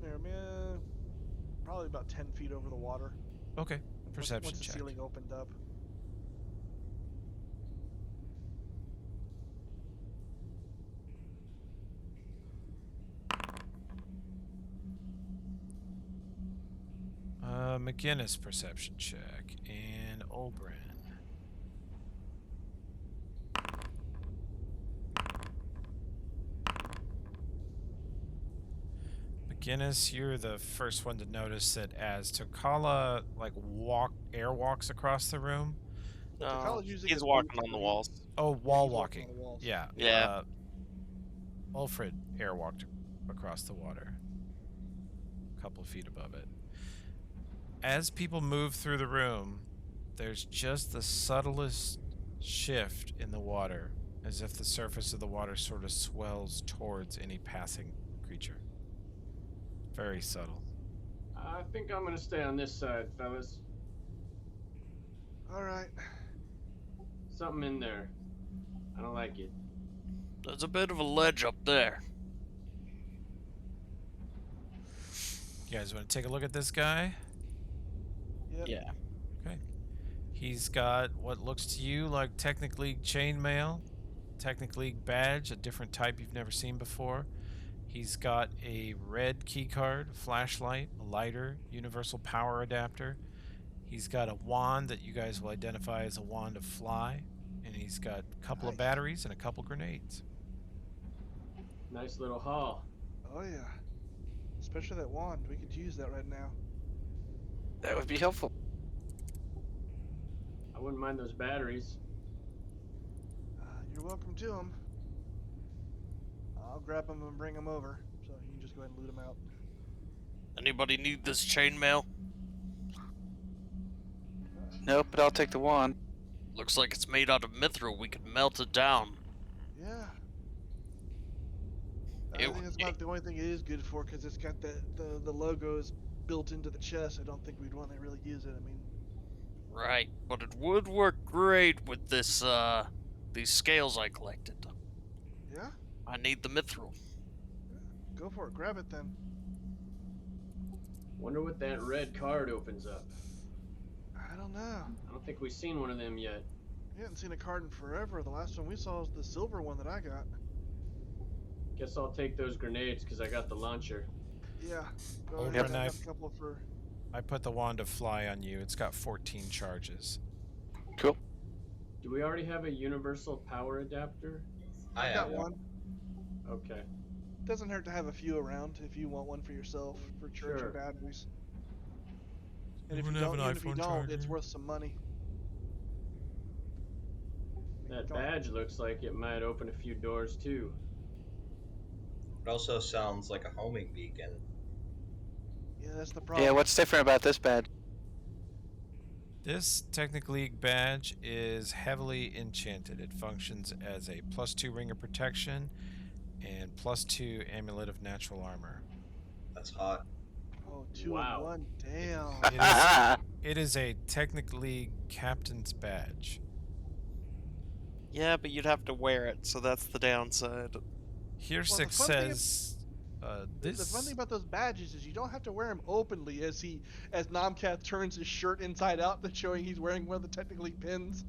[SPEAKER 4] probably about 10 feet over the water.
[SPEAKER 2] Okay.
[SPEAKER 4] once-
[SPEAKER 2] Perception
[SPEAKER 4] once the
[SPEAKER 2] check.
[SPEAKER 4] ceiling opened up.
[SPEAKER 2] McGinnis perception check and Olbrin. McGinnis, you're the first one to notice that as Takala airwalks across the room.
[SPEAKER 4] But Takala's using
[SPEAKER 3] He's
[SPEAKER 4] his
[SPEAKER 3] walking
[SPEAKER 4] boots
[SPEAKER 3] on the
[SPEAKER 4] to
[SPEAKER 3] walls.
[SPEAKER 2] Oh,
[SPEAKER 4] he's
[SPEAKER 2] wall
[SPEAKER 4] walking
[SPEAKER 2] walking.
[SPEAKER 4] on the walls.
[SPEAKER 2] Yeah.
[SPEAKER 3] Yeah.
[SPEAKER 2] Ulfred airwalked across the water, a couple of feet above it. As people move through the room, there's just the subtlest shift in the water, as if the surface of the water sort of swells towards any passing creature. Very subtle.
[SPEAKER 5] I think I'm gonna stay on this side, fellas.
[SPEAKER 4] Alright.
[SPEAKER 5] Something in there. I don't like it.
[SPEAKER 3] There's a bit of a ledge up there.
[SPEAKER 2] You guys want to take a look at this guy?
[SPEAKER 4] Yep.
[SPEAKER 3] Yeah.
[SPEAKER 2] Okay. He's got what looks to you like Technic League chainmail, Technic League badge, a different type you've never seen before. He's got a red keycard, flashlight, a lighter, universal power adapter. He's got a wand that you guys will identify as a wand of fly, and he's got a couple of
[SPEAKER 4] Nice.
[SPEAKER 2] batteries and a couple grenades.
[SPEAKER 5] Nice little haul.
[SPEAKER 4] Oh yeah. Especially that wand. We could use that right now.
[SPEAKER 1] That would be helpful.
[SPEAKER 5] I wouldn't mind those batteries.
[SPEAKER 4] You're welcome to them. I'll grab them and bring them over. So you can just go ahead and loot them out.
[SPEAKER 3] Anybody need this chainmail?
[SPEAKER 1] Nope, but I'll take the wand.
[SPEAKER 3] Looks like it's made out of mithril. We could melt it down.
[SPEAKER 4] Yeah. I
[SPEAKER 3] It-
[SPEAKER 4] think it's not the only thing it is good for because it's got the logos built into the chest. I don't think we'd want to really use it. I mean,
[SPEAKER 3] Right, but it would work great with this, these scales I collected.
[SPEAKER 4] yeah,
[SPEAKER 3] I need the mithril.
[SPEAKER 4] go for it. Grab it then.
[SPEAKER 5] Wonder what that red card opens up.
[SPEAKER 4] I don't know.
[SPEAKER 5] I don't think we've seen one of them yet.
[SPEAKER 4] We haven't seen a card in forever. The last one we saw was the silver one that I got.
[SPEAKER 5] Guess I'll take those grenades because I got the launcher.
[SPEAKER 4] Yeah. Go
[SPEAKER 2] Over
[SPEAKER 4] ahead.
[SPEAKER 2] a
[SPEAKER 4] I got
[SPEAKER 2] knife.
[SPEAKER 4] a couple for.
[SPEAKER 2] I put the wand of fly on you. It's got 14 charges.
[SPEAKER 1] Cool.
[SPEAKER 5] Do we already have a universal power adapter?
[SPEAKER 6] I
[SPEAKER 4] got
[SPEAKER 6] have
[SPEAKER 4] one.
[SPEAKER 5] Okay.
[SPEAKER 4] Doesn't hurt to have a few around if you want one for yourself for charging
[SPEAKER 5] Sure.
[SPEAKER 4] batteries. And if
[SPEAKER 2] Everyone
[SPEAKER 4] you
[SPEAKER 2] have
[SPEAKER 4] don't,
[SPEAKER 2] an
[SPEAKER 4] even if you
[SPEAKER 2] iPhone
[SPEAKER 4] don't, it's
[SPEAKER 2] charger?
[SPEAKER 4] worth some money.
[SPEAKER 5] That
[SPEAKER 4] Go on.
[SPEAKER 5] badge looks like it might open a few doors too.
[SPEAKER 6] It also sounds like a homing beacon.
[SPEAKER 4] Yeah, that's the problem.
[SPEAKER 1] Yeah, what's different about this badge?
[SPEAKER 2] This Technic League badge is heavily enchanted. It functions as a +2 ring of protection and +2 amulet of natural armor.
[SPEAKER 6] That's hot.
[SPEAKER 4] Oh, 2
[SPEAKER 5] Wow.
[SPEAKER 4] and 1. Damn.
[SPEAKER 2] It is, it is a Technic League captain's badge.
[SPEAKER 7] Yeah, but you'd have to wear it, so that's the downside.
[SPEAKER 2] Hearsix
[SPEAKER 4] fun thing
[SPEAKER 2] says this.
[SPEAKER 4] The fun thing about those badges is you don't have to wear them openly as Nomcath turns his shirt inside out, that's showing he's wearing one of the technically pins.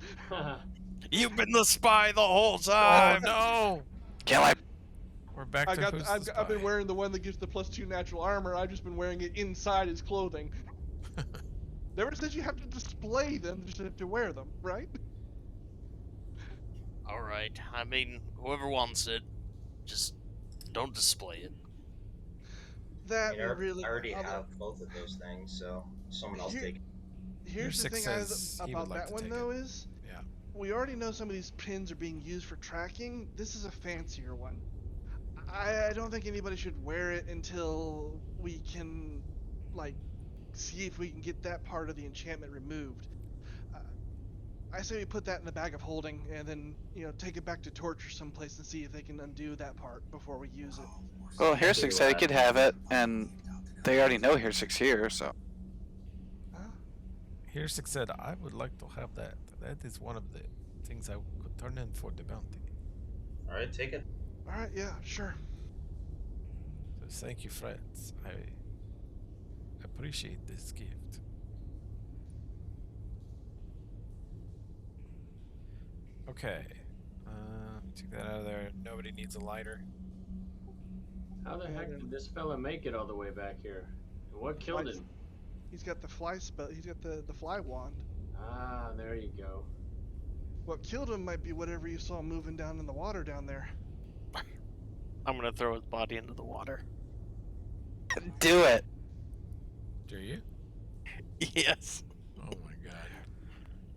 [SPEAKER 3] You've been the spy the whole
[SPEAKER 2] Oh
[SPEAKER 3] time!
[SPEAKER 2] no!
[SPEAKER 1] Kill him.
[SPEAKER 2] We're back to who's the
[SPEAKER 4] I've been
[SPEAKER 2] spy.
[SPEAKER 4] wearing the one that gives the +2 natural armor. I've just been wearing it inside his clothing. Never says you have to display them, you just have to wear them, right?
[SPEAKER 3] Alright, I mean, whoever wants it, just don't display it.
[SPEAKER 6] I,
[SPEAKER 4] That
[SPEAKER 6] mean, I
[SPEAKER 4] really.
[SPEAKER 6] already
[SPEAKER 4] although-
[SPEAKER 6] have both of those things, so someone else
[SPEAKER 4] Here-
[SPEAKER 6] take it.
[SPEAKER 4] Here's the
[SPEAKER 2] Hearsix
[SPEAKER 4] thing
[SPEAKER 2] says he would
[SPEAKER 4] about
[SPEAKER 2] like
[SPEAKER 4] that
[SPEAKER 2] to
[SPEAKER 4] one
[SPEAKER 2] take
[SPEAKER 4] though
[SPEAKER 2] it.
[SPEAKER 4] is
[SPEAKER 2] Yeah.
[SPEAKER 4] we already know some of these pins are being used for tracking. This is a fancier one. I don't think anybody should wear it until we can, like, see if we can get that part of the enchantment removed. I say we put that in the bag of holding and then, take it back to Torture someplace and see if they can undo that part before we use it.
[SPEAKER 1] Well, Hearsix said he could have it, and they already know Hearsix here, so.
[SPEAKER 4] Huh?
[SPEAKER 2] Hearsix said, I would like to have that. That is one of the things I could turn in for the bounty.
[SPEAKER 6] Alright, take it.
[SPEAKER 4] Alright, yeah, sure.
[SPEAKER 2] So thank you, friends. I appreciate this gift. Okay. Take that out of there. Nobody needs a lighter.
[SPEAKER 5] How the heck did this fella make it all the way back here? And what killed him?
[SPEAKER 4] He's got the fly spell. He's got the fly wand.
[SPEAKER 5] Ah, there you go.
[SPEAKER 4] What killed him might be whatever you saw moving down in the water down there.
[SPEAKER 3] I'm gonna throw his body into the water.
[SPEAKER 1] Do it.
[SPEAKER 2] Do you?
[SPEAKER 3] Yes.
[SPEAKER 2] Oh my god.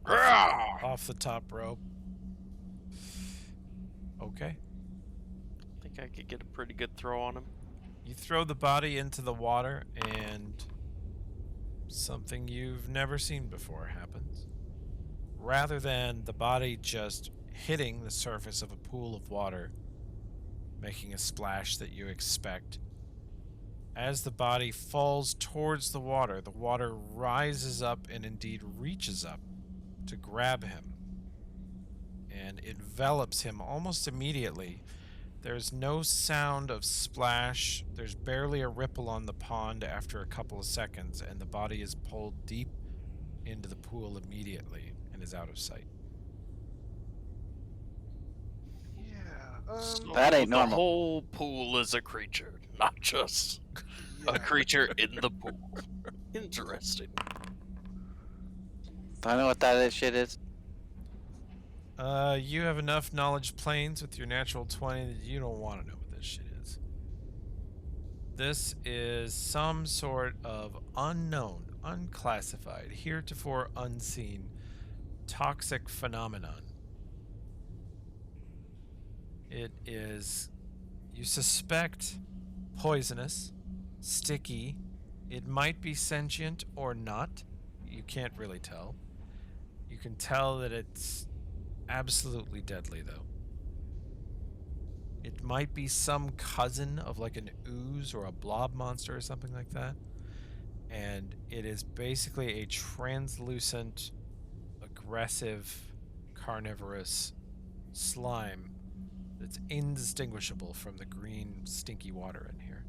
[SPEAKER 3] Rawr!
[SPEAKER 2] Off the top rope. Okay.
[SPEAKER 3] I think I could get a pretty good throw on him.
[SPEAKER 2] You throw the body into the water, and something you've never seen before happens. Rather than the body just hitting the surface of a pool of water, making a splash that you expect, as the body falls towards the water rises up and indeed reaches up to grab him. and envelops him almost immediately. There's no sound of splash. There's barely a ripple on the pond after a couple of seconds, and the body is pulled deep into the pool immediately and is out of sight.
[SPEAKER 4] Yeah.
[SPEAKER 3] So
[SPEAKER 1] That ain't
[SPEAKER 3] the
[SPEAKER 1] normal.
[SPEAKER 3] whole pool is a creature, not just a
[SPEAKER 4] yeah.
[SPEAKER 3] creature in the pool. Interesting.
[SPEAKER 1] Do I know what that shit is?
[SPEAKER 2] You have enough knowledge planes with your natural 20 that you don't want to know what this shit is. This is some sort of unknown, unclassified, heretofore unseen, toxic phenomenon. It is, you suspect, poisonous, sticky. It might be sentient or not. You can't really tell. You can tell that it's absolutely deadly, though. It might be some cousin of like an ooze or a blob monster or something like that. And it is basically a translucent, aggressive, carnivorous slime that's indistinguishable from the green, stinky water in here.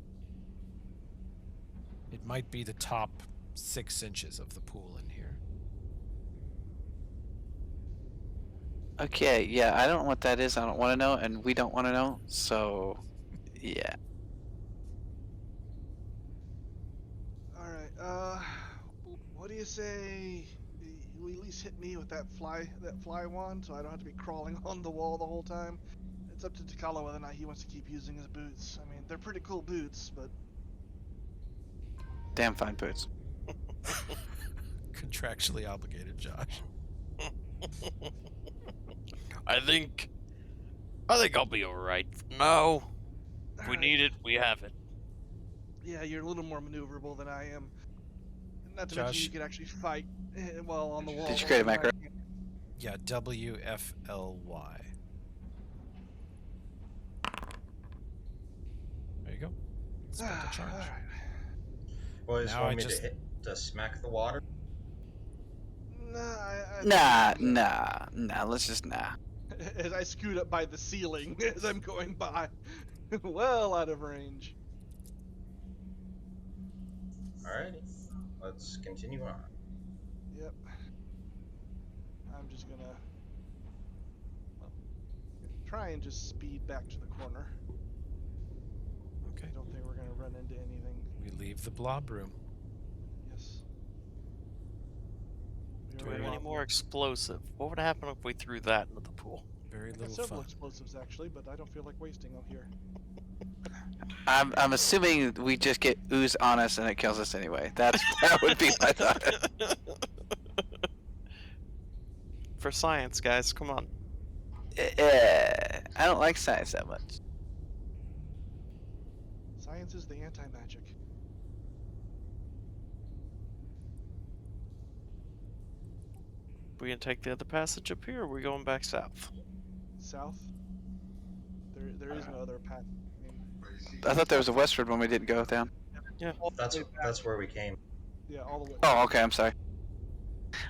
[SPEAKER 2] It might be the top 6 inches of the pool in here.
[SPEAKER 1] Okay, yeah, I don't know what that is. I don't want to know, and we don't want to know. So, yeah.
[SPEAKER 4] All right. What do you say? You at least hit me with that fly wand, so I don't have to be crawling on the wall the whole time. It's up to Takala whether or not he wants to keep using his boots. I mean, they're pretty cool boots, but
[SPEAKER 1] Damn fine boots.
[SPEAKER 2] Contractually obligated, Josh.
[SPEAKER 3] I think I'll be alright. No. If we
[SPEAKER 4] Alright.
[SPEAKER 3] need it, we have it.
[SPEAKER 4] Yeah, you're a little more maneuverable than I am. Not to
[SPEAKER 2] Josh.
[SPEAKER 4] mention you could actually fight well on the wall.
[SPEAKER 1] Did you create a macro?
[SPEAKER 2] Yeah, WFLY. There you go. Spent a charge.
[SPEAKER 4] Alright.
[SPEAKER 6] Boys,
[SPEAKER 2] Now
[SPEAKER 6] want
[SPEAKER 2] I
[SPEAKER 6] me
[SPEAKER 2] just-
[SPEAKER 6] to smack the water?
[SPEAKER 1] Nah. Let's just nah.
[SPEAKER 4] As I scoot up by the ceiling as I'm going by, well out of range.
[SPEAKER 6] Alrighty, let's continue on.
[SPEAKER 4] Yep. I'm just gonna try and just speed back to the corner.
[SPEAKER 2] Okay.
[SPEAKER 4] I don't think we're gonna run into anything.
[SPEAKER 2] We leave the blob room.
[SPEAKER 4] Yes.
[SPEAKER 2] Do
[SPEAKER 4] We
[SPEAKER 2] we-
[SPEAKER 4] already
[SPEAKER 3] Any
[SPEAKER 4] off-
[SPEAKER 3] more explosive? What would happen if we threw that into the pool?
[SPEAKER 2] Very
[SPEAKER 4] I got
[SPEAKER 2] little
[SPEAKER 4] several
[SPEAKER 2] fun.
[SPEAKER 4] explosives actually, but I don't feel like wasting them here.
[SPEAKER 1] I'm assuming we just get ooze on us and it kills us anyway. That would be my thought.
[SPEAKER 3] For science, guys, come on.
[SPEAKER 1] I don't like science that much.
[SPEAKER 4] Science is the anti-magic.
[SPEAKER 3] We gonna take the other passage up here, or are we going back south?
[SPEAKER 4] South. There is no other path. I mean,
[SPEAKER 1] I thought there was a westward one we didn't go down.
[SPEAKER 4] all the
[SPEAKER 6] That's
[SPEAKER 4] way back-
[SPEAKER 6] that's where we came.
[SPEAKER 4] yeah, all the way.
[SPEAKER 1] Oh, okay. I'm sorry.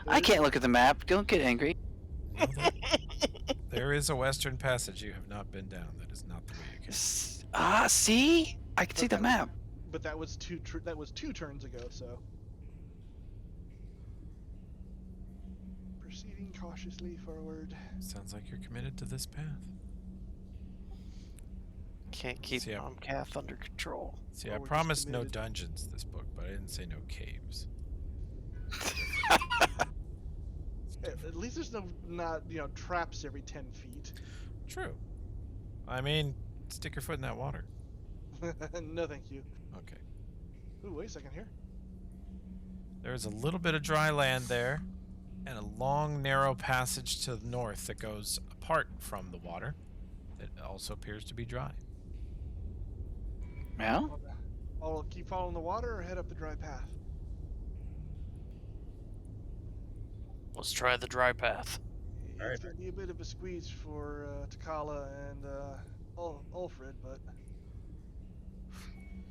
[SPEAKER 1] I
[SPEAKER 4] There-
[SPEAKER 1] can't look at the map. Don't get angry.
[SPEAKER 2] No, there is a western passage you have not been down. That is not the way you came.
[SPEAKER 1] See? I can see the map.
[SPEAKER 4] But that was two turns ago, so. Proceeding cautiously forward.
[SPEAKER 2] Sounds like you're committed to this path.
[SPEAKER 3] Can't keep
[SPEAKER 2] See,
[SPEAKER 3] Momcath under control.
[SPEAKER 2] See,
[SPEAKER 4] Or
[SPEAKER 2] I
[SPEAKER 4] we're just
[SPEAKER 2] promised no
[SPEAKER 4] committed.
[SPEAKER 2] dungeons this book, but I didn't say no caves.
[SPEAKER 4] At least there's not traps every 10 feet.
[SPEAKER 2] True. I mean, stick your foot in that water.
[SPEAKER 4] No, thank you.
[SPEAKER 2] Okay.
[SPEAKER 4] Ooh, wait a second here.
[SPEAKER 2] There's a little bit of dry land there, and a long, narrow passage to the north that goes apart from the water. That also appears to be dry.
[SPEAKER 1] Yeah?
[SPEAKER 4] I'll keep following the water or head up the dry path.
[SPEAKER 3] Let's try the dry path.
[SPEAKER 6] Alright.
[SPEAKER 4] It's gonna be a bit of a squeeze for Takala and Ulfred, but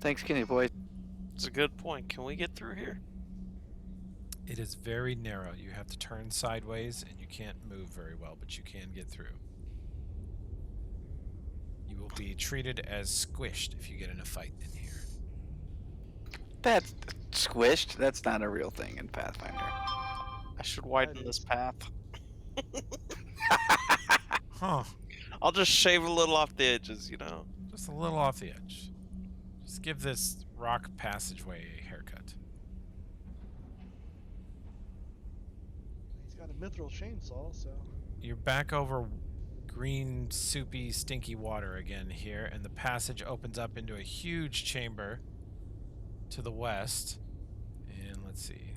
[SPEAKER 1] Thanks, Kenny boy.
[SPEAKER 3] It's a good point. Can we get through here?
[SPEAKER 2] It is very narrow. You have to turn sideways and you can't move very well, but you can get through. You will be treated as squished if you get in a fight in here.
[SPEAKER 1] That's squished. That's not a real thing in Pathfinder.
[SPEAKER 3] I should widen this
[SPEAKER 4] is.
[SPEAKER 3] path.
[SPEAKER 2] Huh.
[SPEAKER 3] I'll just shave a little off the edges, you know.
[SPEAKER 2] Just a little off the edge. Just give this rock passageway a haircut.
[SPEAKER 4] He's got a mithril chainsaw, so
[SPEAKER 2] You're back over green, soupy, stinky water again here, and the passage opens up into a huge chamber to the west. And let's see.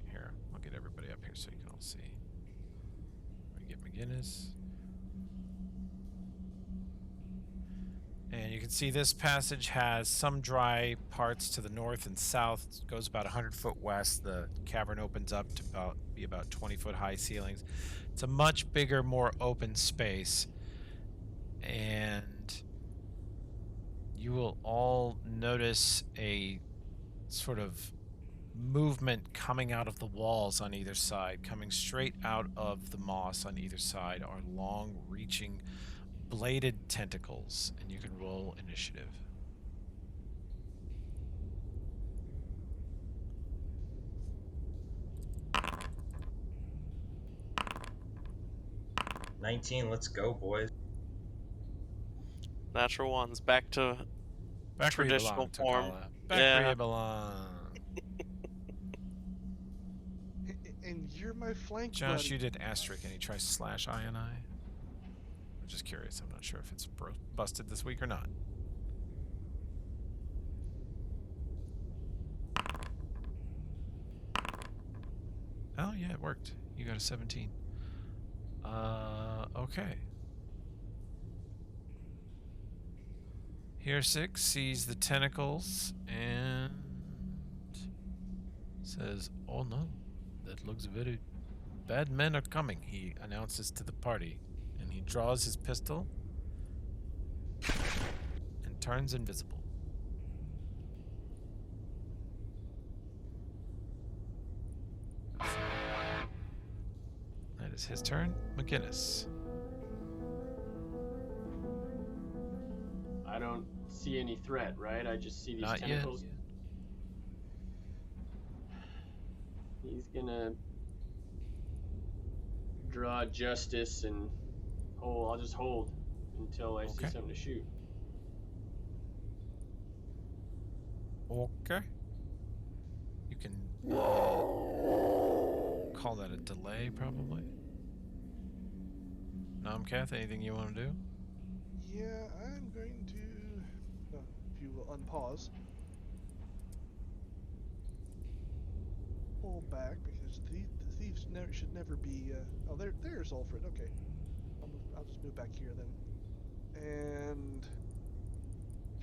[SPEAKER 2] Here, I'll get everybody up here so you can all see. We get McGinnis. And you can see this passage has some dry parts to the north and south. It goes about 100 foot west. The cavern opens up to be about 20 foot high ceilings. It's a much bigger, more open space. And you will all notice a sort of movement coming out of the walls on either side. Coming straight out of the moss on either side are long, reaching, bladed tentacles, and you can roll initiative.
[SPEAKER 6] $19, let's go, boys.
[SPEAKER 3] Natural ones. Back to
[SPEAKER 2] Back where you
[SPEAKER 3] Traditional
[SPEAKER 2] belong,
[SPEAKER 3] form.
[SPEAKER 2] Takala. Back
[SPEAKER 3] Yeah.
[SPEAKER 2] where you belong.
[SPEAKER 4] and you're my flank
[SPEAKER 2] Josh,
[SPEAKER 4] buddy.
[SPEAKER 2] you did asterisk, and he tries slash I and I. I'm just curious. I'm not sure if it's busted this week or not. Oh yeah, it worked. You got a 17. Okay. Here 6 sees the tentacles and says, "Oh no, that looks very bad. Men are coming," he announces to the party, and he draws his pistol and turns invisible. That is his turn. McGinnis.
[SPEAKER 5] I don't see any threat, right? I just see these
[SPEAKER 2] Not yet.
[SPEAKER 5] tentacles. He's gonna draw justice and hold. I'll just hold until I see
[SPEAKER 2] Okay.
[SPEAKER 5] something to shoot.
[SPEAKER 2] Okay. You can call that a delay, probably. Nomcath, anything you want to do?
[SPEAKER 4] Yeah, I'm going to. If you will unpause. Pull back because the thieves should never be. Oh, there's Ulfred. Okay, I'll just move back here then. And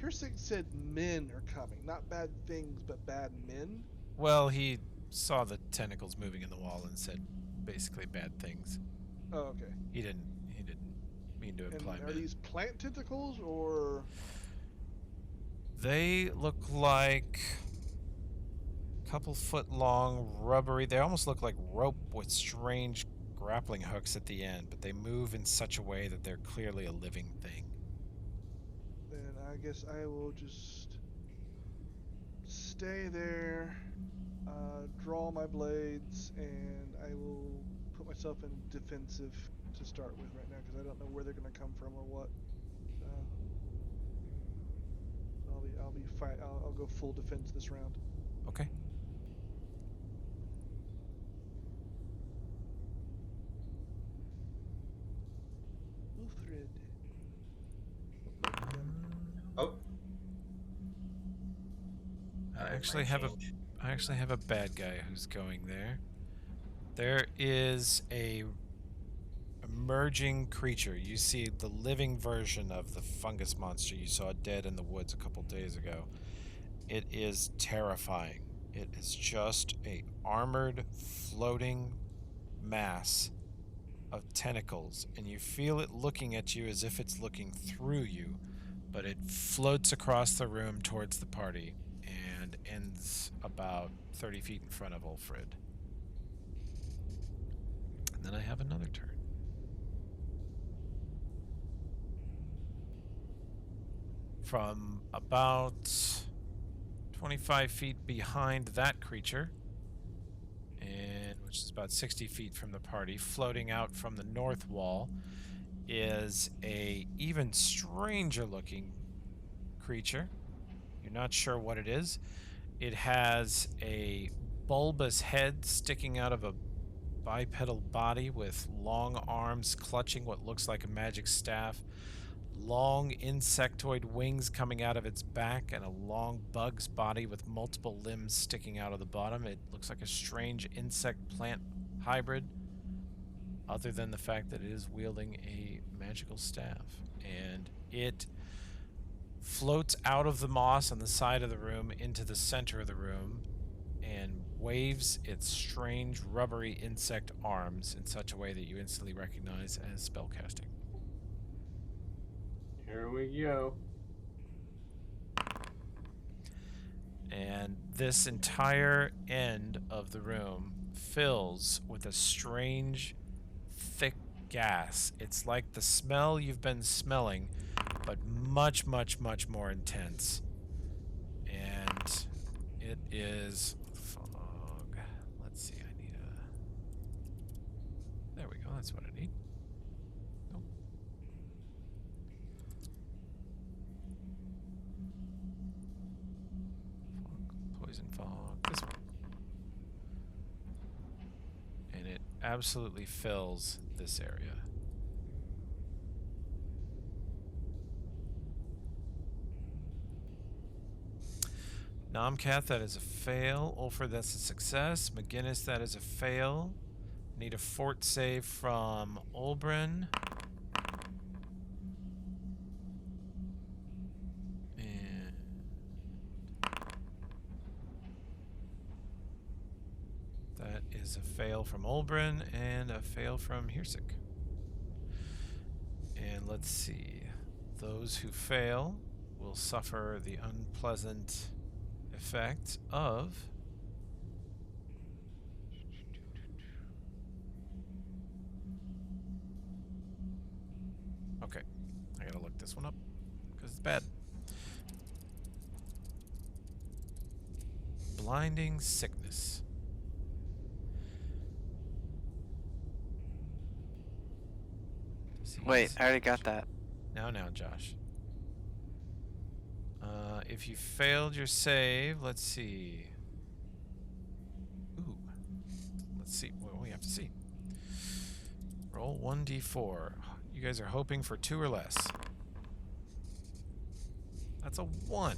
[SPEAKER 4] Kirsig said men are coming, not bad things, but bad men.
[SPEAKER 2] Well, he saw the tentacles moving in the wall and said basically bad things.
[SPEAKER 4] Oh, okay.
[SPEAKER 2] He didn't mean to
[SPEAKER 4] And
[SPEAKER 2] imply
[SPEAKER 4] are
[SPEAKER 2] men.
[SPEAKER 4] these plant tentacles or?
[SPEAKER 2] They look like a couple foot long, rubbery. They almost look like rope with strange grappling hooks at the end, but they move in such a way that they're clearly a living thing.
[SPEAKER 4] Then I guess I will just stay there, draw my blades, and I will put myself in defensive to start with right now because I don't know where they're going to come from or what. I'll be fine. I'll go full defense this round.
[SPEAKER 2] Okay.
[SPEAKER 4] Ulfrid.
[SPEAKER 6] Oh,
[SPEAKER 2] I actually have a bad guy who's going there. There is a emerging creature. You see the living version of the fungus monster you saw dead in the woods a couple days ago. It is terrifying. It is just a armored, floating mass of tentacles, and you feel it looking at you as if it's looking through you, but it floats across the room towards the party and ends about 30 feet in front of Ulfrid. And then I have another turn. From about 25 feet behind that creature, and which is about 60 feet from the party, floating out from the north wall, is a even stranger looking creature. You're not sure what it is. It has a bulbous head sticking out of a bipedal body with long arms clutching what looks like a magic staff, long insectoid wings coming out of its back, and a long bug's body with multiple limbs sticking out of the bottom. It looks like a strange insect-plant hybrid, other than the fact that it is wielding a magical staff. And it floats out of the moss on the side of the room into the center of the room and waves its strange rubbery insect arms in such a way that you instantly recognize as spellcasting.
[SPEAKER 5] Here we go.
[SPEAKER 2] And this entire end of the room fills with a strange, thick gas. It's like the smell you've been smelling, but much, much, much more intense. And it is fog. Let's see, I need a... There we go, that's what I need. Nope. Fog, poison fog, this one. And it absolutely fills this area. Nomcath, that is a fail. Ulford, that's a success. McGinnis, that is a fail. Need a fort save from Olbrin. And that is a fail from Olbrin and a fail from Hirsik. And let's see. Those who fail will suffer the unpleasant effect of okay, I gotta look this one up because it's bad. Blinding sickness.
[SPEAKER 1] Wait, I already got that.
[SPEAKER 2] Now, Josh. If you failed your save, let's see. Ooh. Let's see. Well, we have to see. Roll 1d4. You guys are hoping for 2 or less. That's a 1.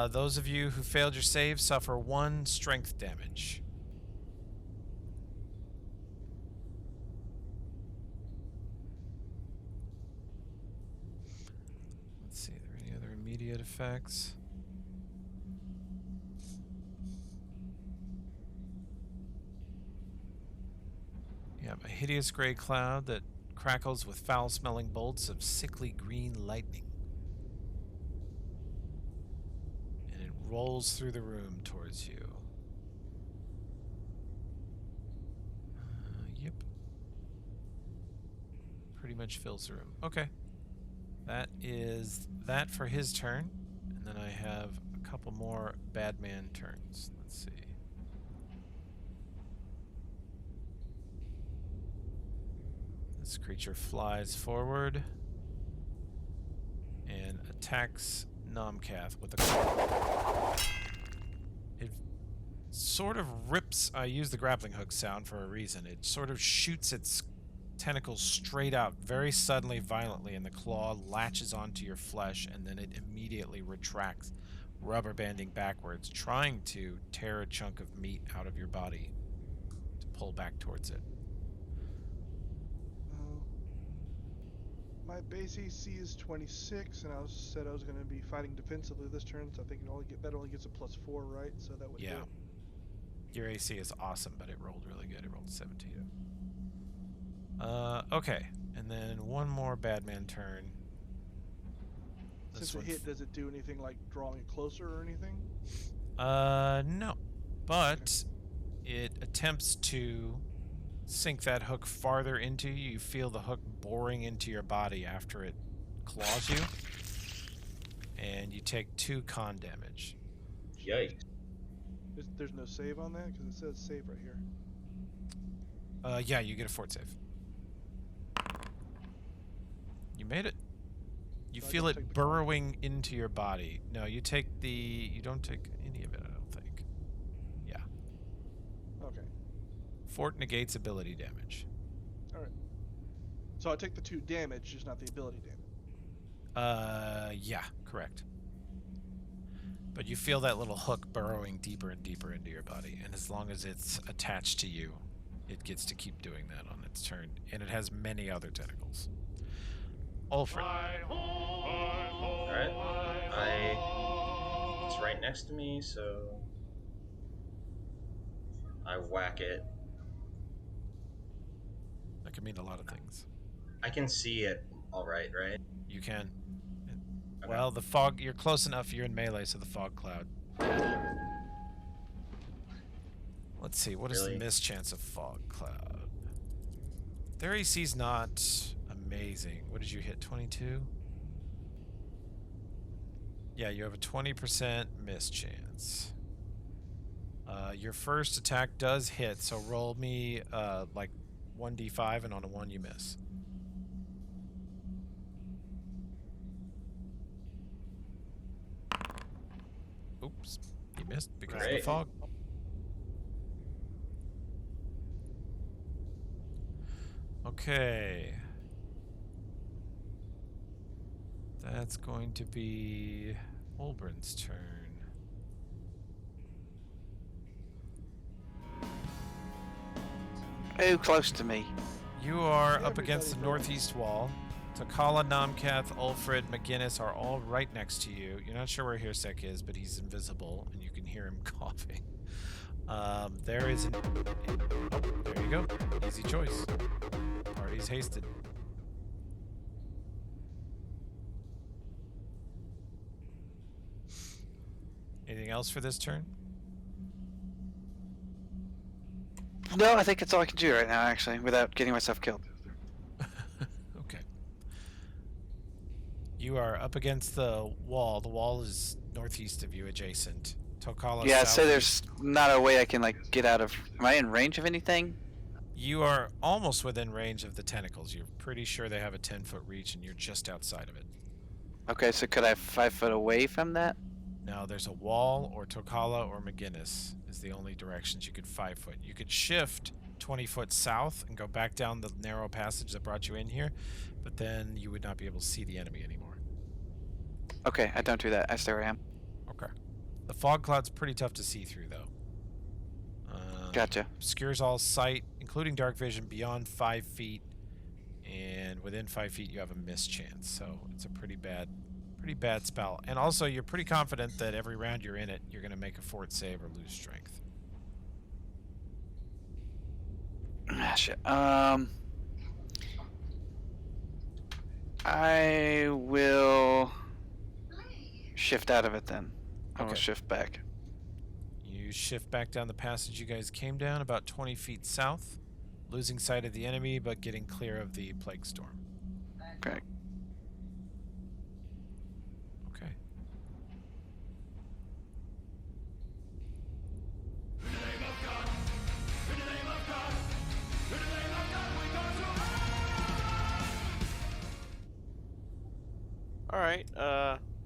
[SPEAKER 2] Those of you who failed your save suffer 1 strength damage. Immediate effects. Yeah, a hideous gray cloud that crackles with foul-smelling bolts of sickly green lightning. And it rolls through the room towards you. Yep. Pretty much fills the room. Okay. That is that for his turn, and then I have a couple more bad man turns. Let's see. This creature flies forward and attacks Nomcath with a claw. It sort of rips, I use the grappling hook sound for a reason. It sort of shoots its tentacles straight out very suddenly, violently, and the claw latches onto your flesh, and then it immediately retracts, rubber banding backwards, trying to tear a chunk of meat out of your body to pull back towards it.
[SPEAKER 4] My base AC is 26, and I said I was going to be fighting defensively this turn, so I think that only gets a +4, right? So that would do
[SPEAKER 2] Yeah.
[SPEAKER 4] it.
[SPEAKER 2] Your AC is awesome, but it rolled really good. It rolled 17. Okay, and then one more Badman turn.
[SPEAKER 4] Since it hit, does it do anything like drawing it closer or anything?
[SPEAKER 2] No. But it attempts to sink that hook farther into you. You feel the hook boring into your body after it claws you. And you take 2 con damage.
[SPEAKER 6] Yikes.
[SPEAKER 4] There's no save on that because it says save right here.
[SPEAKER 2] Yeah, you get a fort save. You made it. You
[SPEAKER 4] So I
[SPEAKER 2] feel
[SPEAKER 4] don't take
[SPEAKER 2] it
[SPEAKER 4] the con.
[SPEAKER 2] burrowing into your body. No, you take the... You don't take any of it, I don't think. Yeah.
[SPEAKER 4] Okay.
[SPEAKER 2] Fort negates ability damage.
[SPEAKER 4] All right. So I take the 2 damage, just not the ability damage.
[SPEAKER 2] Yeah, correct. But you feel that little hook burrowing deeper and deeper into your body, and as long as it's attached to you, it gets to keep doing that on its turn, and it has many other tentacles. Ulfred.
[SPEAKER 6] Alright. It's right next to me, so I whack it.
[SPEAKER 2] That can mean a lot of things.
[SPEAKER 6] I can see it alright, right?
[SPEAKER 2] You can.
[SPEAKER 6] Okay.
[SPEAKER 2] Well, the fog, you're close enough, you're in melee, so the fog cloud. Let's see, what is
[SPEAKER 6] Really?
[SPEAKER 2] the mischance of fog cloud? Their AC's not amazing. What did you hit, 22? Yeah, you have a 20% mischance. Your first attack does hit, so roll me like 1d5, and on a 1 you miss. Oops, you missed because of the
[SPEAKER 6] Great.
[SPEAKER 2] fog. Okay. That's going to be Olbrin's turn.
[SPEAKER 1] Oh, close to me.
[SPEAKER 2] You are up
[SPEAKER 4] Everybody
[SPEAKER 2] against the
[SPEAKER 4] go.
[SPEAKER 2] northeast wall. Takala, Namkath, Ulfred, McGinnis are all right next to you. You're not sure where Hirsek is, but he's invisible, and you can hear him coughing. There is an... Oh, there you go. Easy choice. Party's hasted. Anything else for this turn?
[SPEAKER 1] No, I think that's all I can do right now, actually, without getting myself killed.
[SPEAKER 2] Okay. You are up against the wall. The wall is northeast of you, adjacent. Tokala.
[SPEAKER 1] Yeah, so
[SPEAKER 2] southeast.
[SPEAKER 1] there's not a way I can, like, get out of... Am I in range of anything?
[SPEAKER 2] You are almost within range of the tentacles. You're pretty sure they have a 10-foot reach, and you're just outside of it.
[SPEAKER 1] Okay, so could I 5 foot away from that?
[SPEAKER 2] Now, there's a wall, or Tokala, or McGinnis is the only directions you could 5 foot. You could shift 20 foot south and go back down the narrow passage that brought you in here, but then you would not be able to see the enemy anymore.
[SPEAKER 1] Okay, I don't do that. I stay where I am.
[SPEAKER 2] Okay. The fog cloud's pretty tough to see through, though.
[SPEAKER 1] Gotcha.
[SPEAKER 2] Obscures all sight, including dark vision, beyond 5 feet, and within 5 feet you have a mischance. So it's a pretty bad spell. And also, you're pretty confident that every round you're in it, you're going to make a fort save or lose strength.
[SPEAKER 1] Ah, shit. I will shift out of it then. I will
[SPEAKER 2] Okay.
[SPEAKER 1] shift back.
[SPEAKER 2] You shift back down the passage you guys came down, about 20 feet south, losing sight of the enemy, but getting clear of the plague storm.
[SPEAKER 1] Okay.
[SPEAKER 2] Okay.
[SPEAKER 3] All right.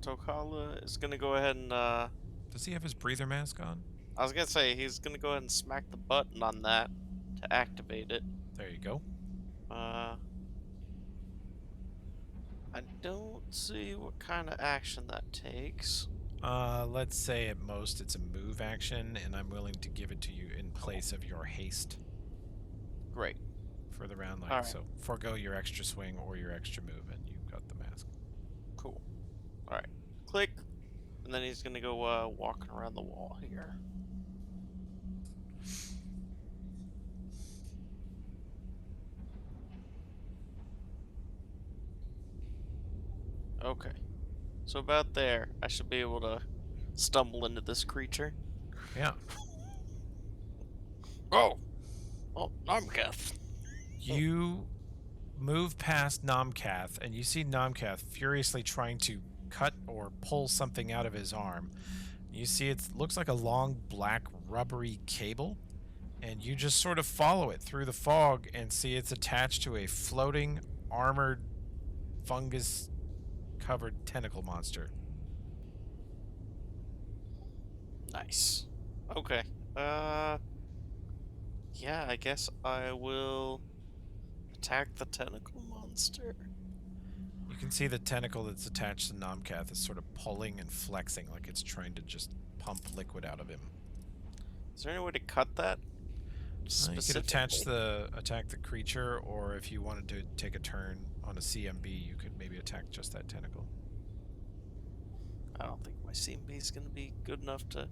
[SPEAKER 3] Tokala is gonna go ahead and.
[SPEAKER 2] Does he have his breather mask on?
[SPEAKER 3] I was gonna say he's gonna go ahead and smack the button on that to activate it.
[SPEAKER 2] There you go.
[SPEAKER 3] I don't see what kind of action that takes.
[SPEAKER 2] Let's say at most it's a move action, and I'm willing to give it to you in place of your haste
[SPEAKER 3] Great.
[SPEAKER 2] for the round. Like,
[SPEAKER 3] Alright.
[SPEAKER 2] so forego your extra swing or your extra move, and you got the mask.
[SPEAKER 3] Cool. All right. Click, and then he's gonna go walking around the wall here. Okay. So about there, I should be able to stumble into this creature.
[SPEAKER 2] Yeah.
[SPEAKER 3] Oh! Oh, Namkath.
[SPEAKER 2] You move past Namkath, and you see Namkath furiously trying to cut or pull something out of his arm. You see it looks like a long black rubbery cable, and you just sort of follow it through the fog and see it's attached to a floating, armored, fungus-covered tentacle monster.
[SPEAKER 3] Nice. Okay. Yeah, I guess I will attack the tentacle monster.
[SPEAKER 2] You can see the tentacle that's attached to Namkath is sort of pulling and flexing like it's trying to just pump liquid out of him.
[SPEAKER 3] Is there any way to cut that?
[SPEAKER 2] You could attack the creature, or if you wanted to take a turn on a CMB, you could maybe attack just that tentacle.
[SPEAKER 3] I don't think my CMB is going to be good enough to...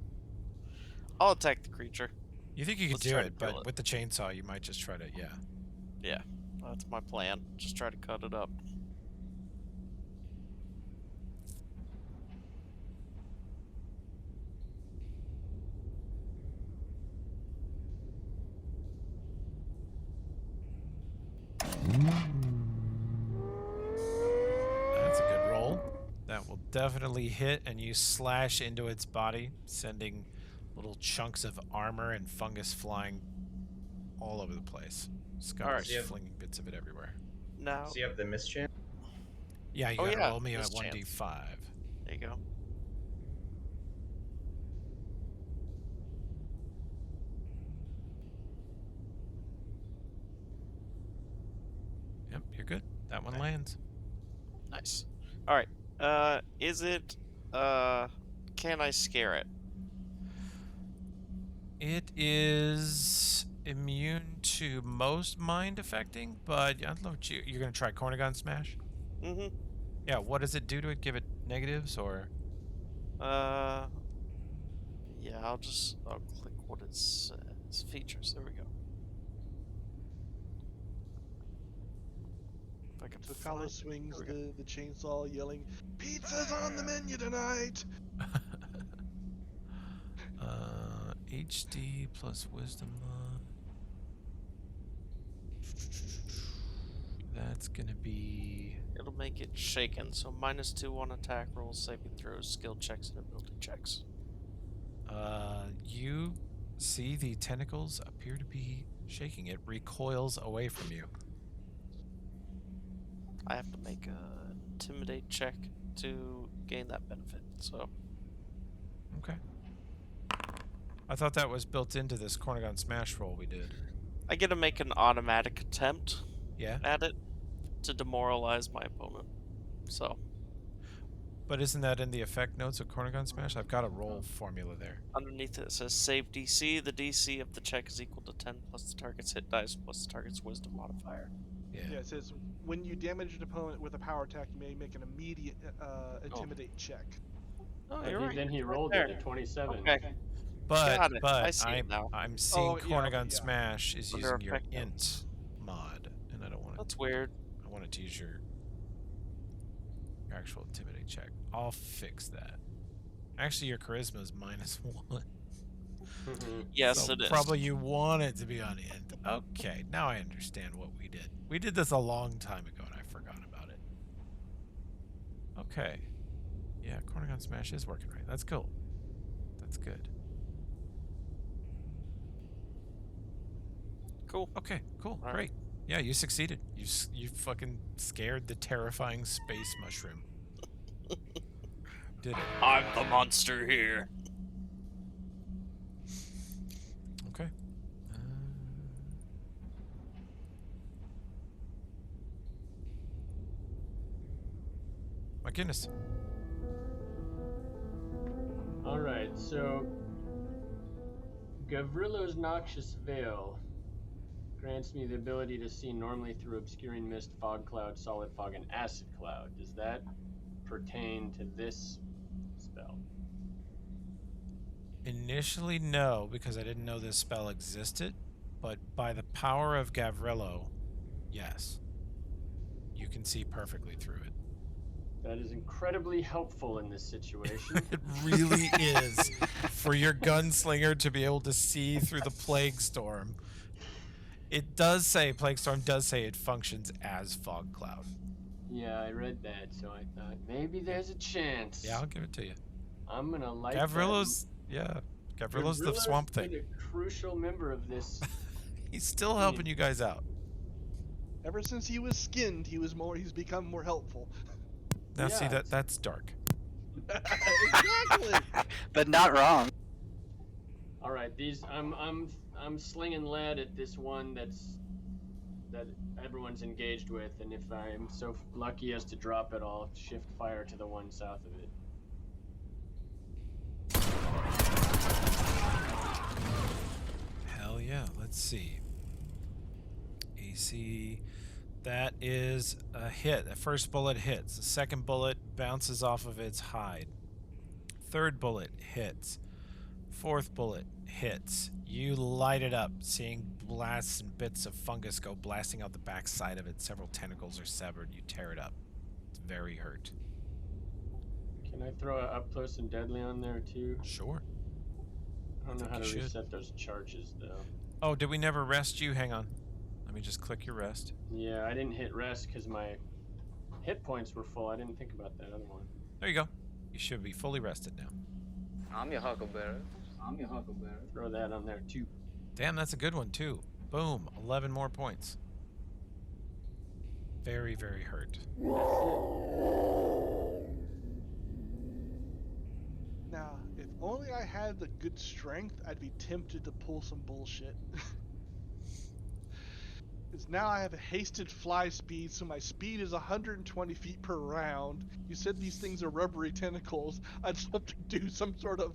[SPEAKER 3] I'll attack the creature.
[SPEAKER 2] You think you could
[SPEAKER 3] Let's
[SPEAKER 2] do
[SPEAKER 3] try to
[SPEAKER 2] it,
[SPEAKER 3] kill
[SPEAKER 2] but
[SPEAKER 3] it.
[SPEAKER 2] with the chainsaw, you might just try to, yeah.
[SPEAKER 3] Yeah, that's my plan. Just try to cut it up.
[SPEAKER 2] That's a good roll. That will definitely hit, and you slash into its body, sending little chunks of armor and fungus flying all over the place. Scott
[SPEAKER 3] Alright.
[SPEAKER 2] is
[SPEAKER 6] Yep.
[SPEAKER 2] flinging bits of it everywhere.
[SPEAKER 3] Now,
[SPEAKER 6] So you have the mischance.
[SPEAKER 2] Yeah, you
[SPEAKER 3] Oh,
[SPEAKER 2] gotta
[SPEAKER 3] yeah,
[SPEAKER 2] roll me a
[SPEAKER 3] this chance.
[SPEAKER 2] 1d5.
[SPEAKER 3] there you go.
[SPEAKER 2] Yep, you're good. That one lands.
[SPEAKER 3] Nice. Alright, is it, can I scare it?
[SPEAKER 2] It is immune to most mind affecting, but I don't know what you're gonna try Cornigon Smash?
[SPEAKER 3] Mm-hmm.
[SPEAKER 2] Yeah, what does it do to it? Give it negatives or?
[SPEAKER 3] Yeah, I'll click what it says. Features, there we go. If I can
[SPEAKER 4] So
[SPEAKER 3] find
[SPEAKER 4] Kala
[SPEAKER 3] it.
[SPEAKER 4] swings
[SPEAKER 3] There we go.
[SPEAKER 4] the chainsaw, yelling, "Pizza's on the menu tonight!"
[SPEAKER 2] HD plus wisdom. That's gonna be.
[SPEAKER 3] It'll make it shaken, so -2 on attack rolls, saving throws, skill checks, and ability checks.
[SPEAKER 2] You see the tentacles appear to be shaking. It recoils away from you.
[SPEAKER 3] I have to make a intimidate check to gain that benefit, so
[SPEAKER 2] Okay. I thought that was built into this Cornigon Smash roll we did.
[SPEAKER 3] I get to make an automatic attempt
[SPEAKER 2] Yeah?
[SPEAKER 3] at it to demoralize my opponent. So,
[SPEAKER 2] But isn't that in the effect notes of Cornigon Smash? I've got a roll formula there.
[SPEAKER 3] underneath it says save DC. The DC of the check is equal to 10 plus the target's hit dice plus the target's wisdom modifier.
[SPEAKER 2] Yeah.
[SPEAKER 4] Yeah, it says when you damage an opponent with a power attack, you may make an immediate intimidate check.
[SPEAKER 3] Oh,
[SPEAKER 5] But
[SPEAKER 3] you're right.
[SPEAKER 5] then he
[SPEAKER 3] it's right
[SPEAKER 5] rolled
[SPEAKER 3] there.
[SPEAKER 5] it at 27.
[SPEAKER 3] Okay.
[SPEAKER 2] But
[SPEAKER 3] Got it. I see it
[SPEAKER 2] I'm,
[SPEAKER 3] now.
[SPEAKER 2] I'm seeing
[SPEAKER 4] Oh, yeah,
[SPEAKER 2] Cornigon
[SPEAKER 4] yeah.
[SPEAKER 2] Smash is
[SPEAKER 3] Under
[SPEAKER 2] using your
[SPEAKER 3] effect
[SPEAKER 2] int mod, and I don't want to.
[SPEAKER 3] That's weird.
[SPEAKER 2] I wanted to use your actual intimidate check. I'll fix that. Actually, your charisma is -1.
[SPEAKER 5] Mhm.
[SPEAKER 3] Yes,
[SPEAKER 2] So
[SPEAKER 3] it is.
[SPEAKER 2] probably you want it to be on int. Okay, now I understand what we did. We did this a long time ago, and I forgot about it. Okay. Yeah, Cornigon Smash is working right. That's cool. That's good.
[SPEAKER 3] Cool.
[SPEAKER 2] Okay, cool,
[SPEAKER 3] All right.
[SPEAKER 2] great. Yeah, you succeeded. You fucking scared the terrifying space mushroom. Did it?
[SPEAKER 3] I'm the monster here.
[SPEAKER 2] Okay. My goodness.
[SPEAKER 5] Alright, so Gavrilo's Noxious Veil grants me the ability to see normally through obscuring mist, fog cloud, solid fog, and acid cloud. Does that pertain to this spell?
[SPEAKER 2] Initially, no, because I didn't know this spell existed. But by the power of Gavrilo, yes. You can see perfectly through it.
[SPEAKER 5] That is incredibly helpful in this situation.
[SPEAKER 2] It really is. For your gunslinger to be able to see through the plague storm. It does say, Plague Storm does say it functions as Fog Cloud.
[SPEAKER 5] Yeah, I read that, so I thought maybe there's a chance.
[SPEAKER 2] Yeah, I'll give it to you.
[SPEAKER 5] I'm gonna light
[SPEAKER 2] Gavrillo's, yeah. Gavrillo's the swamp
[SPEAKER 5] been
[SPEAKER 2] thing.
[SPEAKER 5] a crucial member of this.
[SPEAKER 2] He's still helping you guys out.
[SPEAKER 4] Ever since he was skinned, he's become more helpful.
[SPEAKER 2] Now see,
[SPEAKER 5] Yeah.
[SPEAKER 2] that's dark.
[SPEAKER 4] Exactly.
[SPEAKER 1] But not wrong.
[SPEAKER 5] All right, I'm slinging lead at this one that everyone's engaged with, and if I'm so lucky as to drop it, I'll shift fire to the one south of it.
[SPEAKER 2] Hell yeah. Let's see. AC. That is a hit. The first bullet hits. The second bullet bounces off of its hide. Third bullet hits. Fourth bullet hits. You light it up, seeing blasts and bits of fungus go blasting out the back side of it. Several tentacles are severed. You tear it up. It's very hurt.
[SPEAKER 5] Can I throw a up close and deadly on there too?
[SPEAKER 2] Sure.
[SPEAKER 5] I don't know
[SPEAKER 2] think
[SPEAKER 5] how
[SPEAKER 2] you
[SPEAKER 5] to
[SPEAKER 2] should.
[SPEAKER 5] reset those charges though.
[SPEAKER 2] Oh, did we never rest you? Hang on. Let me just click your rest.
[SPEAKER 5] Yeah, I didn't hit rest because my hit points were full. I didn't think about that other one.
[SPEAKER 2] There you go. You should be fully rested now.
[SPEAKER 8] I'm your huckleberry.
[SPEAKER 5] Throw that on there too.
[SPEAKER 2] Damn, that's a good one too. Boom, 11 more points. Very, very hurt.
[SPEAKER 4] Now, if only I had the good strength, I'd be tempted to pull some bullshit. Because now I have a hasted fly speed, so my speed is 120 feet per round. You said these things are rubbery tentacles. I'd love to do some sort of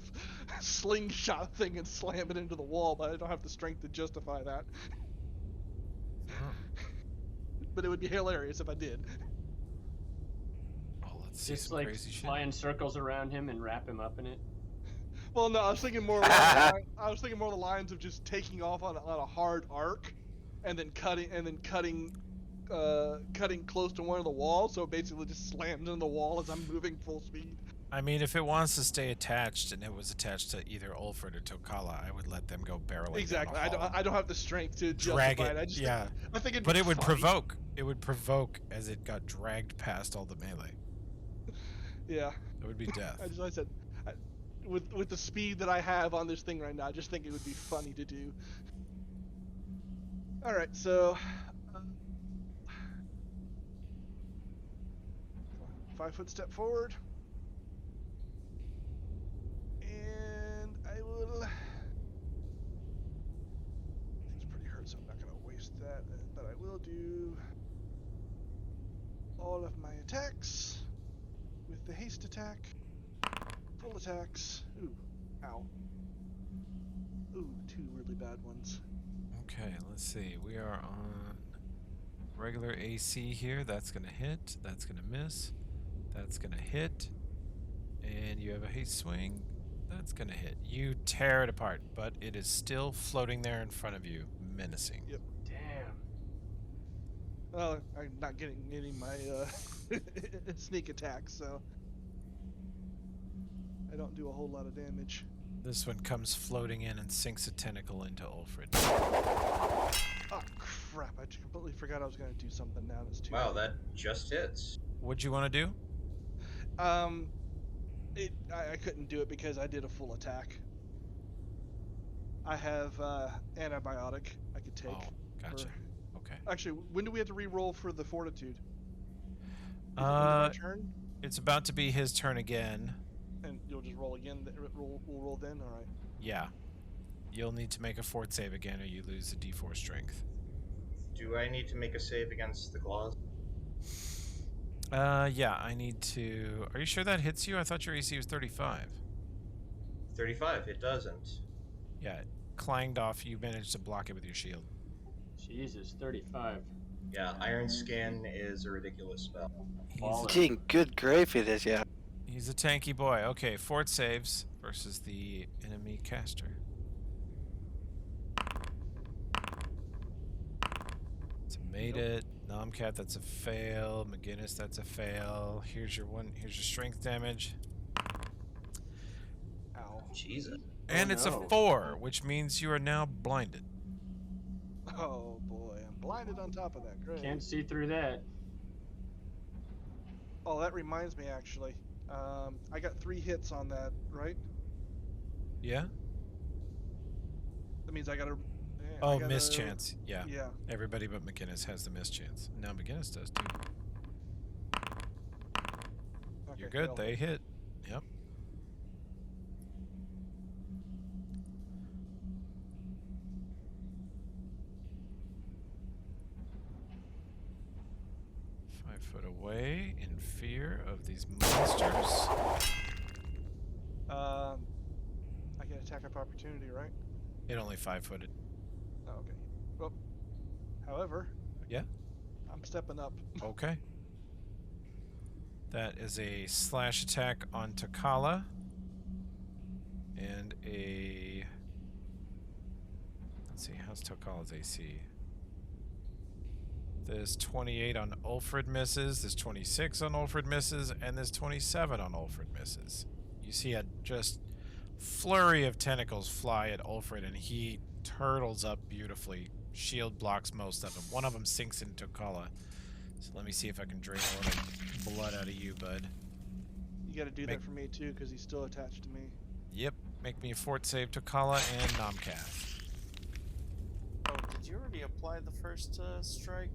[SPEAKER 4] slingshot thing and slam it into the wall, but I don't have the strength to justify that. But it would be hilarious if I did.
[SPEAKER 2] Oh, let's see
[SPEAKER 5] Just
[SPEAKER 2] some
[SPEAKER 5] like
[SPEAKER 2] crazy shit.
[SPEAKER 5] fly in circles around him and wrap him up in it.
[SPEAKER 4] Well, no, I was thinking more. I was thinking more along the lines of just taking off on a hard arc, and then cutting close to one of the walls. So it basically just slams into the wall as I'm moving full speed.
[SPEAKER 2] I mean, if it wants to stay attached and it was attached to either Ulfred or Tokala, I would let them go barreling.
[SPEAKER 4] Exactly.
[SPEAKER 2] Down the hall.
[SPEAKER 4] I don't have the strength to
[SPEAKER 2] drag
[SPEAKER 4] justify
[SPEAKER 2] it.
[SPEAKER 4] it. I just
[SPEAKER 2] Yeah,
[SPEAKER 4] I think it'd
[SPEAKER 2] but
[SPEAKER 4] be
[SPEAKER 2] it would
[SPEAKER 4] funny.
[SPEAKER 2] provoke. It would provoke as it got dragged past all the melee.
[SPEAKER 4] Yeah.
[SPEAKER 2] It would be death.
[SPEAKER 4] Like I said, with the speed that I have on this thing right now, I just think it would be funny to do. All right, so 5 foot step forward, and I will. It's pretty hurt, so I'm not gonna waste that. But I will do all of my attacks with the haste attack. Full attacks. Ooh. Ow. Ooh, 2 really bad ones.
[SPEAKER 2] Okay, let's see. We are on regular AC here. That's gonna hit. That's gonna miss. That's gonna hit. And you have a haste swing. That's gonna hit. You tear it apart, but it is still floating there in front of you, menacing.
[SPEAKER 4] Yep.
[SPEAKER 5] Damn.
[SPEAKER 4] Well, I'm not getting any of my sneak attacks, so I don't do a whole lot of damage.
[SPEAKER 2] This one comes floating in and sinks a tentacle into Ulfred.
[SPEAKER 4] Oh crap! I completely forgot I was gonna do something. Now that's too.
[SPEAKER 6] Wow, that just hits.
[SPEAKER 2] What'd you want to do?
[SPEAKER 4] I couldn't do it because I did a full attack. I have antibiotic I could take.
[SPEAKER 2] Oh, gotcha. Okay.
[SPEAKER 4] Actually, when do we have to re-roll for the fortitude? Is it
[SPEAKER 2] Uh,
[SPEAKER 4] my turn,
[SPEAKER 2] it's about to be his turn again.
[SPEAKER 4] and you'll just roll again. We'll roll then. All right.
[SPEAKER 2] Yeah. You'll need to make a fort save again or you lose the D4 strength.
[SPEAKER 6] Do I need to make a save against the claws?
[SPEAKER 2] Yeah, I need to... Are you sure that hits you? I thought your AC was 35.
[SPEAKER 6] 35, it doesn't.
[SPEAKER 2] Yeah, it clanged off. You managed to block it with your shield.
[SPEAKER 5] Jesus, 35.
[SPEAKER 6] Yeah, Iron Skin is a ridiculous spell.
[SPEAKER 5] Baller.
[SPEAKER 1] Gee, good grief it is, yeah.
[SPEAKER 2] He's a tanky boy. Okay, fort saves versus the enemy caster. It's made it. Nomcat, that's a fail. McGinnis, that's a fail. Here's your strength damage.
[SPEAKER 4] Ow.
[SPEAKER 6] Jesus.
[SPEAKER 2] And it's a
[SPEAKER 5] no.
[SPEAKER 2] 4, which means you are now blinded.
[SPEAKER 4] Oh boy. blinded on top of that. Great.
[SPEAKER 5] Can't see through that.
[SPEAKER 4] Oh, that reminds me, actually. I got 3 hits on that, right?
[SPEAKER 2] Yeah?
[SPEAKER 4] That means I got a...
[SPEAKER 2] Oh, mischance. Yeah.
[SPEAKER 4] Yeah.
[SPEAKER 2] Everybody but McGinnis has the mischance. Now McGinnis does too.
[SPEAKER 4] Okay,
[SPEAKER 2] You're good.
[SPEAKER 4] well,
[SPEAKER 2] They hit. Yep. Foot away in fear of these monsters.
[SPEAKER 4] I get attack of opportunity, right?
[SPEAKER 2] It only 5-footed.
[SPEAKER 4] Oh, okay. Well, however...
[SPEAKER 2] Yeah?
[SPEAKER 4] I'm stepping up.
[SPEAKER 2] Okay. That is a slash attack on Takala. And a... Let's see, how's Takala's AC? This 28 on Ulfred misses, this 26 on Ulfred misses, and this 27 on Ulfred misses. You see a just flurry of tentacles fly at Ulfred, and he turtles up beautifully. Shield blocks most of them. One of them sinks into Takala. So let me see if I can drain a little blood out of you, bud.
[SPEAKER 4] You gotta do that for me, too, because he's still attached to me.
[SPEAKER 2] Yep, make me a fort save, Takala and Nomcath.
[SPEAKER 7] Oh, did you already apply the first strike?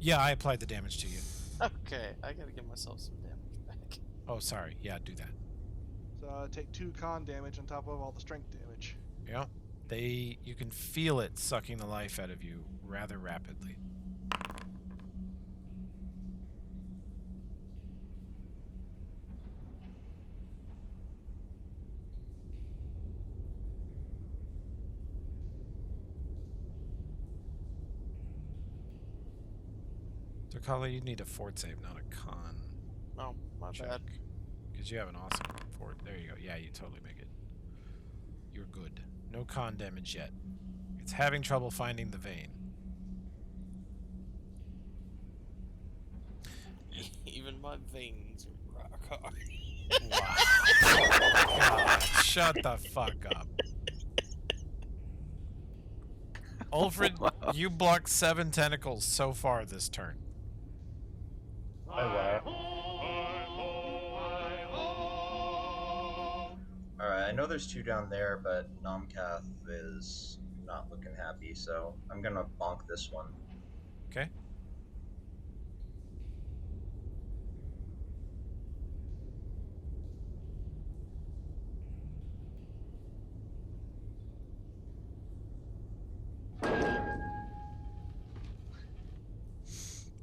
[SPEAKER 2] Yeah, I applied the damage to you.
[SPEAKER 7] Okay, I gotta give myself some damage back.
[SPEAKER 2] Oh, sorry. Yeah, do that.
[SPEAKER 4] So take 2 con damage on top of all the strength damage.
[SPEAKER 2] Yeah. You can feel it sucking the life out of you rather rapidly. Takala, you need a fort save, not a con.
[SPEAKER 7] No, my bad.
[SPEAKER 2] Because you have an awesome fort. There you go. Yeah, you totally make it. You're good. No con damage yet. It's having trouble finding the vein.
[SPEAKER 7] Even my veins are rock hard.
[SPEAKER 2] Wow. God, shut the fuck up. Ulfred, you blocked 7 tentacles so far this turn.
[SPEAKER 6] Oh wow. Alright, I know there's 2 down there, but Nomcath is not looking happy, so I'm gonna bonk this one.
[SPEAKER 2] Okay.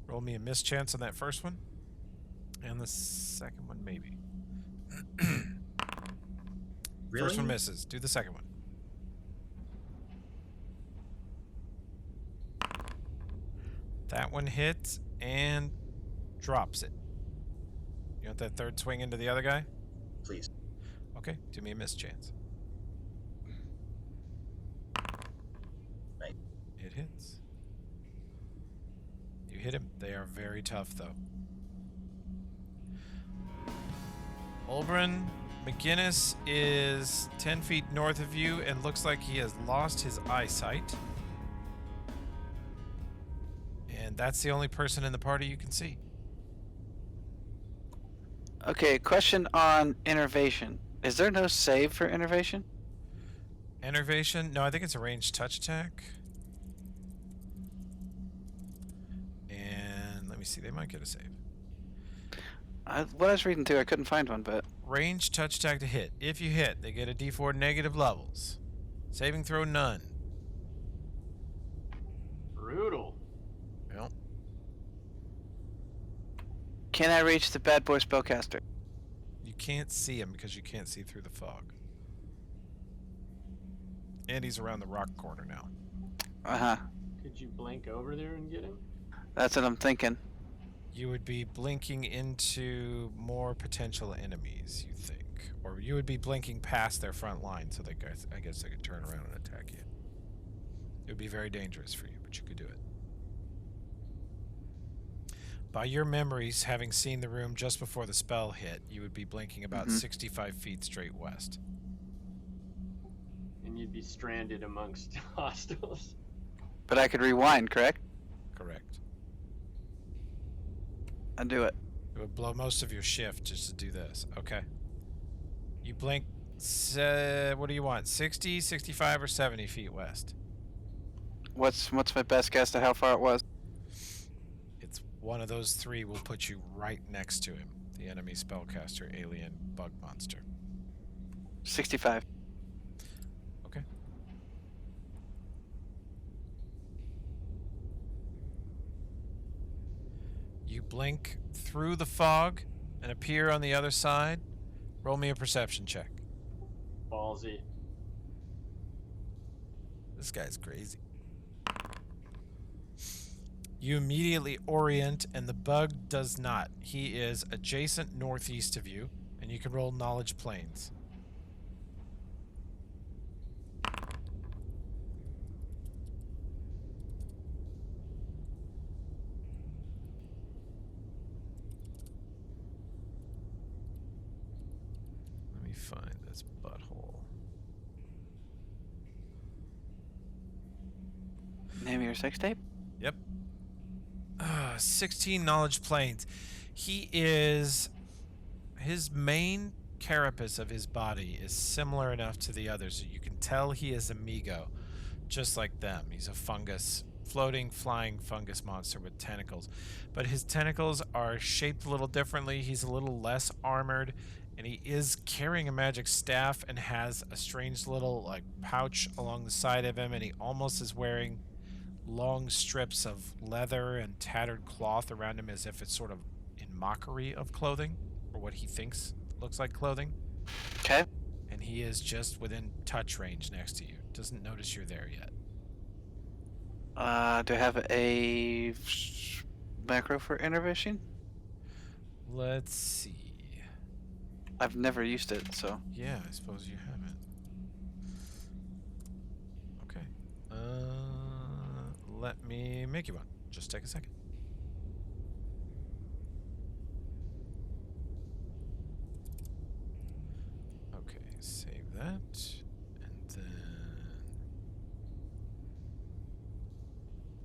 [SPEAKER 2] Roll me a mischance on that first one. And the second one, maybe.
[SPEAKER 6] Really?
[SPEAKER 2] First one misses. Do the second one. That one hits and drops it. You want that third swing into the other guy?
[SPEAKER 6] Please.
[SPEAKER 2] Okay, do me a mischance.
[SPEAKER 6] Right.
[SPEAKER 2] It hits. You hit him. They are very tough, though. Olbrin McGinnis is 10 feet north of you and looks like he has lost his eyesight. And that's the only person in the party you can see.
[SPEAKER 1] Okay, question on innervation. Is there no save for innervation?
[SPEAKER 2] Enervation? No, I think it's a ranged touch attack. And let me see, they might get a save.
[SPEAKER 1] What I was reading through, I couldn't find one, but...
[SPEAKER 2] Ranged touch attack to hit. If you hit, they get a d4 negative levels. Saving throw, none.
[SPEAKER 5] Brutal.
[SPEAKER 2] Well,
[SPEAKER 1] Can I reach the bad boy spellcaster?
[SPEAKER 2] you can't see him because you can't see through the fog. And he's around the rock corner now.
[SPEAKER 1] Uh-huh.
[SPEAKER 5] Could you blink over there and get him?
[SPEAKER 1] That's what I'm thinking.
[SPEAKER 2] You would be blinking into more potential enemies, you think. Or you would be blinking past their front line so I guess they could turn around and attack you. It would be very dangerous for you, but you could do it. By your memories, having seen the room just before the spell hit, you would be blinking about 65 feet straight west.
[SPEAKER 5] And you'd be stranded amongst hostiles.
[SPEAKER 1] But I could rewind, correct?
[SPEAKER 2] Correct.
[SPEAKER 1] I do it.
[SPEAKER 2] It would blow most of your shift just to do this. Okay. You blink. What do you want? 60, 65, or 70 feet west?
[SPEAKER 1] What's my best guess to how far it was?
[SPEAKER 2] It's one of those three will put you right next to him. The enemy spellcaster, alien, bug monster.
[SPEAKER 1] 65.
[SPEAKER 2] Okay. You blink through the fog and appear on the other side. Roll me a perception check.
[SPEAKER 5] Ballsy.
[SPEAKER 2] This guy's crazy. You immediately orient, and the bug does not. He is adjacent northeast of you, and you can roll knowledge planes. Let me find this butthole.
[SPEAKER 1] Name of your sex tape?
[SPEAKER 2] Yep. 16 knowledge planes. He is... His main carapace of his body is similar enough to the others that you can tell he is Amigo, just like them. He's a fungus, floating, flying fungus monster with tentacles. But his tentacles are shaped a little differently. He's a little less armored, and he is carrying a magic staff and has a strange little like pouch along the side of him, and he almost is wearing long strips of leather and tattered cloth around him as if it's sort of in mockery of clothing, or what he thinks looks like clothing.
[SPEAKER 1] Okay.
[SPEAKER 2] And he is just within touch range next to you. Doesn't notice you're there yet.
[SPEAKER 1] Do I have a macro for intervision?
[SPEAKER 2] Let's see.
[SPEAKER 1] I've never used it, so.
[SPEAKER 2] Yeah, I suppose you haven't. Okay. Let me make you one. Just take a second. Okay, save that. And then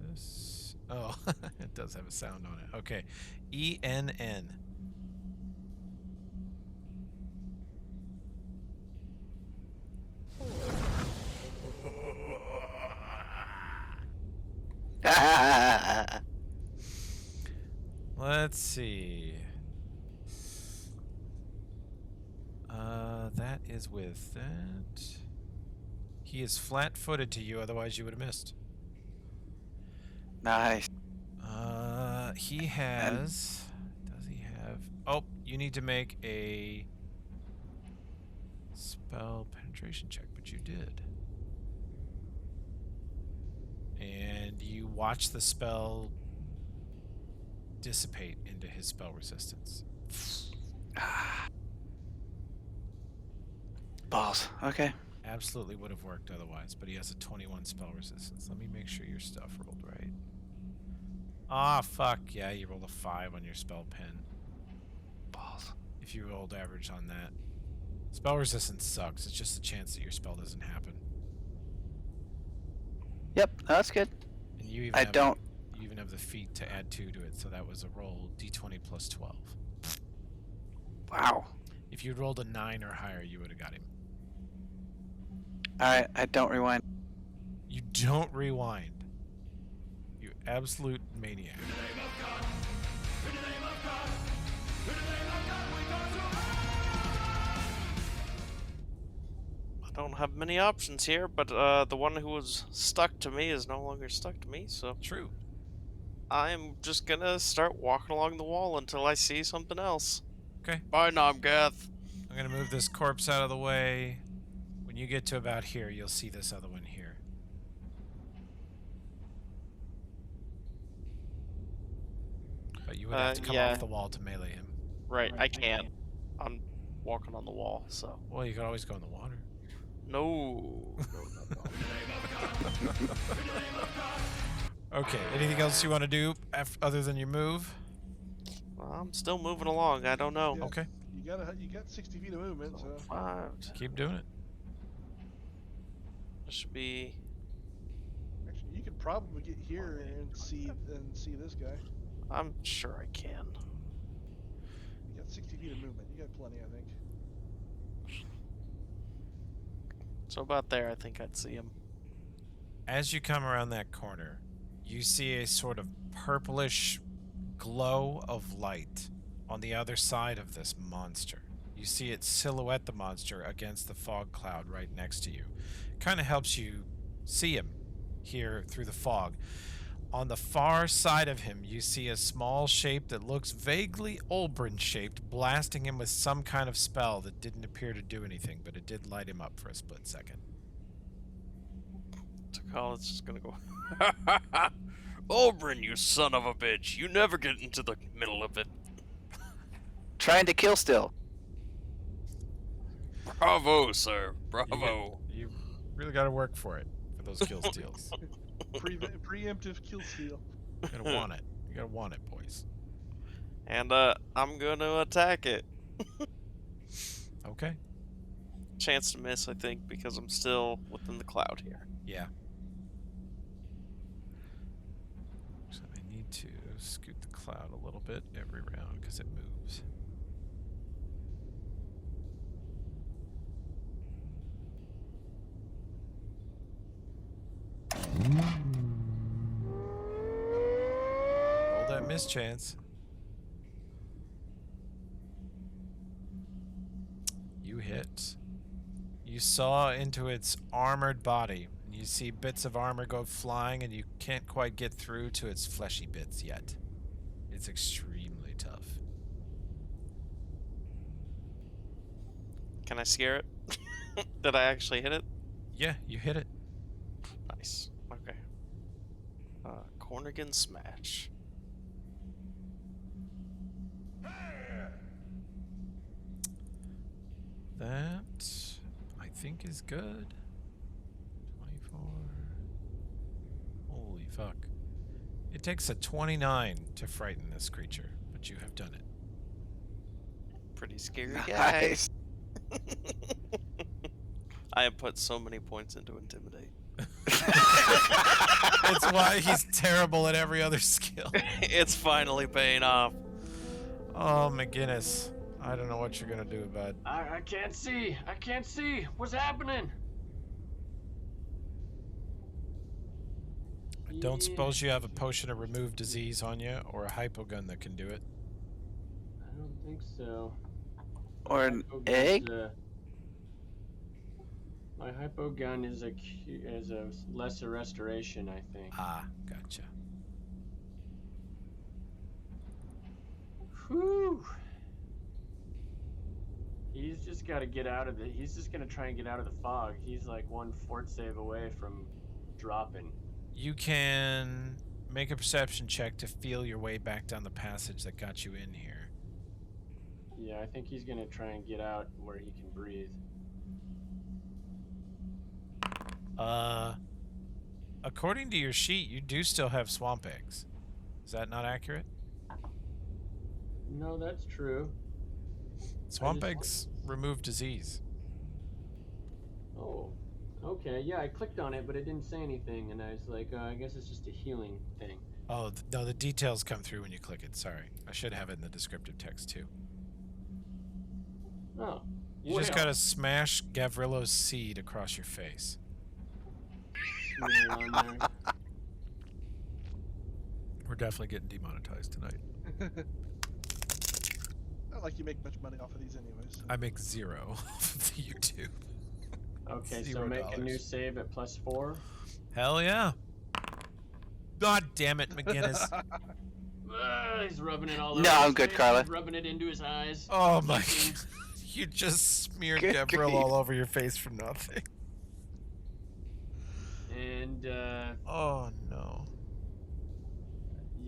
[SPEAKER 2] this. Oh, it does have a sound on it. Okay. ENN. Let's see. That is with that. He is flat-footed to you, otherwise you would have missed.
[SPEAKER 1] Nice.
[SPEAKER 2] He has... Does he have... Oh, you need to make a spell penetration check, but you did. And you watch the spell dissipate into his spell resistance.
[SPEAKER 1] Balls. Okay.
[SPEAKER 2] Absolutely would have worked otherwise, but he has a 21 spell resistance. Let me make sure your stuff rolled right. Ah, fuck. Yeah, you rolled a 5 on your spell pen.
[SPEAKER 1] Balls.
[SPEAKER 2] If you rolled average on that. Spell resistance sucks. It's just a chance that your spell doesn't happen.
[SPEAKER 1] Yep, that's good.
[SPEAKER 2] And you even
[SPEAKER 1] I
[SPEAKER 2] have,
[SPEAKER 1] don't.
[SPEAKER 2] You even have the feat to add 2 to it, so that was a roll d20 plus 12.
[SPEAKER 1] Wow.
[SPEAKER 2] If you'd rolled a 9 or higher, you would have got him.
[SPEAKER 1] Alright, I don't rewind.
[SPEAKER 2] You don't rewind. You absolute maniac.
[SPEAKER 3] I don't have many options here, but the one who was stuck to me is no longer stuck to me, so
[SPEAKER 2] True.
[SPEAKER 3] I'm just gonna start walking along the wall until I see something else.
[SPEAKER 2] Okay.
[SPEAKER 3] Bye, Nomgath.
[SPEAKER 2] I'm gonna move this corpse out of the way. When you get to about here, you'll see this other one here. But you would have to come
[SPEAKER 3] yeah.
[SPEAKER 2] off the wall to melee him.
[SPEAKER 3] Right, I can't. I'm walking on the wall, so.
[SPEAKER 2] Well, you could always go in the water.
[SPEAKER 3] No.
[SPEAKER 2] Okay, anything else you want to do other than your move?
[SPEAKER 3] Well, I'm still moving along. I don't know.
[SPEAKER 4] Yeah.
[SPEAKER 2] Okay,
[SPEAKER 4] You got 60 feet of movement, so.
[SPEAKER 3] 5.
[SPEAKER 2] keep doing it.
[SPEAKER 3] That should be.
[SPEAKER 4] Actually, You could probably get here and see this guy.
[SPEAKER 3] I'm sure I can.
[SPEAKER 4] You got 60 feet of movement. You got plenty, I think.
[SPEAKER 3] So about there, I think I'd see him.
[SPEAKER 2] As you come around that corner, you see a sort of purplish glow of light on the other side of this monster. You see it silhouette the monster against the fog cloud right next to you. Kind of helps you see him here through the fog. On the far side of him, you see a small shape that looks vaguely Olbrin shaped, blasting him with some kind of spell that didn't appear to do anything, but it did light him up for a split second.
[SPEAKER 3] Takal's just gonna go, Oberyn, you son of a bitch! You never get into the middle of it.
[SPEAKER 1] Trying to kill still.
[SPEAKER 3] Bravo, sir. Bravo.
[SPEAKER 2] You really got to work for it, for those kill steals.
[SPEAKER 4] Preemptive kill steal.
[SPEAKER 2] You gotta want it. You gotta want it, boys.
[SPEAKER 3] And I'm gonna attack it.
[SPEAKER 2] Okay.
[SPEAKER 3] Chance to miss, I think, because I'm still within the cloud here.
[SPEAKER 2] Yeah. So I need to scoot the cloud a little bit every round because it moves. Roll that miss chance. You hit. You saw into its armored body. And you see bits of armor go flying, and you can't quite get through to its fleshy bits yet. It's extremely tough.
[SPEAKER 3] Can I scare it? Did I actually hit it?
[SPEAKER 2] Yeah, you hit it.
[SPEAKER 3] Nice. Okay. Cornigan smash.
[SPEAKER 2] That, I think, is good. 24. Holy fuck. It takes a 29 to frighten this creature, but you have done it.
[SPEAKER 3] Pretty scary guy.
[SPEAKER 1] Nice.
[SPEAKER 3] I have put so many points into Intimidate.
[SPEAKER 2] That's why he's terrible at every other skill.
[SPEAKER 3] It's finally paying off.
[SPEAKER 2] Oh, McGinnis. I don't know what you're gonna do about it.
[SPEAKER 5] I can't see. I can't see. What's happening?
[SPEAKER 2] I don't suppose you have a potion to remove disease on you, or a hypogun that can do it.
[SPEAKER 5] I don't think so.
[SPEAKER 1] Or an
[SPEAKER 5] Hypogun's,
[SPEAKER 1] egg?
[SPEAKER 5] My hypogun is a lesser restoration, I think.
[SPEAKER 2] Ah, gotcha.
[SPEAKER 5] Whew. He's just got to get out of the. He's just gonna try and get out of the fog. He's like one fort save away from dropping.
[SPEAKER 2] You can make a perception check to feel your way back down the passage that got you in here.
[SPEAKER 5] Yeah, I think he's gonna try and get out where he can breathe.
[SPEAKER 2] According to your sheet, you do still have swamp eggs. Is that not accurate?
[SPEAKER 5] No, that's true.
[SPEAKER 2] Swamp
[SPEAKER 5] just-
[SPEAKER 2] eggs remove disease.
[SPEAKER 5] Oh, okay. Yeah, I clicked on it, but it didn't say anything, and I was like, I guess it's just a healing thing.
[SPEAKER 2] Oh, no, the details come through when you click it. Sorry. I should have it in the descriptive text, too.
[SPEAKER 5] Oh.
[SPEAKER 2] You just gotta smash Gavrilo's seed across your face.
[SPEAKER 5] Smear on there.
[SPEAKER 2] We're definitely getting demonetized tonight.
[SPEAKER 4] Not like you make much money off of these anyways. So.
[SPEAKER 2] I make zero off of the YouTube.
[SPEAKER 5] Okay, so make a new
[SPEAKER 2] $0.
[SPEAKER 5] save at +4.
[SPEAKER 2] Hell yeah. God damn it, McGinnis.
[SPEAKER 5] He's rubbing it all over.
[SPEAKER 1] No,
[SPEAKER 5] his
[SPEAKER 1] I'm good,
[SPEAKER 5] face,
[SPEAKER 1] Carla.
[SPEAKER 5] he's rubbing it into his eyes.
[SPEAKER 2] Oh my god. You just smeared
[SPEAKER 1] Good
[SPEAKER 2] Gavril
[SPEAKER 1] grief.
[SPEAKER 2] all over your face for nothing.
[SPEAKER 5] And
[SPEAKER 2] Oh no.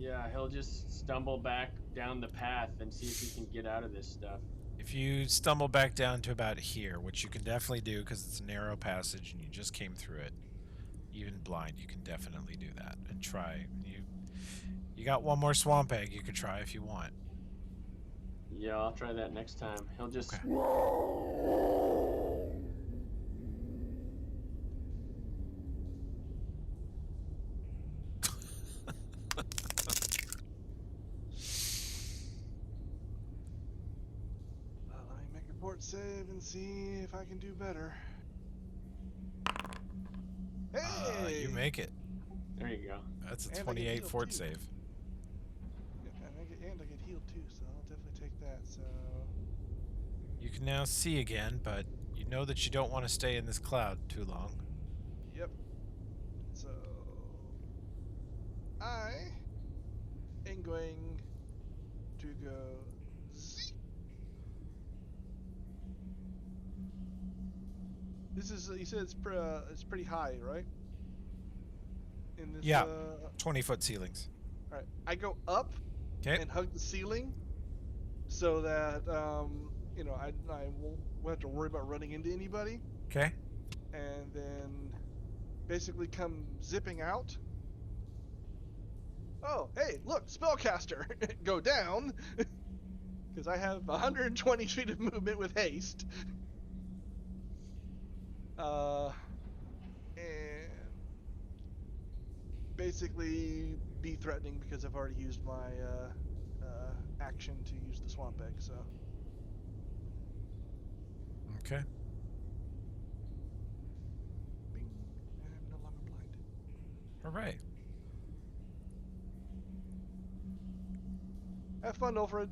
[SPEAKER 5] yeah, he'll just stumble back down the path and see if he can get out of this stuff.
[SPEAKER 2] If you stumble back down to about here, which you can definitely do because it's a narrow passage and you just came through it, even blind, you can definitely do that and try. You got one more swamp egg you could try if you want.
[SPEAKER 5] Yeah, I'll try that next time. He'll just
[SPEAKER 2] Okay.
[SPEAKER 4] fort save and see if I can do better. Hey!
[SPEAKER 2] You make it.
[SPEAKER 5] There you go.
[SPEAKER 2] That's a
[SPEAKER 4] And I get
[SPEAKER 2] 28
[SPEAKER 4] healed,
[SPEAKER 2] fort
[SPEAKER 4] too.
[SPEAKER 2] save.
[SPEAKER 4] And I get healed too, so I'll definitely take that. So
[SPEAKER 2] You can now see again, but you know that you don't want to stay in this cloud too long.
[SPEAKER 4] yep. So I am going to go. This is you said it's pretty high, right? In this.
[SPEAKER 2] Yeah. 20-foot ceilings.
[SPEAKER 4] All right. I go up
[SPEAKER 2] Okay.
[SPEAKER 4] and hug the ceiling, so that you know I won't have to worry about running into anybody,
[SPEAKER 2] Okay.
[SPEAKER 4] and then basically come zipping out. Oh, hey, look, spellcaster, go down, because I have 120 feet of movement with haste. And basically be threatening because I've already used my action to use the swamp egg. So
[SPEAKER 2] Okay.
[SPEAKER 4] bing, I'm no longer blind.
[SPEAKER 2] All right.
[SPEAKER 4] Have fun, Ulfred.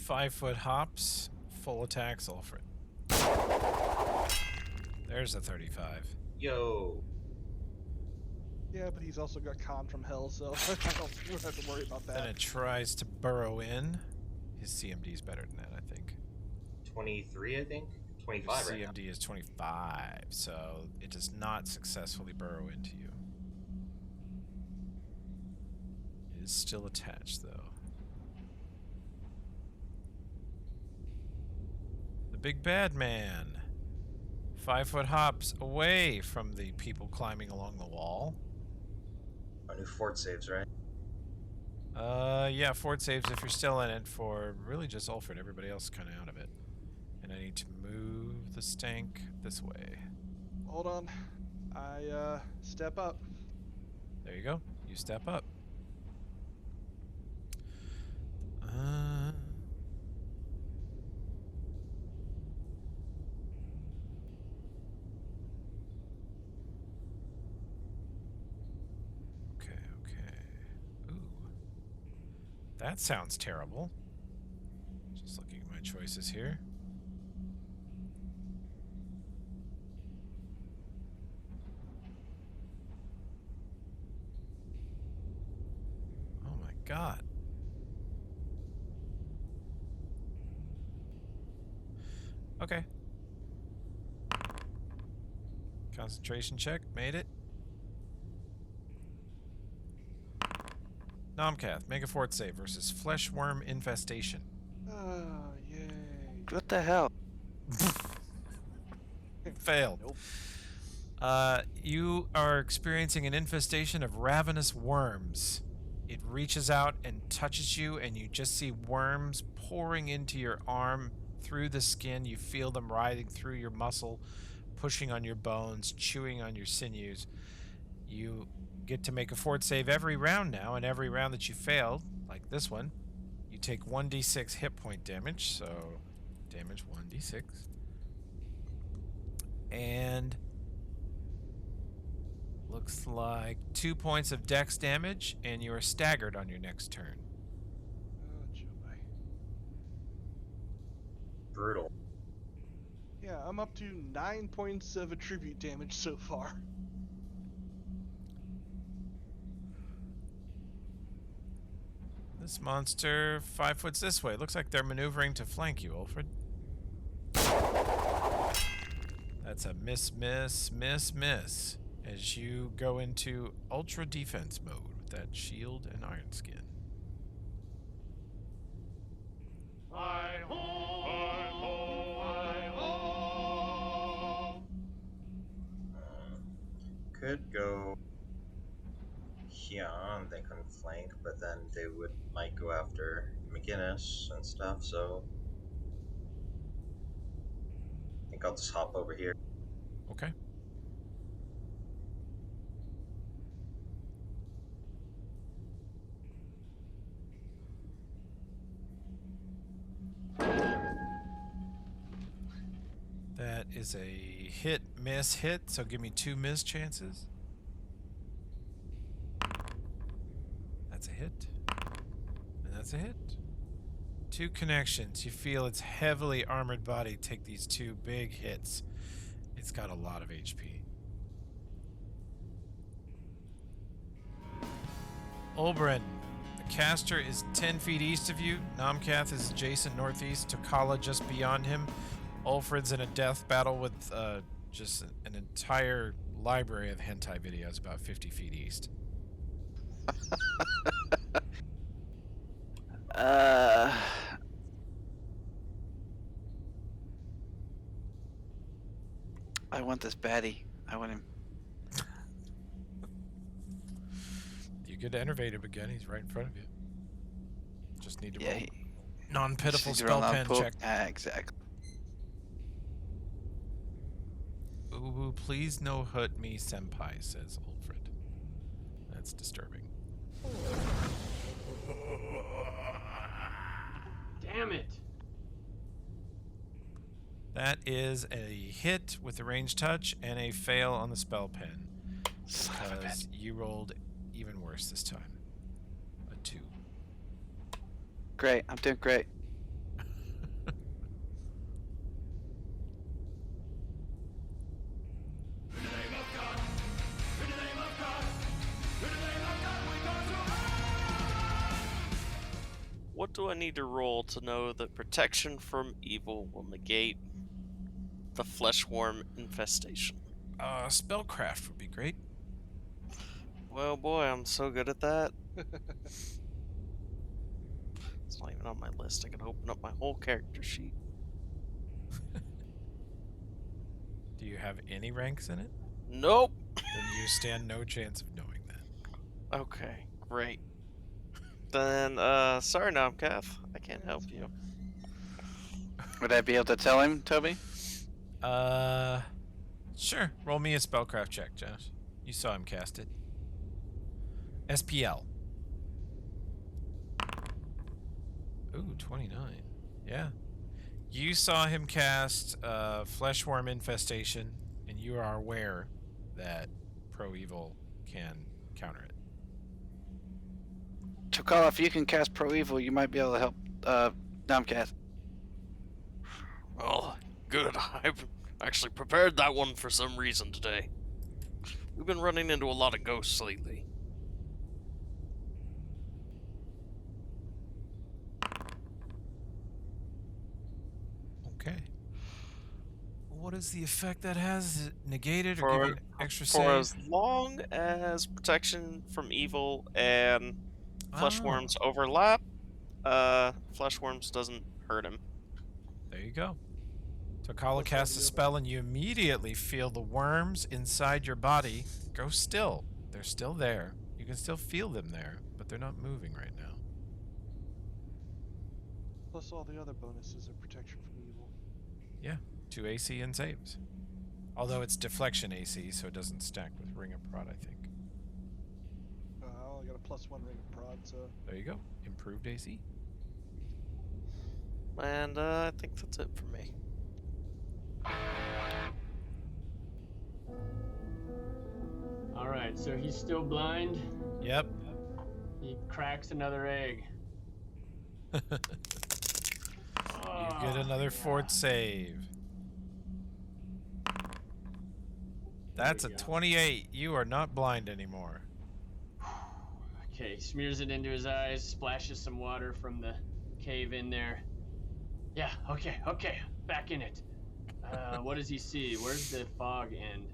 [SPEAKER 2] 5-foot hops, full attacks, Alfred. There's a 35.
[SPEAKER 6] Yo.
[SPEAKER 4] Yeah, but he's also got con from hell, so I don't have to worry about
[SPEAKER 2] Then
[SPEAKER 4] that.
[SPEAKER 2] it tries to burrow in. His CMD is better than that, I think.
[SPEAKER 6] 23, I think.
[SPEAKER 2] His
[SPEAKER 6] 25 right now.
[SPEAKER 2] CMD is 25, so it does not successfully burrow into you. It is still attached, though. The big bad man. 5-foot hops away from the people climbing along the wall.
[SPEAKER 6] Our new fort saves, right?
[SPEAKER 2] Yeah, fort saves if you're still in it for really just Ulfred. Everybody else is kind of out of it. And I need to move the stank this way.
[SPEAKER 4] Hold on, I step up.
[SPEAKER 2] There you go. You step up. Okay, okay. Ooh. That sounds terrible. Just looking at my choices here. Oh my god. Okay. Concentration check. Made it. Nomcath, make a fort save versus flesh worm infestation.
[SPEAKER 4] Oh, yay.
[SPEAKER 1] What the hell?
[SPEAKER 2] Failed.
[SPEAKER 4] Nope.
[SPEAKER 2] You are experiencing an infestation of ravenous worms. It reaches out and touches you, and you just see worms pouring into your arm through the skin. You feel them writhing through your muscle, pushing on your bones, chewing on your sinews. You get to make a fort save every round now, and every round that you failed, like this one, you take 1d6 hit point damage, so damage 1d6. And looks like 2 points of dex damage, and you are staggered on your next turn.
[SPEAKER 4] Oh, joy.
[SPEAKER 6] Brutal.
[SPEAKER 4] Yeah, I'm up to 9 points of attribute damage so far.
[SPEAKER 2] This monster 5 foot's this way. Looks like they're maneuvering to flank you, Ulfred. That's a miss, miss, miss, miss. As you go into ultra defense mode with that shield and iron skin.
[SPEAKER 6] Could go here and they couldn't flank, but then they might go after McGinnis and stuff, so I think I'll just hop over here.
[SPEAKER 2] Okay. is a hit, miss, hit. So give me 2 miss chances. That's a hit. And that's a hit. 2 connections. You feel its heavily armored body take these 2 big hits. It's got a lot of HP. Olberin, the caster is 10 feet east of you. Namkath is adjacent northeast. Tokala just beyond him. Ulfred's in a death battle with just an entire library of hentai videos about 50 feet east.
[SPEAKER 1] I want this baddie. I want him.
[SPEAKER 2] You could enervate him again. He's right in front of you. Just need to
[SPEAKER 1] Yeah,
[SPEAKER 2] roll non-pitiful
[SPEAKER 1] She's rolling
[SPEAKER 2] spell
[SPEAKER 1] on
[SPEAKER 2] pen
[SPEAKER 1] pull-
[SPEAKER 2] check.
[SPEAKER 1] Ah, exactly.
[SPEAKER 2] Ooh, please no hurt me, senpai, says Ulfred. That's disturbing.
[SPEAKER 5] Damn it!
[SPEAKER 2] That is a hit with the range touch and a fail on the spell pen.
[SPEAKER 1] Son of a
[SPEAKER 2] Because
[SPEAKER 1] bitch.
[SPEAKER 2] you rolled even worse this time. A 2.
[SPEAKER 1] Great. I'm doing great.
[SPEAKER 3] What do I need to roll to know that protection from evil will negate the fleshworm infestation?
[SPEAKER 2] Spellcraft would be great.
[SPEAKER 3] Well, boy, I'm so good at that. It's not even on my list. I can open up my whole character sheet.
[SPEAKER 2] Do you have any ranks in it?
[SPEAKER 3] Nope.
[SPEAKER 2] Then you stand no chance of knowing that.
[SPEAKER 3] Okay, great. Then, sorry, Namkath. I can't help you.
[SPEAKER 1] Would I be able to tell him, Toby?
[SPEAKER 2] Sure. Roll me a spellcraft check, Josh. You saw him cast it. SPL. Ooh, 29. Yeah. You saw him cast Fleshworm Infestation, and you are aware that Pro Evil can counter it.
[SPEAKER 1] Tokala, if you can cast Pro Evil, you might be able to help Namkath.
[SPEAKER 3] Well, good. I've actually prepared that one for some reason today. We've been running into a lot of ghosts lately.
[SPEAKER 2] Okay. What is the effect that has? Is it negated or
[SPEAKER 3] For-
[SPEAKER 2] given extra
[SPEAKER 3] For
[SPEAKER 2] save?
[SPEAKER 3] as long as protection from evil and fleshworms overlap, fleshworms doesn't hurt him.
[SPEAKER 2] There you go. Tokala
[SPEAKER 4] What's
[SPEAKER 2] casts a
[SPEAKER 4] the other?
[SPEAKER 2] spell and you immediately feel the worms inside your body go still. They're still there. You can still feel them there, but they're not moving right now.
[SPEAKER 4] Plus all the other bonuses of protection from evil.
[SPEAKER 2] 2 AC and saves. Although it's deflection AC, so it doesn't stack with Ring of Prod, I think.
[SPEAKER 4] I only got a +1 ring of prod, so
[SPEAKER 2] There you go. Improved AC.
[SPEAKER 3] And I think that's it for me.
[SPEAKER 5] Alright, so he's still blind.
[SPEAKER 2] Yep.
[SPEAKER 5] He cracks another egg.
[SPEAKER 2] You get another
[SPEAKER 5] yeah.
[SPEAKER 2] fort save. That's a
[SPEAKER 5] we go.
[SPEAKER 2] 28. You are not blind anymore.
[SPEAKER 5] Okay, smears it into his eyes, splashes some water from the cave in there. Yeah, okay, back in it. What does he see? Where's the fog end?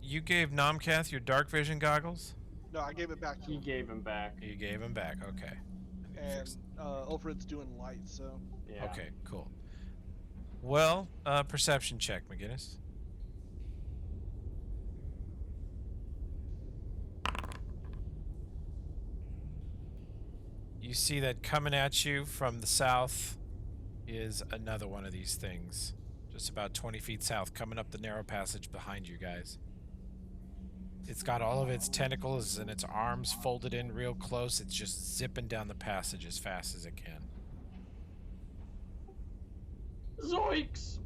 [SPEAKER 2] You gave Namkath your dark vision goggles?
[SPEAKER 4] no, I gave it back to
[SPEAKER 5] He
[SPEAKER 4] him.
[SPEAKER 5] gave him back.
[SPEAKER 2] You gave him back. Okay.
[SPEAKER 4] And Ulfred's doing light, so
[SPEAKER 5] Yeah.
[SPEAKER 2] Okay, cool. Well, perception check, McGinnis. You see that coming at you from the south is another one of these things. Just about 20 feet south, coming up the narrow passage behind you guys. It's got all of its tentacles and its arms folded in real close. It's just zipping down the passage as fast as it can.
[SPEAKER 5] Zoinks!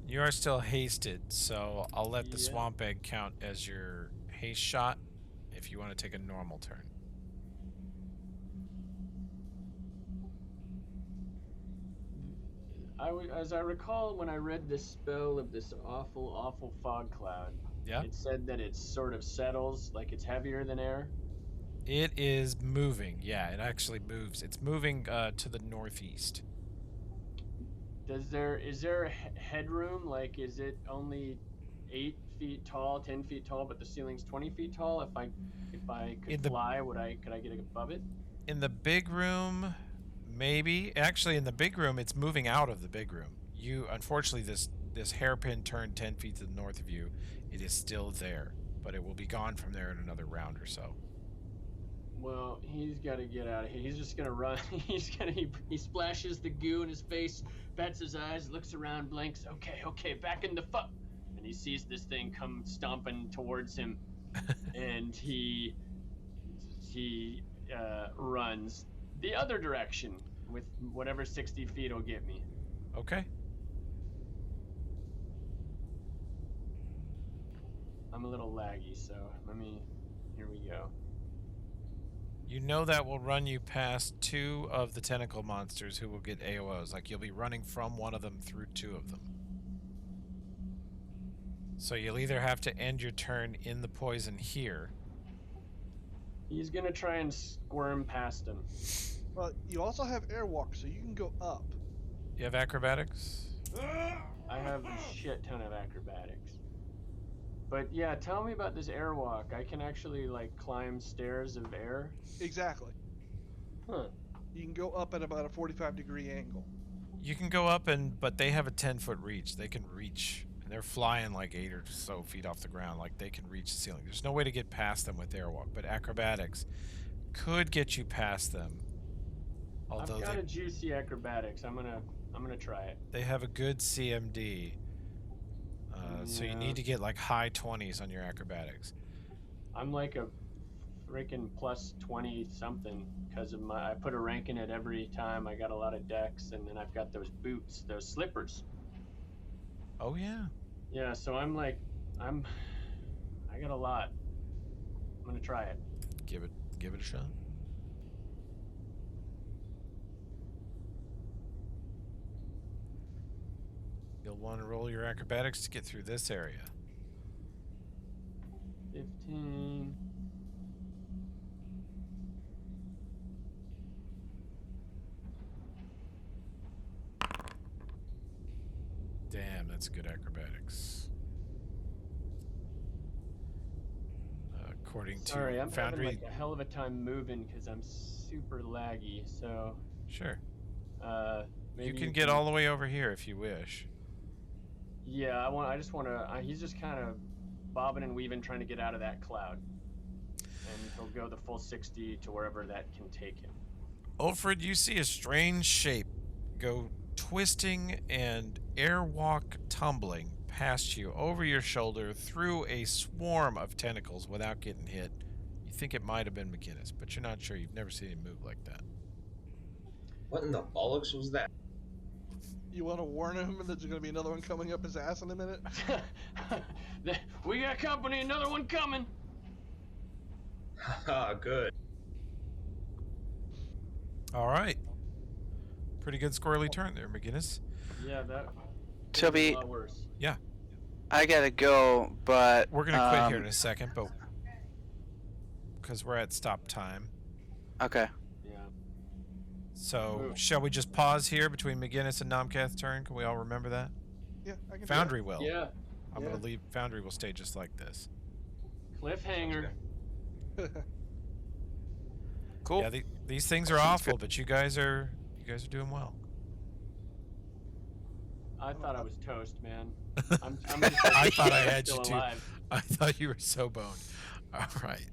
[SPEAKER 2] You are still hasted, so I'll let the
[SPEAKER 5] Yeah.
[SPEAKER 2] swamp egg count as your haste shot if you want to take a normal turn.
[SPEAKER 5] As I recall, when I read this spell of this awful fog cloud,
[SPEAKER 2] Yeah.
[SPEAKER 5] it said that it sort of settles, like it's heavier than air.
[SPEAKER 2] It is moving. Yeah, it actually moves. It's moving to the northeast.
[SPEAKER 5] Is there headroom? Like, is it only 8 feet tall, 10 feet tall, but the ceiling's 20 feet tall? If I could fly, could I get above it?
[SPEAKER 2] In the big room, maybe. Actually, in the big room, it's moving out of the big room. Unfortunately, this hairpin turn 10 feet to the north of you, it is still there, but it will be gone from there in another round or so.
[SPEAKER 5] Well, he's got to get out of here. He's just gonna run. He splashes the goo in his face, bats his eyes, looks around, blinks. Okay, back in the fuck. And he sees this thing come stomping towards him, and he runs the other direction with whatever 60 feet will get me.
[SPEAKER 2] Okay.
[SPEAKER 5] I'm a little laggy, so here we go.
[SPEAKER 2] You know that will run you past 2 of the tentacle monsters who will get AOs. Like, you'll be running from one of them through 2 of them. So you'll either have to end your turn in the poison here.
[SPEAKER 5] He's gonna try and squirm past him.
[SPEAKER 4] Well, you also have airwalk, so you can go up.
[SPEAKER 2] You have acrobatics?
[SPEAKER 5] I have a shit ton of acrobatics. But yeah, tell me about this airwalk. I can actually like climb stairs of air.
[SPEAKER 4] Exactly.
[SPEAKER 5] Huh.
[SPEAKER 4] You can go up at about a 45-degree angle.
[SPEAKER 2] You can go up, but they have a 10-foot reach. They can reach, and they're flying like 8 or so feet off the ground. Like, they can reach the ceiling. There's no way to get past them with airwalk, but acrobatics could get you past them. Although
[SPEAKER 5] I've got a juicy acrobatics. I'm gonna try it.
[SPEAKER 2] they have a good CMD. So you
[SPEAKER 5] Yeah.
[SPEAKER 2] need to get like high 20s on your acrobatics.
[SPEAKER 5] I'm like a freaking plus 20 something because of I put a rank in it every time. I got a lot of decks, and then I've got those boots, those slippers.
[SPEAKER 2] Oh yeah.
[SPEAKER 5] Yeah, so I got a lot. I'm gonna try it.
[SPEAKER 2] Give it a shot. You'll want to roll your acrobatics to get through this area.
[SPEAKER 5] 15.
[SPEAKER 2] Damn, that's good acrobatics. According to
[SPEAKER 5] Sorry, I'm having
[SPEAKER 2] Foundry,
[SPEAKER 5] like a hell of a time moving because I'm super laggy. So,
[SPEAKER 2] sure.
[SPEAKER 5] maybe
[SPEAKER 2] You can get all the way over here if you wish.
[SPEAKER 5] Yeah, I just want to. He's just kind of bobbing and weaving, trying to get out of that cloud, and he'll go the full 60 to wherever that can take him.
[SPEAKER 2] Ulfred, you see a strange shape go twisting and airwalk tumbling past you over your shoulder through a swarm of tentacles without getting hit. You think it might have been McGinnis, but you're not sure. You've never seen him move like that.
[SPEAKER 6] What in the bollocks was that?
[SPEAKER 4] You want to warn him that there's going to be another one coming up his ass in a minute?
[SPEAKER 5] We got company, another one coming.
[SPEAKER 6] Haha, good.
[SPEAKER 2] All right. Pretty good squirrely turn there, McGinnis.
[SPEAKER 5] Yeah, that.
[SPEAKER 1] Toby,
[SPEAKER 5] A lot worse.
[SPEAKER 2] Yeah.
[SPEAKER 1] I gotta go, but
[SPEAKER 2] We're going to quit here in a second, but because we're at stop time.
[SPEAKER 1] Okay.
[SPEAKER 5] Yeah.
[SPEAKER 2] So,
[SPEAKER 5] Move.
[SPEAKER 2] shall we just pause here between McGinnis and Nomcath's turn? Can we all remember that?
[SPEAKER 4] Yeah, I can.
[SPEAKER 2] Foundry will.
[SPEAKER 5] Yeah.
[SPEAKER 2] I'm
[SPEAKER 5] yeah.
[SPEAKER 2] going to leave. Foundry will stay just like this.
[SPEAKER 5] Cliffhanger.
[SPEAKER 4] Do that.
[SPEAKER 7] Cool.
[SPEAKER 2] Yeah, these things are awful, but you guys are doing well.
[SPEAKER 5] I thought I was toast, man. I'm
[SPEAKER 2] I thought I had
[SPEAKER 5] still
[SPEAKER 2] you too.
[SPEAKER 5] alive.
[SPEAKER 2] I thought you were so boned. All right.